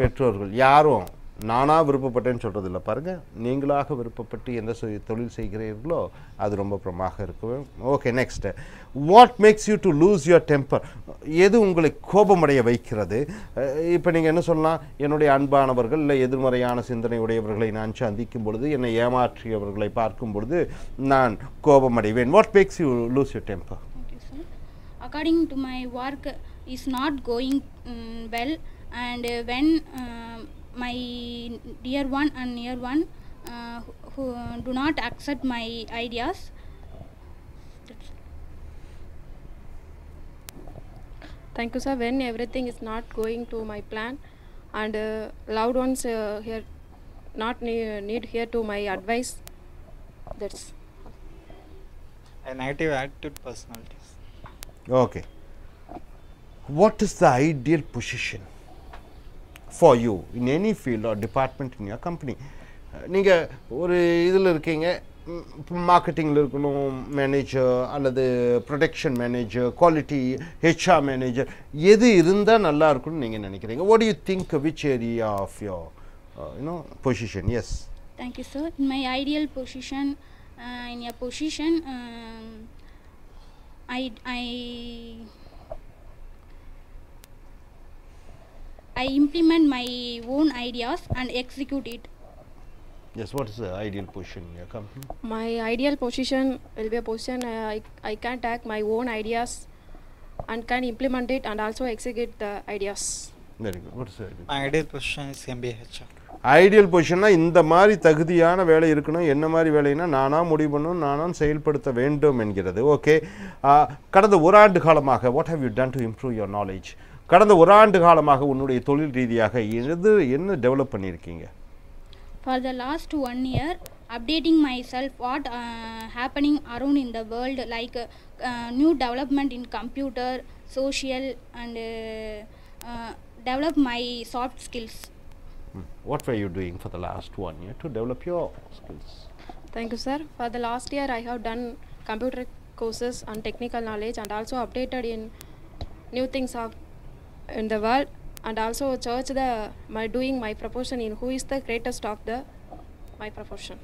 பெற்றோர்கள். யாரும் நானா விருப்பப்பட்டேன்னு சொல்றது இல்லை, பாருங்க, நீங்களாக விருப்பப்பட்டு எந்த தொழில் செய்கிறீர்களோ அது ரொம்ப பிரமாக இருக்கும். Okay, next, what makes you to lose your temper? எது உங்களை கோபமடைய வைக்கிறது? இப்போ நீங்கள் என்ன சொல்லலாம், என்னுடைய அன்பானவர்கள் இல்லை எதிர்மறையான சிந்தனை உடையவர்களை நான் சந்திக்கும் பொழுது, என்னை ஏமாற்றியவர்களை பார்க்கும் பொழுது நான் கோபமடைவேன். What makes you lose your temper? According to my work is not going well, and when my dear one and near one who do not accept my ideas. Thank you, sir. When everything is not going to my plan and loved ones here not need here to my advice, that's a negative attitude personalities. Okay, what is the ideal position for you in any field or department in your company? நீங்கள் ஒரு இதில் இருக்கீங்க, மார்க்கெட்டிங்கில் இருக்கணும் manager அல்லது production manager, quality HR manager, எது இருந்தால் நல்லா இருக்கும்னு நீங்கள் நினைக்கிறீங்க? what do you think, which area of your position? Yes. Thank you, sir. In my ideal position, in your position, I implement my own ideas and execute it. Yes, what is the ideal position in your company? My ideal position will be a position I can take my own ideas and can implement it and also execute the ideas. Very good. What is the ideal? My ideal position is MBA HR. Ideal பொசிஷன்னா இந்த மாதிரி தகுதியான வேலை இருக்கணும், என்ன மாதிரி வேலைன்னா நானா முடிவு பண்ணணும், நானா செயல்படுத்த வேண்டும் என்கிறது. ஓகே, கடந்த ஒரு ஆண்டு காலமாக what have you done to improve your knowledge? கடந்த ஒரு ஆண்டு காலமாக உன்னுடைய தொழில் ரீதியாக என்ன டெவலப் பண்ணியிருக்கீங்க? For the last 1 year, updating myself what happening around in the world, like new development in computer, social, and develop my soft skills. What were you doing for the last 1 year to develop your skills? Thank you, sir. For the last year, I have done computer courses on technical knowledge and also updated in new things of in the world, and also search doing my profession in who is the greatest of my profession.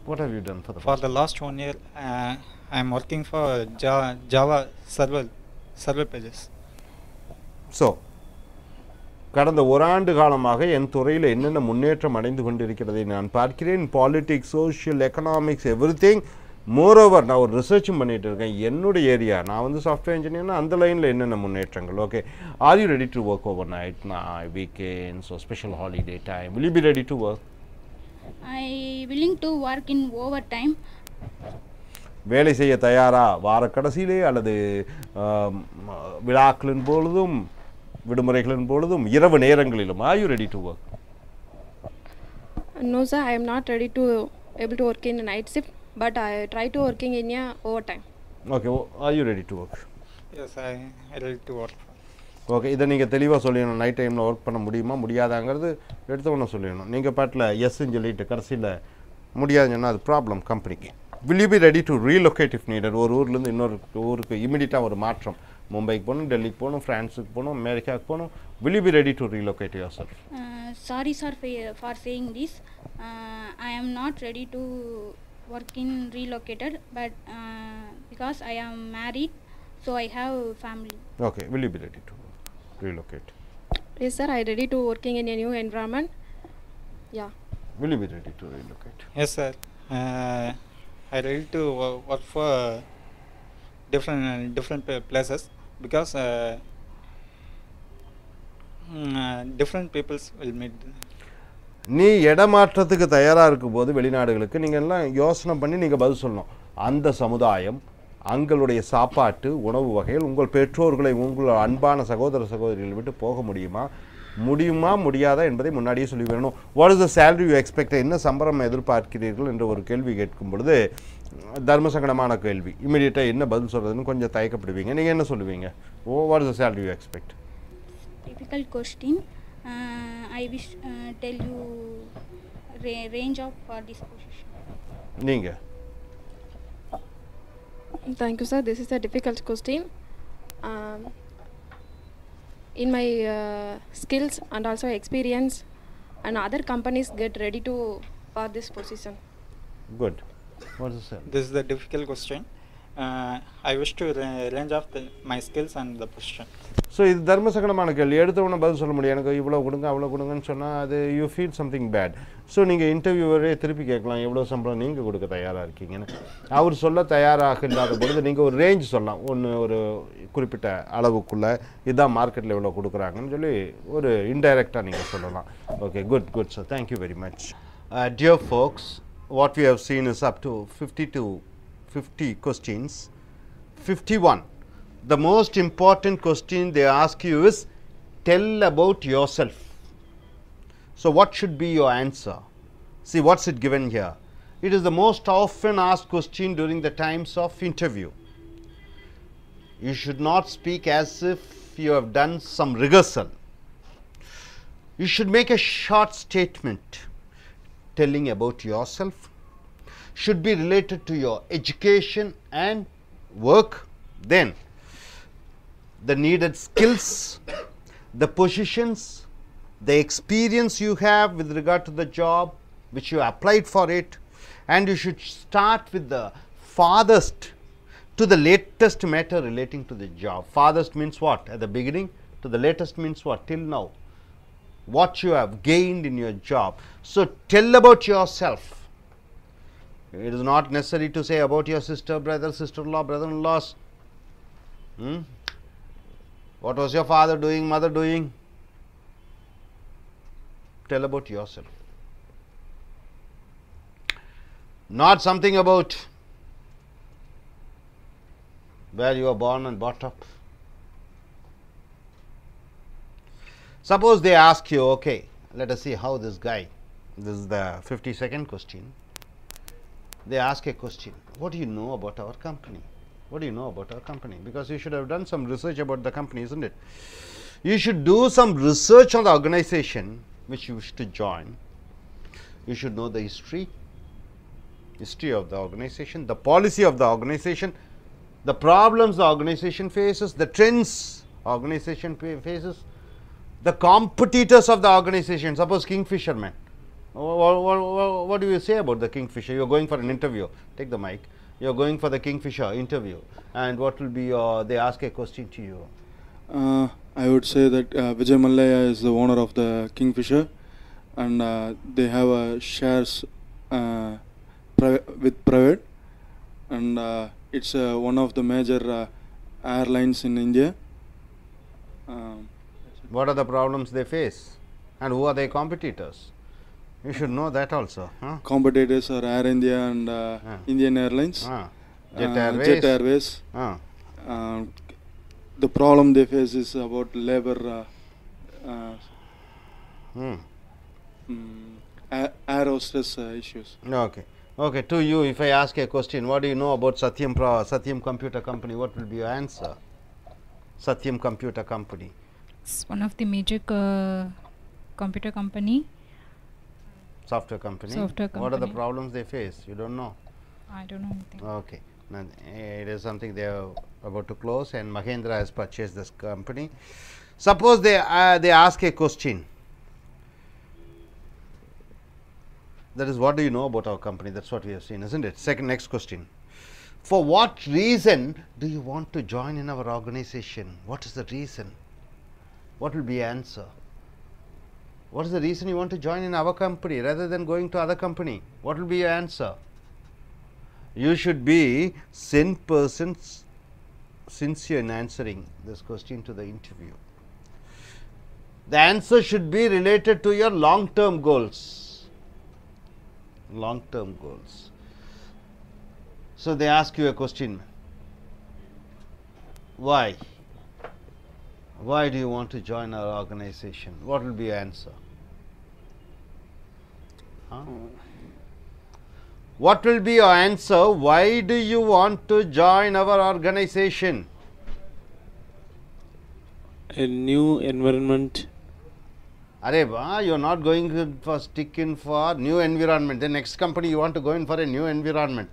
What have you done for the For the last 1 year, I am working for Java server pages. So, கடந்த ஓராண்டு காலமாக என் துறையில் என்னென்ன முன்னேற்றம் அடைந்து கொண்டிருக்கிறதை நான் பார்க்கிறேன். Politics, social, economics, everything. Moreover நான் ஒரு ரிசர்ச்சும் பண்ணிட்டு இருக்கேன். என்னுடைய ஏரியா நான் வந்து சாஃப்ட்வேர் இன்ஜினியர்னா அந்த லைனில் என்னென்ன முன்னேற்றங்கள். Okay, are you ready to work over night, weekends, special holiday time? Will you be ready to work? I willing to work in overtime. வேலை செய்ய தயாரா? வார கடைசியிலே அல்லது விழாக்களின் பொழுதும் விடுமுறைகளின் பொழுதும் இரவு நேரங்களிலும்? Are you ready to work? No, sir, I am not ready to able to work in a night shift, but I try to working in a overtime. Okay, are you ready to work? Yes, I ready to work. Okay, இதை நீங்கள் தெளிவாக சொல்லிடணும். Night டைமில் work பண்ண முடியுமா முடியாதாங்கிறது எடுத்தவொன்னே சொல்லிடணும். நீங்கள் பாட்டில் எஸ்ன்னு சொல்லிட்டு கடைசியில் முடியாதுன்னு சொன்னால் அது ப்ராப்ளம் கம்பெனிக்கு. Will you be ready to relocate if needed? ஒரு ஊர்லேருந்து இன்னொரு ஊருக்கு இமீடியட்டாக ஒரு மாற்றம், மும்பைக்கு போகணும், டெல்லிக்கு போகணும், ஃப்ரான்ஸுக்கு போகணும், அமெரிக்காவுக்கு போகணும். Will you be ready to relocate your self? Sorry, sir, for saying this. I am not ready to work in relocated, but because I am married, so I have family. Okay, will you be ready to relocate? Yes, sir, I ready to working in a new environment. Yeah. Will you be ready to relocate? Yes, sir. I ready to work for different places because different peoples will meet. நீ இடமாற்றத்துக்கு தயாராக இருக்கும்போது வெளிநாடுகளுக்கு நீங்கள் எல்லாம் யோசனை பண்ணி நீங்கள் பதில் சொல்லணும். அந்த சமுதாயம், அங்களுடைய சாப்பாட்டு உணவு வகைகள், உங்கள் பெற்றோர்களை உங்கள் அன்பான சகோதர சகோதரிகளை விட்டு போக முடியுமா முடியாதா என்பதை முன்னாடியே சொல்லி வரணும். What is the salary you expect? என்ன சம்பளம் எதிர்பார்க்கிறீர்கள் என்ற ஒரு கேள்வி கேட்கும் பொழுது தர்மசங்கடமான கேள்வி. இமீடியட்டாக என்ன பதில் சொல்கிறதுன்னு கொஞ்சம் தயக்கப்படுவீங்க. நீங்கள் என்ன சொல்லுவீங்க? What is the salary you expect? Difficult question. I wish tell you range of for this position. நீங்கள்? Thank you, sir. This is a difficult question. In my skills and also experience, and other companies get ready to for this position. Good. What is it? This is the difficult question. I wish to range of my skills and the position. So இது தர்மசங்கடமான கேள்வி. எடுத்தவொன்னே பதில் சொல்ல முடியும். எனக்கு இவ்வளோ கொடுங்க அவ்வளோ கொடுங்கன்னு சொன்னால் அது you feel something bad. So நீங்கள் இன்டர்வியூவரே திருப்பி கேட்கலாம், எவ்வளோ சம்பளம் நீங்கள் கொடுக்க தயாராக இருக்கீங்கன்னு. அவர் சொல்ல தயாராக இல்லாத பொழுது நீங்கள் ஒரு ரேஞ்ச் சொல்லலாம். ஒரு குறிப்பிட்ட அளவுக்குள்ளே இதுதான் மார்க்கெட்டில் எவ்வளோ கொடுக்குறாங்கன்னு சொல்லி ஒரு இன்டைரக்டாக நீங்கள் சொல்லலாம். Okay, good sir, thank you very much. Dear folks, what we have seen is up to 50 questions. 51. The most important question they ask you is, tell about yourself. So, what should be your answer? See, what's it given here? It is the most often asked question during the times of interview. You should not speak as if you have done some rehearsal. You should make a short statement telling about yourself. Should be related to your education and work. Then the needed skills, the positions, the experience you have with regard to the job which you applied for it, and you should start with the farthest to the latest matter relating to the job. Farthest means what? At the beginning. To the latest means what? Till now. What you have gained in your job. So, tell about yourself. It is not necessary to say about your sister, brother, sister-in-law, brother-in-laws. What was your father doing, mother doing? Tell about yourself. Not something about where you were born and brought up. Suppose they ask you, okay, let us see how this guy, this is the 52nd question. They ask a question, what do you know about our company? What do you know about our company? Because you should have done some research about the company, isn't it? You should do some research on the organization which you wish to join. You should know the history. history of the organization, the policy of the organization, the problems the organization faces, the trends organization faces, the competitors of the organization. Suppose Kingfisherman. What do you say about the Kingfisher? You are going for an interview. Take the mic. You are going for the Kingfisher interview, and what will be they ask a question to you? I would say that Vijay Mallaya is the owner of the Kingfisher, and they have shares with private, and it's one of the major airlines in India. What are the problems they face, and who are their competitors? You should know that also. Huh? Competitors are Air India and Indian Airlines, Jet Airways. The problem they face is about labor, air hostess issues. Okay. Okay. To you, if I ask a question, what do you know about Satyam Computer Company? What will be your answer? Satyam Computer Company. It's one of the major computer company. Software company. Software company. What are the problems they face? You don't know? I don't know anything. Okay. Now, it is something they are about to close, and Mahendra has purchased this company. Suppose they ask a question. That is, what do you know about our company? That's what we have seen, isn't it? Next question. For what reason do you want to join in our organization? What is the reason? What will be answer? What is the reason you want to join in our company rather than going to other company? What will be your answer? You should be sincere in answering this question to the interview. The answer should be related to your long-term goals. Long-term goals. So they ask you a question. Why? Why do you want to join our organization? What will be your answer? What will be your answer? Why do you want to join our organization? A new environment. Arey, you are not going for stick in for new environment. The next company you want to go in for a new environment.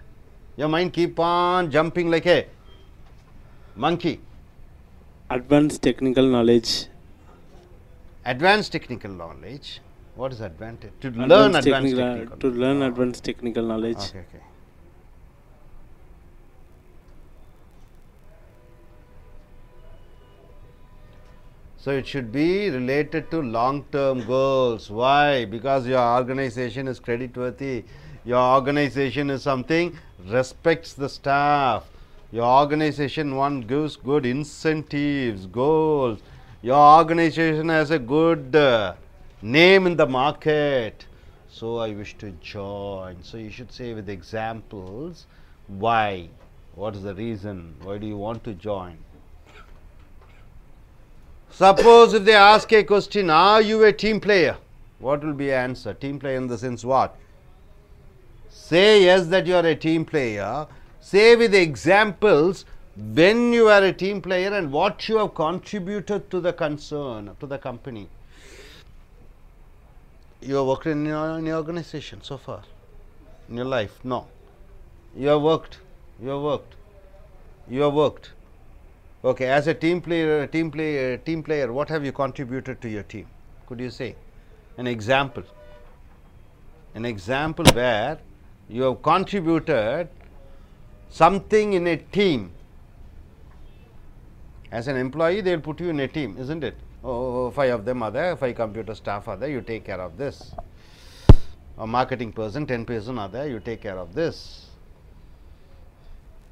Your mind keep on jumping like a monkey. Advanced technical knowledge. Advanced technical knowledge. What is advantage? To learn advanced technical. To learn advanced technical knowledge. Okay, okay. So it should be related to long-term goals. Why? Because your organization is creditworthy. Your organization is something respects the staff. Your organization gives good incentives, goals. Your organization has a good name in the market. So I wish to join. So you should say with examples why. What is the reason? Why do you want to join? Suppose if they ask a question, are you a team player? What will be your answer? Team player in the sense what? Say yes that you are a team player. Say with examples when you are a team player and what you have contributed to the concern, to the company. You have worked in your organization so far in your life? No. You have worked. You have worked. You have worked. Okay, as a team player, what have you contributed to your team? Could you say an example? An example where you have contributed something in a team. As an employee, they will put you in a team, isn't it? Oh, 5 of them are there, 5 computer staff are there, you take care of this. A marketing person, 10 person are there, you take care of this.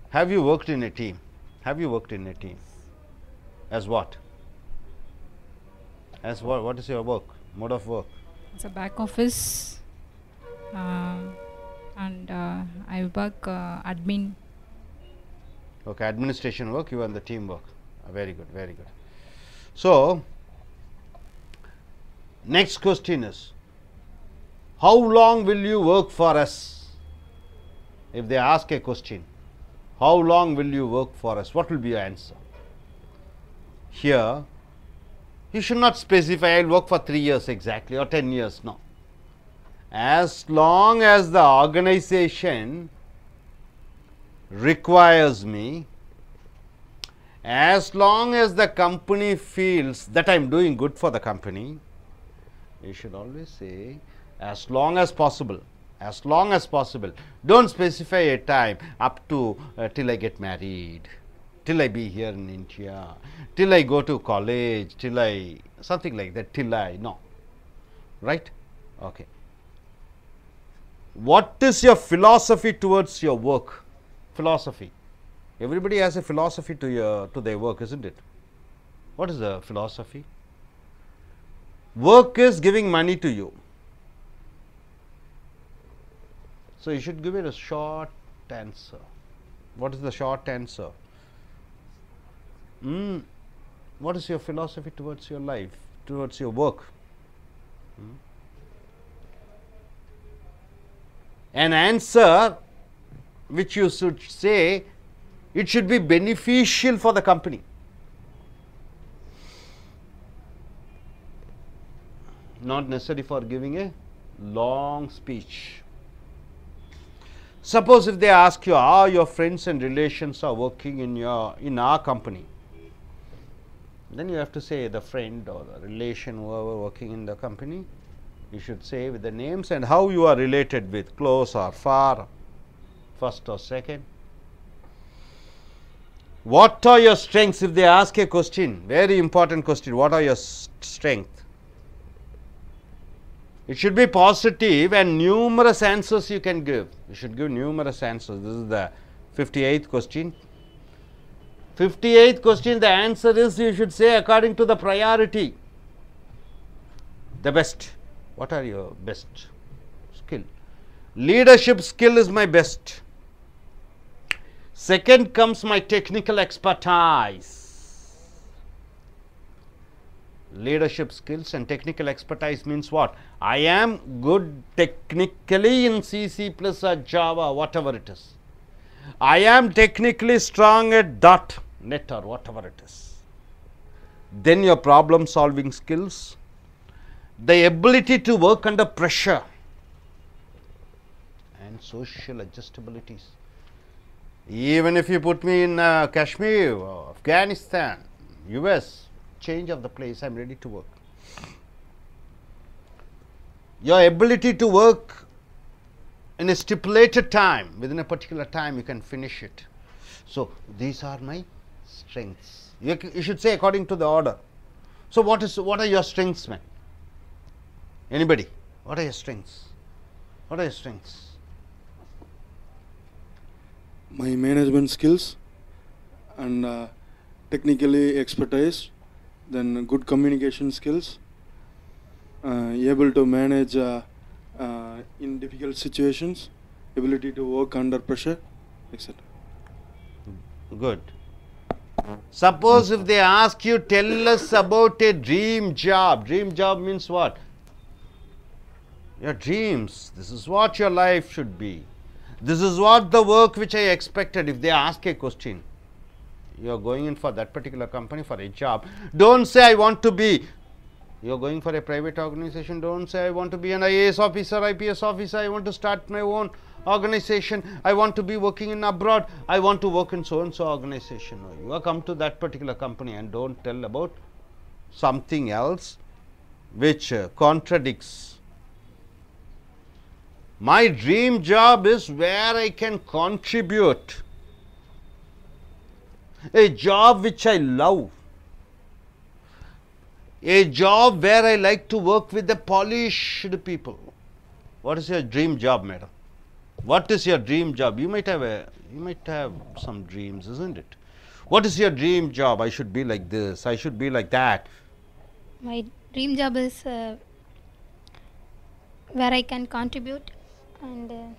Have you worked in a team? Have you worked in a team? As what? As what? What is your work? Mode of work? It's a back office, and I work admin. Okay, administration work. You are in the team work. Very good, very good. So, next question is, how long will you work for us? If they ask a question, how long will you work for us? What will be your answer? Here, you should not specify, I will work for 3 years exactly or 10 years. No. As long as the organization requires me, as long as the company feels that I am doing good for the company, you should always say as long as possible. As long as possible. Don't specify a time up to till I get married, till I be here in India, till I go to college, till I something like that, till I no. Right? Okay. What is your philosophy towards your work? Philosophy. Everybody has a philosophy to their work, isn't it? What is the philosophy? Work is giving money to you. So, you should give it a short answer. What is the short answer? What is your philosophy towards your life, towards your work? An answer which you should say, it should be beneficial for the company. Not necessary for giving a long speech. Suppose if they ask you, how your friends and relations are working in our company, then you have to say the friend or the relation whoever working in the company. You should say with the names and how you are related with, close or far, first or second. What are your strengths? If they ask a question, very important question, what are your strengths? It should be positive and numerous answers you can give. You should give numerous answers. This is the 58th question. 58th question, the answer is you should say according to the priority. The best. What are your best skill? Leadership skill is my best. Second comes my technical expertise. Leadership skills and technical expertise means what? I am good technically in C, C++ or Java, whatever it is. I am technically strong at .NET or whatever it is. Then your problem solving skills, the ability to work under pressure, and social adjustabilities. Even if you put me in Kashmir, or Afghanistan, US, change of the place, I am ready to work. Your ability to work in a stipulated time, within a particular time you can finish it. So, these are my strengths. You should say according to the order. So, what are your strengths, man? Anybody? What are your strengths? What are your strengths? My management skills and technically expertise, then good communication skills, able to manage in difficult situations, ability to work under pressure, etc. Good. Suppose if they ask you, tell us about a dream job. Dream job means what? Your dreams. This is what your life should be. This is what the work which I expected. If they ask a question, you are going in for that particular company for a job. Don't say I want to be, you are going for a private organization. Don't say I want to be an IAS officer, IPS officer, I want to start my own organization, I want to be working in abroad, I want to work in so and so organization. No, you are come to that particular company and don't tell about something else which contradicts. My dream job is where I can contribute, a job which I love, a job where I like to work with the polished people. What is your dream job, madam? What is your dream job? You might have some dreams, isn't it? What is your dream job? I should be like this, I should be like that. My dream job is where I can contribute and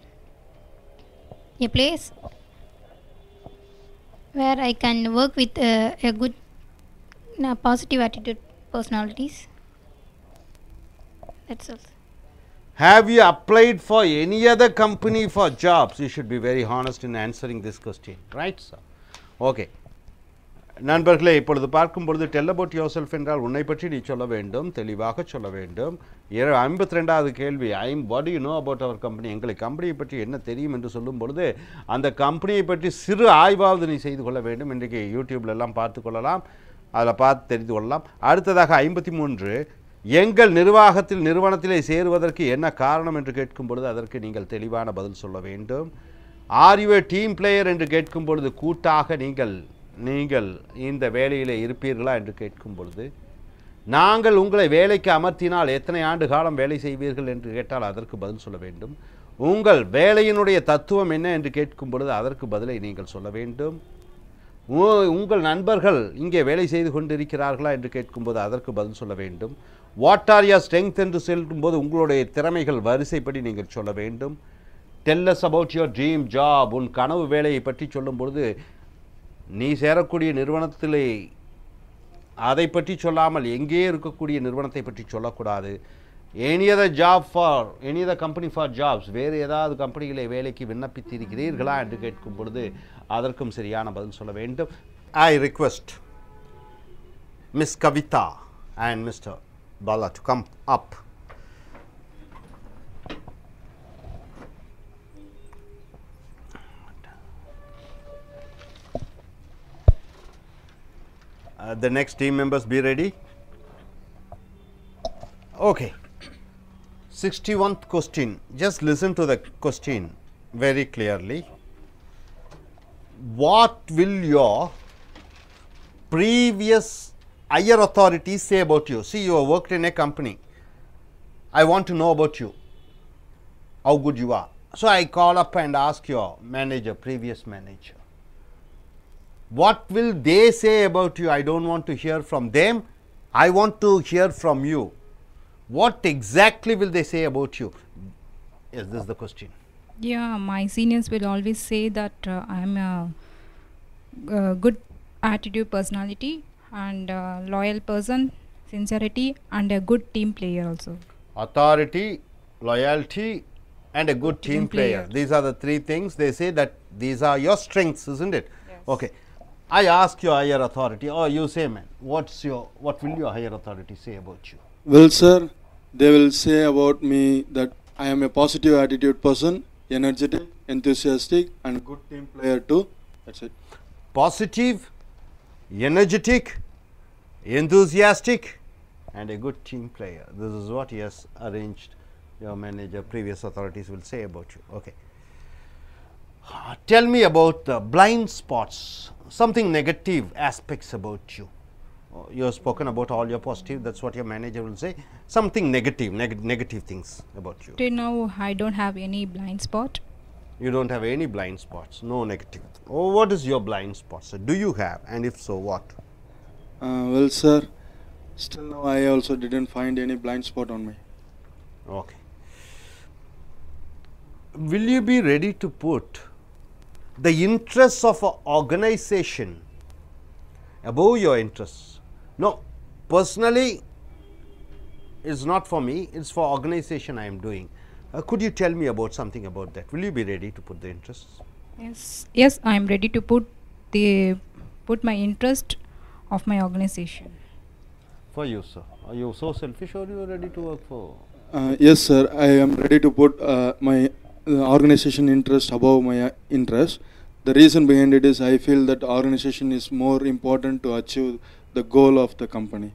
a place where I can work with a good positive attitude personalities. That's all. Have you applied for any other company for jobs? You should be very honest in answering this question, right, sir? Okay. நண்பர்களே, இப்பொழுது பார்க்கும் பொழுது tell about your self என்றால் உன்னை பற்றி நீ சொல்ல வேண்டும், தெளிவாக சொல்ல வேண்டும். 52வது கேள்வி, what do you know about our company, எங்களுக்கு கம்பெனியை பற்றி என்ன தெரியும் என்று சொல்லும் பொழுது அந்த கம்பெனியை பற்றி சிறு ஆய்வாவது நீ செய்து கொள்ள வேண்டும். இன்றைக்கு யூடியூப்லெல்லாம் பார்த்து கொள்ளலாம், அதில் பார்த்து தெரிந்து கொள்ளலாம். அடுத்ததாக 53, எங்கள் நிறுவனத்திலே சேருவதற்கு என்ன காரணம் என்று கேட்கும் பொழுது அதற்கு நீங்கள் தெளிவான பதில் சொல்ல வேண்டும். Are you A team player என்று கேட்கும் பொழுது கூட்டாக நீங்கள் இந்த வேலையிலே இருப்பீர்களா என்று கேட்கும் பொழுது, நாங்கள் உங்களை வேலைக்கு அமர்த்தினால் எத்தனை ஆண்டு காலம் வேலை செய்வீர்கள் என்று கேட்டால் அதற்கு பதில் சொல்ல வேண்டும். உங்கள் வேலையினுடைய தத்துவம் என்ன என்று கேட்கும் பொழுது அதற்கு பதிலை நீங்கள் சொல்ல வேண்டும். உங்கள் நண்பர்கள் இங்கே வேலை செய்து கொண்டிருக்கிறார்களா என்று கேட்கும்போது அதற்கு பதில் சொல்ல வேண்டும். வாட் ஆர் யுவர் ஸ்ட்ரெங்த் என்று சொல்லும்போது உங்களுடைய திறமைகள் வரிசைப்படி நீங்கள் சொல்ல வேண்டும். Tell us about your dream job, உன் கனவு வேலையை பற்றி சொல்லும் பொழுது நீ சேரக்கூடிய நிறுவனத்திலே அதை பற்றி சொல்லாமல் எங்கே இருக்கக்கூடிய நிறுவனத்தை பற்றி சொல்லக்கூடாது. Any other company for jobs, வேறு ஏதாவது கம்பெனிகளை வேலைக்கு விண்ணப்பித்திருக்கிறீர்களா என்று கேட்கும் பொழுது அதற்கும் சரியான பதில் சொல்ல வேண்டும். I request miss Kavitha and mister Bala to come up. The next team members be ready. Okay. 61st question. Just listen to the question very clearly. What will your previous higher authorities say about you? See, you have worked in a company. I want to know about you, how good you are. So I call up and ask your manager, previous manager, what will they say about you? I don't want to hear from them, I want to hear from you. What exactly will they say about you? Yes, this is the question. Yeah, my seniors will always say that I am a good attitude, personality, and loyal person, sincerity, and a good team player also. Authority, loyalty, and a good team player. These are the three things. They say that these are your strengths, isn't it? Yes. Okay. I ask your higher authority, or you say, man, what will your higher authority say about you? Well, sir, they will say about me that I am a positive attitude person, energetic, enthusiastic, and good team player too. That's it. Positive, energetic, enthusiastic, and a good team player. This is what he has arranged. Your manager, previous authorities will say about you. Okay. Tell me about the blind spots, something negative aspects about you. You have spoken about all your positive, that's what your manager will say. Something negative things about you. Till now, I don't have any blind spot. You don't have any blind spots, no negative. Oh, what is your blind spots? Do you have, and if so, what? Well, sir, still now I also didn't find any blind spot on me. Okay. Will you be ready to put the interests of an organization above your interests? No, personally, it's not for me, it's for organization I am doing. Could you tell me about something about that? Will you be ready to put the interests? Yes, I am ready to put my interest of my organization. For you, sir, are you so selfish, or you are ready to work for? Yes, sir, I am ready to put my organization interest above my interest. The reason behind it is I feel that organization is more important to achieve the goal of the company.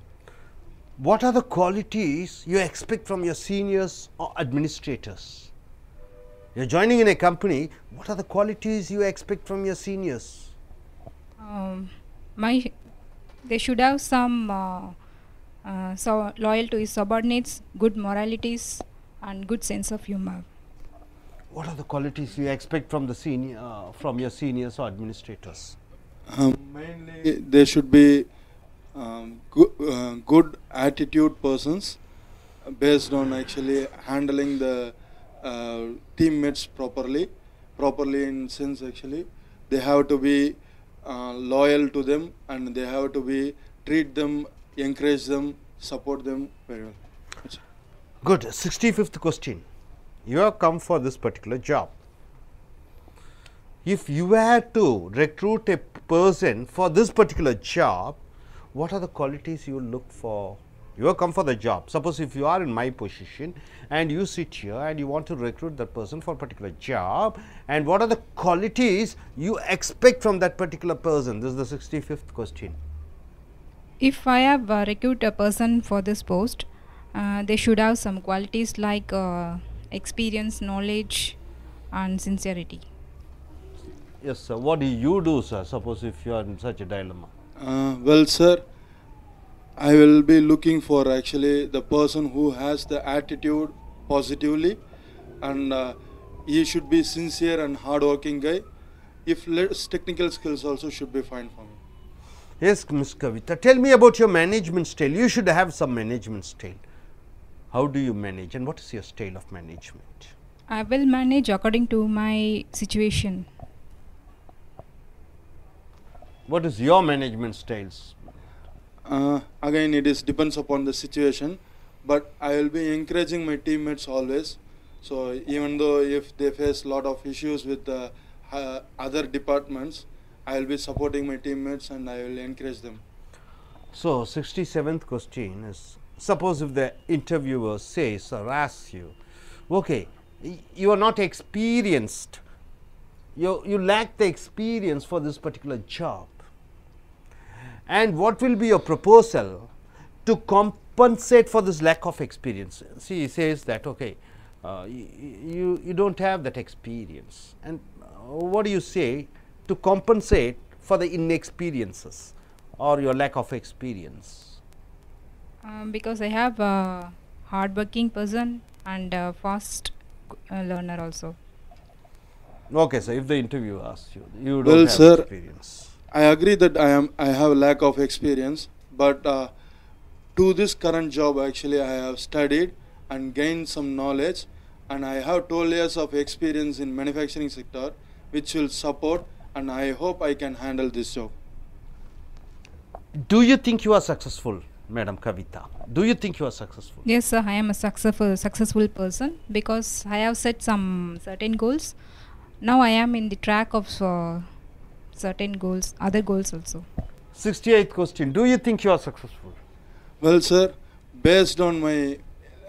What are the qualities you expect from your seniors or administrators? You are joining in a company, what are the qualities you expect from your seniors? They should have some loyal to his subordinates, good moralities, and good sense of humor. What are the qualities you expect from the from your seniors or administrators? Mainly, they should be good attitude persons, based on actually handling the teammates properly in sense actually they have to be loyal to them, and they have to be treat them, encourage them, support them very well. Good. 65th question. You have come for this particular job. If you had to recruit a person for this particular job, what are the qualities you look for? You have come for the job. Suppose if you are in my position and you sit here and you want to recruit that person for a particular job, and what are the qualities you expect from that particular person? This is the 65th question. If I have recruit a person for this post, they should have some qualities like experience, knowledge and sincerity. Yes, sir. What do you do, sir, suppose if you are in such a dilemma? Well, sir, I will be looking for actually the person who has the attitude positively, and he should be sincere and hardworking guy. If less technical skills also should be fine for me. Yes, Ms. Kavita, tell me about your management style. You should have some management style. How do you manage and what is your style of management? I will manage according to my situation. What is your management styles? Again, it is depends upon the situation, but I will be encouraging my teammates always. So even though if they face lot of issues with the other departments, I will be supporting my teammates and I will encourage them. So 67th question is, suppose if the interviewer says or asks you, okay, you are not experienced, you lack the experience for this particular job, and what will be your proposal to compensate for this lack of experience? See, he says that okay, you don't have that experience, and what do you say to compensate for the inexperiences or your lack of experience? Because I have a hardworking person and a fast learner also. Okay, so if the interviewer asks you, you don't Well, have sir, experience. I agree that I have a lack of experience, but to this current job actually I have studied and gained some knowledge, and I have 12 years of experience in manufacturing sector, which will support, and I hope I can handle this job. Do you think you are successful, Madam Kavita? Do you think you are successful? Yes, sir, I am a successful person because I have set some certain goals. Now I am in the track of certain goals, other goals also. 68th question, do you think you are successful? Well, sir, based on my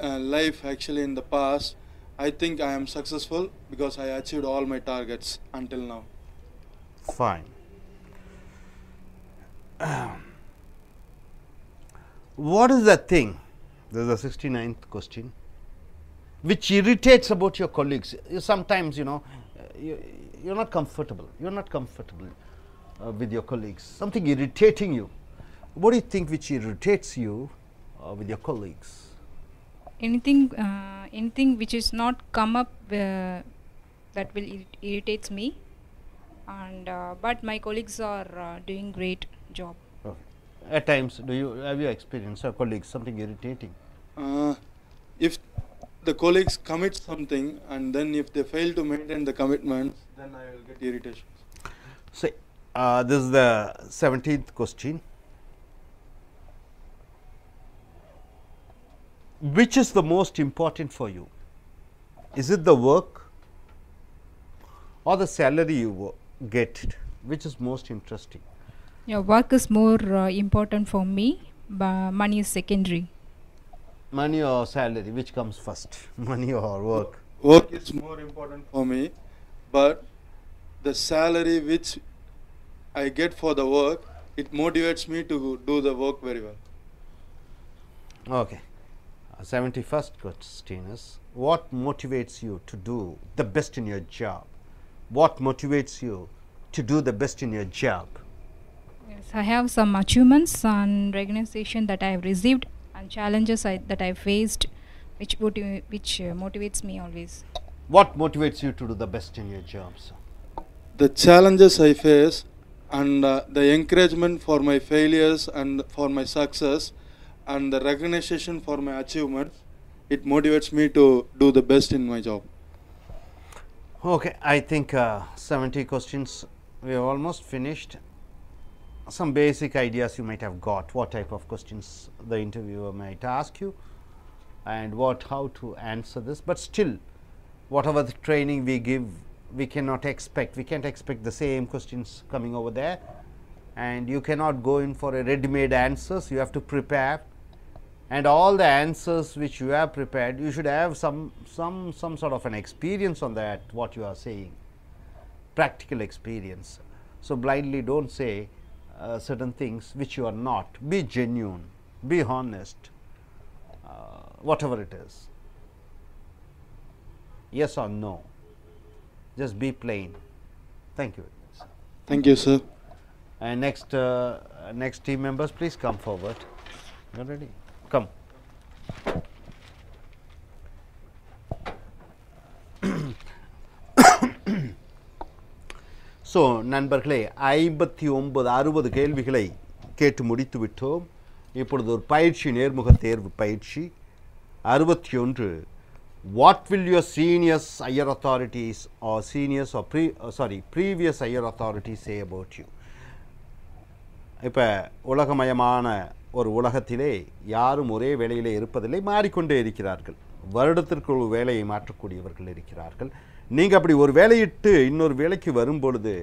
life actually in the past, I think I am successful because I achieved all my targets until now. Fine. What is the thing, this is the 69th question, which irritates about your colleagues? Sometimes, you're not comfortable. You're not comfortable with your colleagues. Something irritating you. What do you think which irritates you with your colleagues? Anything which is not come up that will irritates me, and but my colleagues are doing great job. Okay. At times, have you experienced your colleagues something irritating? If the colleagues commit something and then if they fail to maintain the commitment, then I will get irritation. So, this is the 17th question. Which is the most important for you? Is it the work or the salary you get? Which is most interesting? Yeah, work is more important for me, but money is secondary. Money or salary, which comes first? Money or work? Work is more important for me, but the salary which I get for the work, it motivates me to do the work very well. Okay. 71st question is, what motivates you to do the best in your job? What motivates you to do the best in your job? Yes, I have some achievements and recognition that I have received and challenges that I faced, which motivates me always. What motivates you to do the best in your job, sir? The challenges I face and the encouragement for my failures and for my success and the recognition for my achievements, it motivates me to do the best in my job. Okay, I think 70 questions, we have almost finished. Some basic ideas you might have got, what type of questions the interviewer might ask you and how to answer this, but still whatever the training we give, we can't expect the same questions coming over there. and you cannot go in for a ready-made answers. You have to prepare, and all the answers which you have prepared, you should have some sort of an experience on that, what you are saying, practical experience. So blindly don't say certain things which you are not. Be genuine, be honest, whatever it is. Yes or no, just be plain. Thank you. Thank you, sir. And next team members, please come forward. You are ready? Come. So நண்பர்களே 59 கேள்விகளை கேட்டு முடித்து விட்டோம். இப்பொழுது ஒரு பயிற்சி, நேர்முக தேர்வு பயிற்சி 61. What will your seniors, higher authorities or seniors or previous higher authorities say about you? இப்போ உலகமயமான ஒரு உலகத்திலே யாரும் ஒரே வேலையிலே இருப்பதில்லை, மாறிக்கொண்டே இருக்கிறார்கள். வருடத்திற்கு ஒரு வேலையை மாற்றக்கூடியவர்கள் இருக்கிறார்கள். நீங்கள் அப்படி ஒரு வேலையிட்டு இன்னொரு வேலைக்கு வரும்பொழுது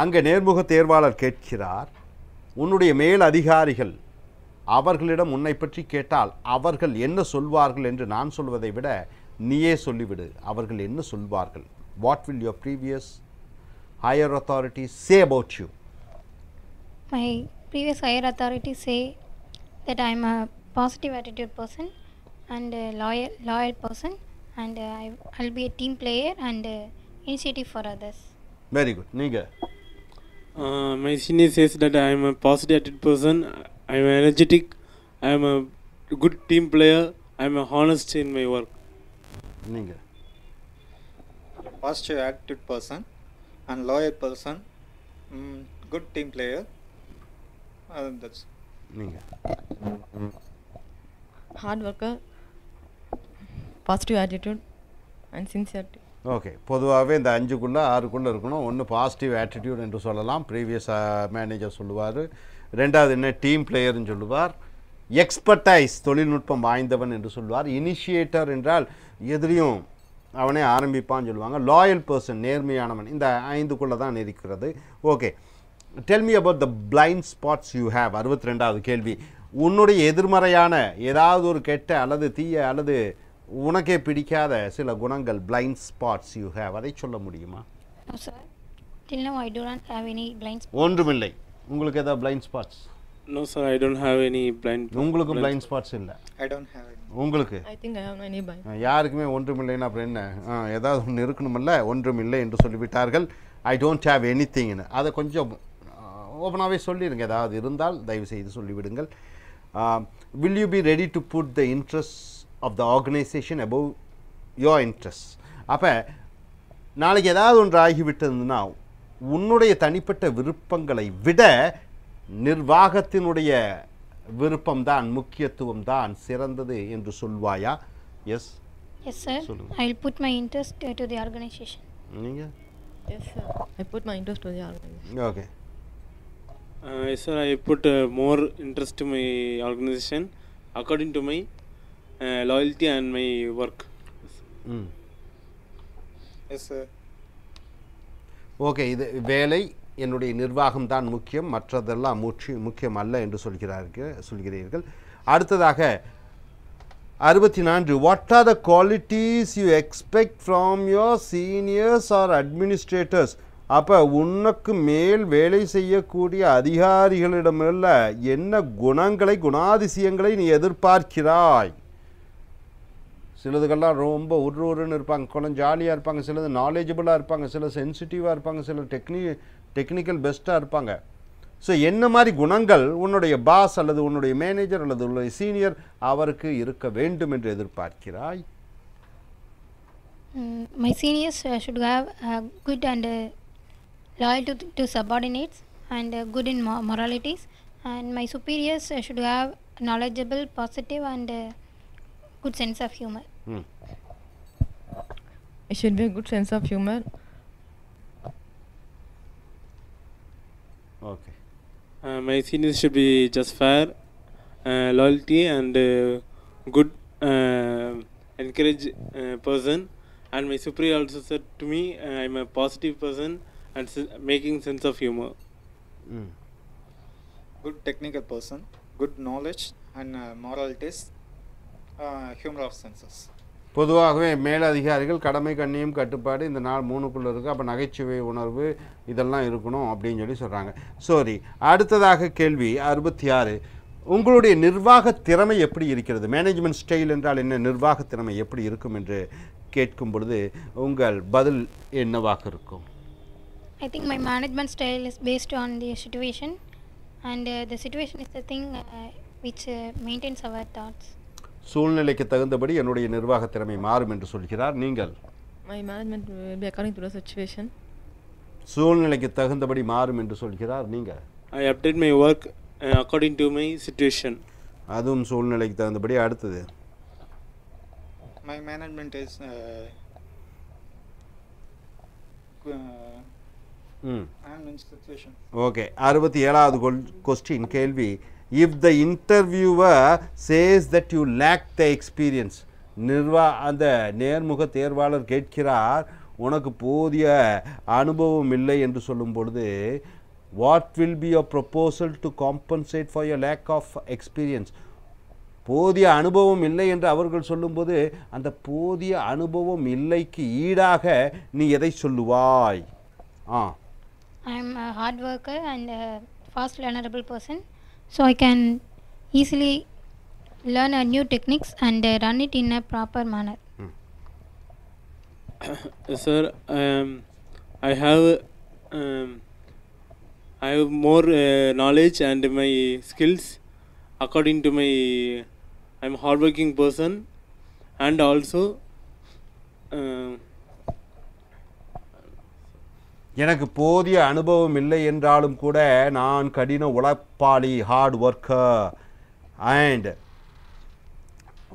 அங்கே நேர்முக தேர்வாளர் கேட்கிறார், உன்னுடைய மேல் அதிகாரிகள் அவர்களிடம் உன்னை பற்றி கேட்டால் அவர்கள் என்ன சொல்வார்கள் என்று நான் சொல்வதை விட நீயே சொல்லிவிடு, அவர்கள் என்ன சொல்வார்கள். What will your previous higher authorities say about you? My previous higher authorities say that I am a positive attitude person and a loyal person, and I'll be a team player and initiative for others. Very good. Niga. My senior says that I am a positive attitude person, I am energetic, I am a good team player, I am honest in my work. Niga. Positive attitude person and loyal person, good team player. That's Niga. Hard worker, positive attitude and sincerity. Okay, பொதுவாகவே இந்த 5க்குள்ளே 6க்குள்ளே இருக்கணும். ஒன்று positive attitude என்று சொல்லலாம், previous manager சொல்லுவார். ரெண்டாவது என்ன, team பிளேயர்னு சொல்லுவார். எக்ஸ்பர்டைஸ், தொழில்நுட்பம் வாய்ந்தவன் என்று சொல்லுவார். இனிஷியேட்டர் என்றால் எதிலையும் அவனே ஆரம்பிப்பான்னு சொல்லுவாங்க. லாயல் பர்சன், நேர்மையானவன். இந்த 5க்குள்ளே தான் இருக்கிறது. Okay, tell me about the blind spots you have. 62வது கேள்வி. உன்னுடைய எதிர்மறையான ஏதாவது ஒரு கெட்ட அல்லது தீய அல்லது உனக்கே பிடிக்காத சில குணங்கள், பிளைண்ட் ஸ்பாட்ஸ் யூ ஹேவ், அதை சொல்ல முடியுமா? No sir, till now I do not have any blind spots. ஒன்றுமில்லை. உங்களுக்கு ஏதாவது blind spots? No sir, I don't have any blind. உங்களுக்கு பிளைண்ட் ஸ்பாட்ஸ் இல்லை? I don't have any. உங்களுக்கு? I think I have any blind. யாருக்குமே ஒன்றுமில்லைன்னா அப்புறம் என்ன, ஏதாவது ஒன்று இருக்கணுமில்ல. ஒன்றுமில்லை என்று சொல்லிவிட்டார்கள். ஐ டோன்ட் ஹேவ் எனி திங்னு. அதை கொஞ்சம் ஓப்பனாகவே சொல்லிடுங்க. ஏதாவது இருந்தால் தயவு செய்து சொல்லிவிடுங்கள். Will you be ready to put the interest of the organization above your interests? அப்போ நாளைக்கு ஏதாவது ஒன்று ஆகிவிட்டதுன்னா உன்னுடைய தனிப்பட்ட விருப்பங்களை விட நிர்வாகத்தினுடைய விருப்பம்தான், முக்கியத்துவம் தான் சிறந்தது என்று சொல்வாயா? S. Yes sir, I will put my interest to the organization. நீங்கள்? Yes sir, I put my interest to the organization. Okay. Yes sir, I put more interest to my organization according to my loyalty and my work. Yes sir. Okay, இது வேலை, என்னுடைய நிர்வாகம் தான் முக்கியம், மற்றதெல்லாம் முக்கியம் அல்ல என்று சொல்கிறீர்கள். அடுத்ததாக 64. What are the qualities you expect from your seniors or administrators? அப்போ உனக்கு மேல் வேலை செய்யக்கூடிய அதிகாரிகளிடமுள்ள என்ன குணங்களை, குணாதிசயங்களை நீ எதிர்பார்க்கிறாய்? சிலதுக்கெல்லாம் ரொம்ப உருன்னு இருப்பாங்க, கொஞ்சம் ஜாலியாக இருப்பாங்க, சிலது நாலேஜபிளாக இருப்பாங்க, சில சென்சிட்டிவாக இருப்பாங்க, சில டெக்னிக்கல் பெஸ்ட்டாக இருப்பாங்க. ஸோ என்ன மாதிரி குணங்கள் உன்னுடைய பாஸ் அல்லது உன்னுடைய மேனேஜர் அல்லது உன்னுடைய சீனியர் அவருக்கு இருக்க வேண்டும் என்று எதிர்பார்க்கிறாய்? My seniors should have good and loyal to subordinates and good in moralities, and my superiors should have knowledgeable, positive and good sense of humor. It should be a good sense of humor. Okay. My seniors should be just fair, loyalty and good encourage person, and my superior also said to me I am a positive person and making sense of humor. Good technical person, good knowledge and moralities, humor of senses. பொதுவாகவே மேலதிகாரிகள் கடமை கண்ணியம் கட்டுப்பாடு இந்த 3க்குள்ள இருக்குது. அப்போ நகைச்சுவை உணர்வு இதெல்லாம் இருக்கணும் அப்படின்னு சொல்லி சொல்கிறாங்க. சரி, அடுத்ததாக கேள்வி 66. உங்களுடைய நிர்வாக திறமை எப்படி இருக்கிறது? மேனேஜ்மெண்ட் ஸ்டைல் என்றால் என்ன, நிர்வாக திறமை எப்படி இருக்கும் என்று கேட்கும் பொழுது உங்கள் பதில் என்னவாக இருக்கும்? I think my management style is based on the situation, and the situation is the thing which maintains our thoughts. சூழ்நிலைக்கு தகுந்தபடி என்னுடைய நிர்வாக திறமை மாறும் என்று சொல்கிறார். நீங்கள்? My management will be according to the situation. சூழ்நிலைக்கு தகுந்தபடி மாறும் என்று சொல்கிறார். நீங்கள்? I update my work according to my situation. அதுவும் சூழ்நிலைக்கு தகுந்தபடி. அடுத்தது? My management is management situation. Okay, 67வது question கேள்வி. If the interviewer says that you lack the experience, அந்த நேர்முக தேர்வாளர் கேட்கிறார் உனக்கு போதிய அனுபவம் இல்லை என்று சொல்லும் பொழுது, what will be your proposal to compensate for your lack of experience? போதிய அனுபவம் இல்லை என்று அவர்கள் சொல்லும்போது அந்த போதிய அனுபவம் இல்லைக்கு ஈடாக நீ எதை சொல்லுவாய்? I am a hard worker and a fast learnable person, so I can easily learn new techniques and run it in a proper manner. Sir, I have more knowledge and my skills according to my I'm a hardworking person, and also எனக்கு போதிய அனுபவம் இல்லை என்றாலும் கூட நான் கடின உழைப்பாளி, hard worker, and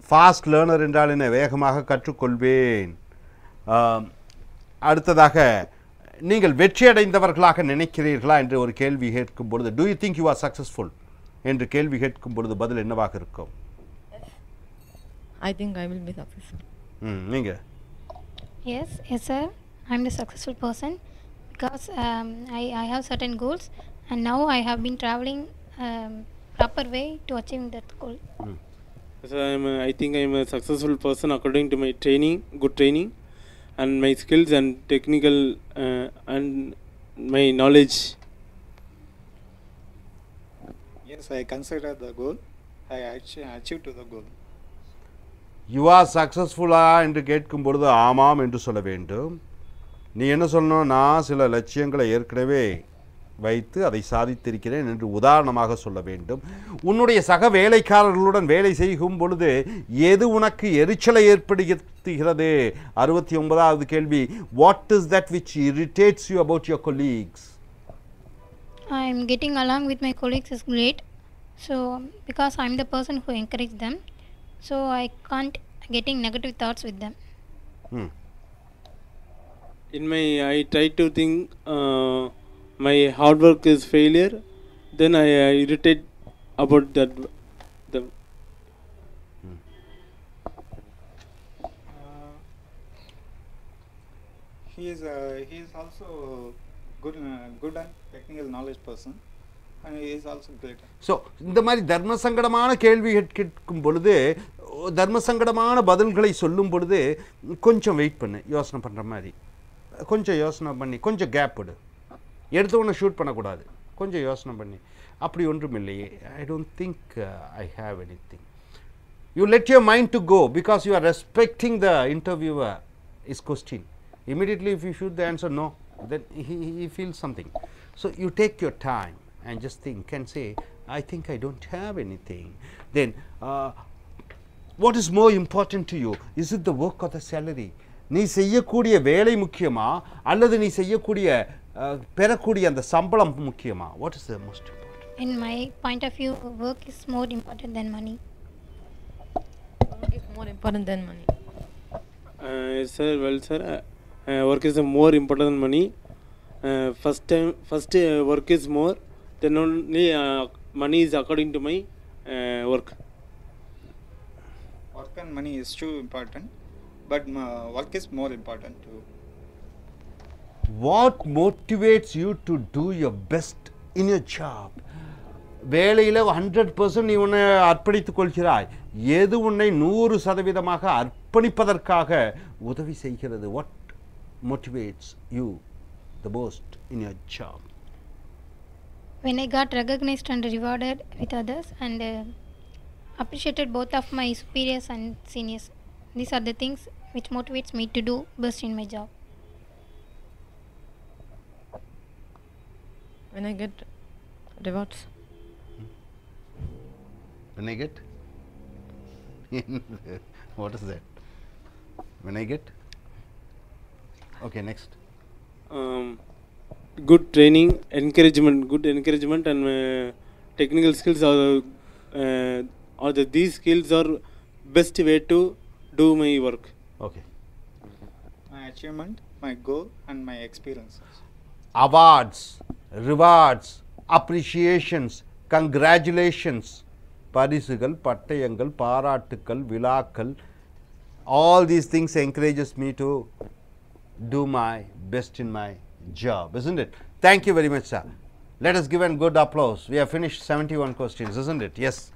fast learner என்றால் என்ன, வேகமாக கற்றுக்கொள்வேன். அடுத்ததாக, நீங்கள் வெற்றி அடைந்தவர்களாக நினைக்கிறீர்களா என்று ஒரு கேள்வி கேட்கும் பொழுது, do you think you are successful என்று கேள்வி கேட்கும் பொழுது பதில் என்னவாக இருக்கும்? I think I will be successful. நீங்கள்? Yes sir, I am the successful person because I have certain goals, and now I have been traveling proper way to achieve that goal. So I think I am a successful person according to my training, good training, and my skills and technical and my knowledge. Yes, I consider the goal. I achieved to the goal. You are successful என்று கேட்கும் பொழுது ஆமாம் என்று சொல்ல வேண்டும். நீ என்ன சொல்லணும்? நான் சில லட்சியங்களை ஏற்கனவே வைத்து அதை சாதித்திருக்கிறேன் என்று உதாரணமாக சொல்ல வேண்டும். உன்னுடைய சக வேலைக்காரர்களுடன் வேலை செய்யும் பொழுது எது உனக்கு எரிச்சலை ஏற்படுத்துகிறது? 69வது கேள்வி. What is that which irritates you about your colleagues? I am getting along with my colleagues is great, so because I am the person who encourage them, so I can't getting negative thoughts with them. I try to think my hard work is failure, then I irritate about that them. He is also good and technical knowledge person, and he is also great. So இந்த மாதிரி தர்ம சங்கடமான கேள்வி கேட்கும் பொழுது, தர்ம சங்கடமான பதில்களை சொல்லும் பொழுது கொஞ்சம் வெயிட் பண்ணு, யோசனை பண்ணுற மாதிரி கொஞ்சம் யோசனை பண்ணி கொஞ்சம் கேப் விடு. எடுத்த உடனே ஷூட் பண்ணக்கூடாது, கொஞ்சம் யோசனை பண்ணி. அப்படி ஒன்றும் இல்லையே, I don't think I have any thing. You let your mind to go because you are respecting the interviewer is question. Immediately if you shoot the answer no, then he feels something. So you take your time and just think and say, I think I don't have anything. Then what is more important to you? Is it the work or the salary? நீ செய்யக்கூடிய வேலை முக்கியமா அல்லது நீ செய்யக்கூடிய பெறக்கூடிய அந்த சம்பளம் முக்கியமா? What is the most important? In my point of view, work is more important than money. Work is more important than money. Sir, well sir, work is more important than money. First work is more, then only money is according to my work. Work and money is too important, but work is more important too. What motivates you to do your best in your job. வேலையில் 100% நீ உன்னை அர்ப்பணித்துக் கொள்கிறாய். எது உன்னை 100% அர்ப்பணிப்பதற்காக உதவி செய்கிறது? What motivates you the most in your job? When I got recognized and rewarded with others and appreciated both of my superiors and seniors. These are the things which motivates me to do best in my job. When I get rewards. When I get? What is that? When I get? Okay, next. Good training, encouragement, good encouragement, and technical skills are these skills are best way to do my work. Okay. My achievement, my goal, and my experiences. Awards, rewards, appreciations, congratulations, பரிசுகள், பட்டயங்கள், பாராட்டுக்கள், விழாக்கள், all these things encourages me to do my best in my job, isn't it? Thank you very much, sir. Let us give a good applause. We have finished 71 questions, isn't it? Yes.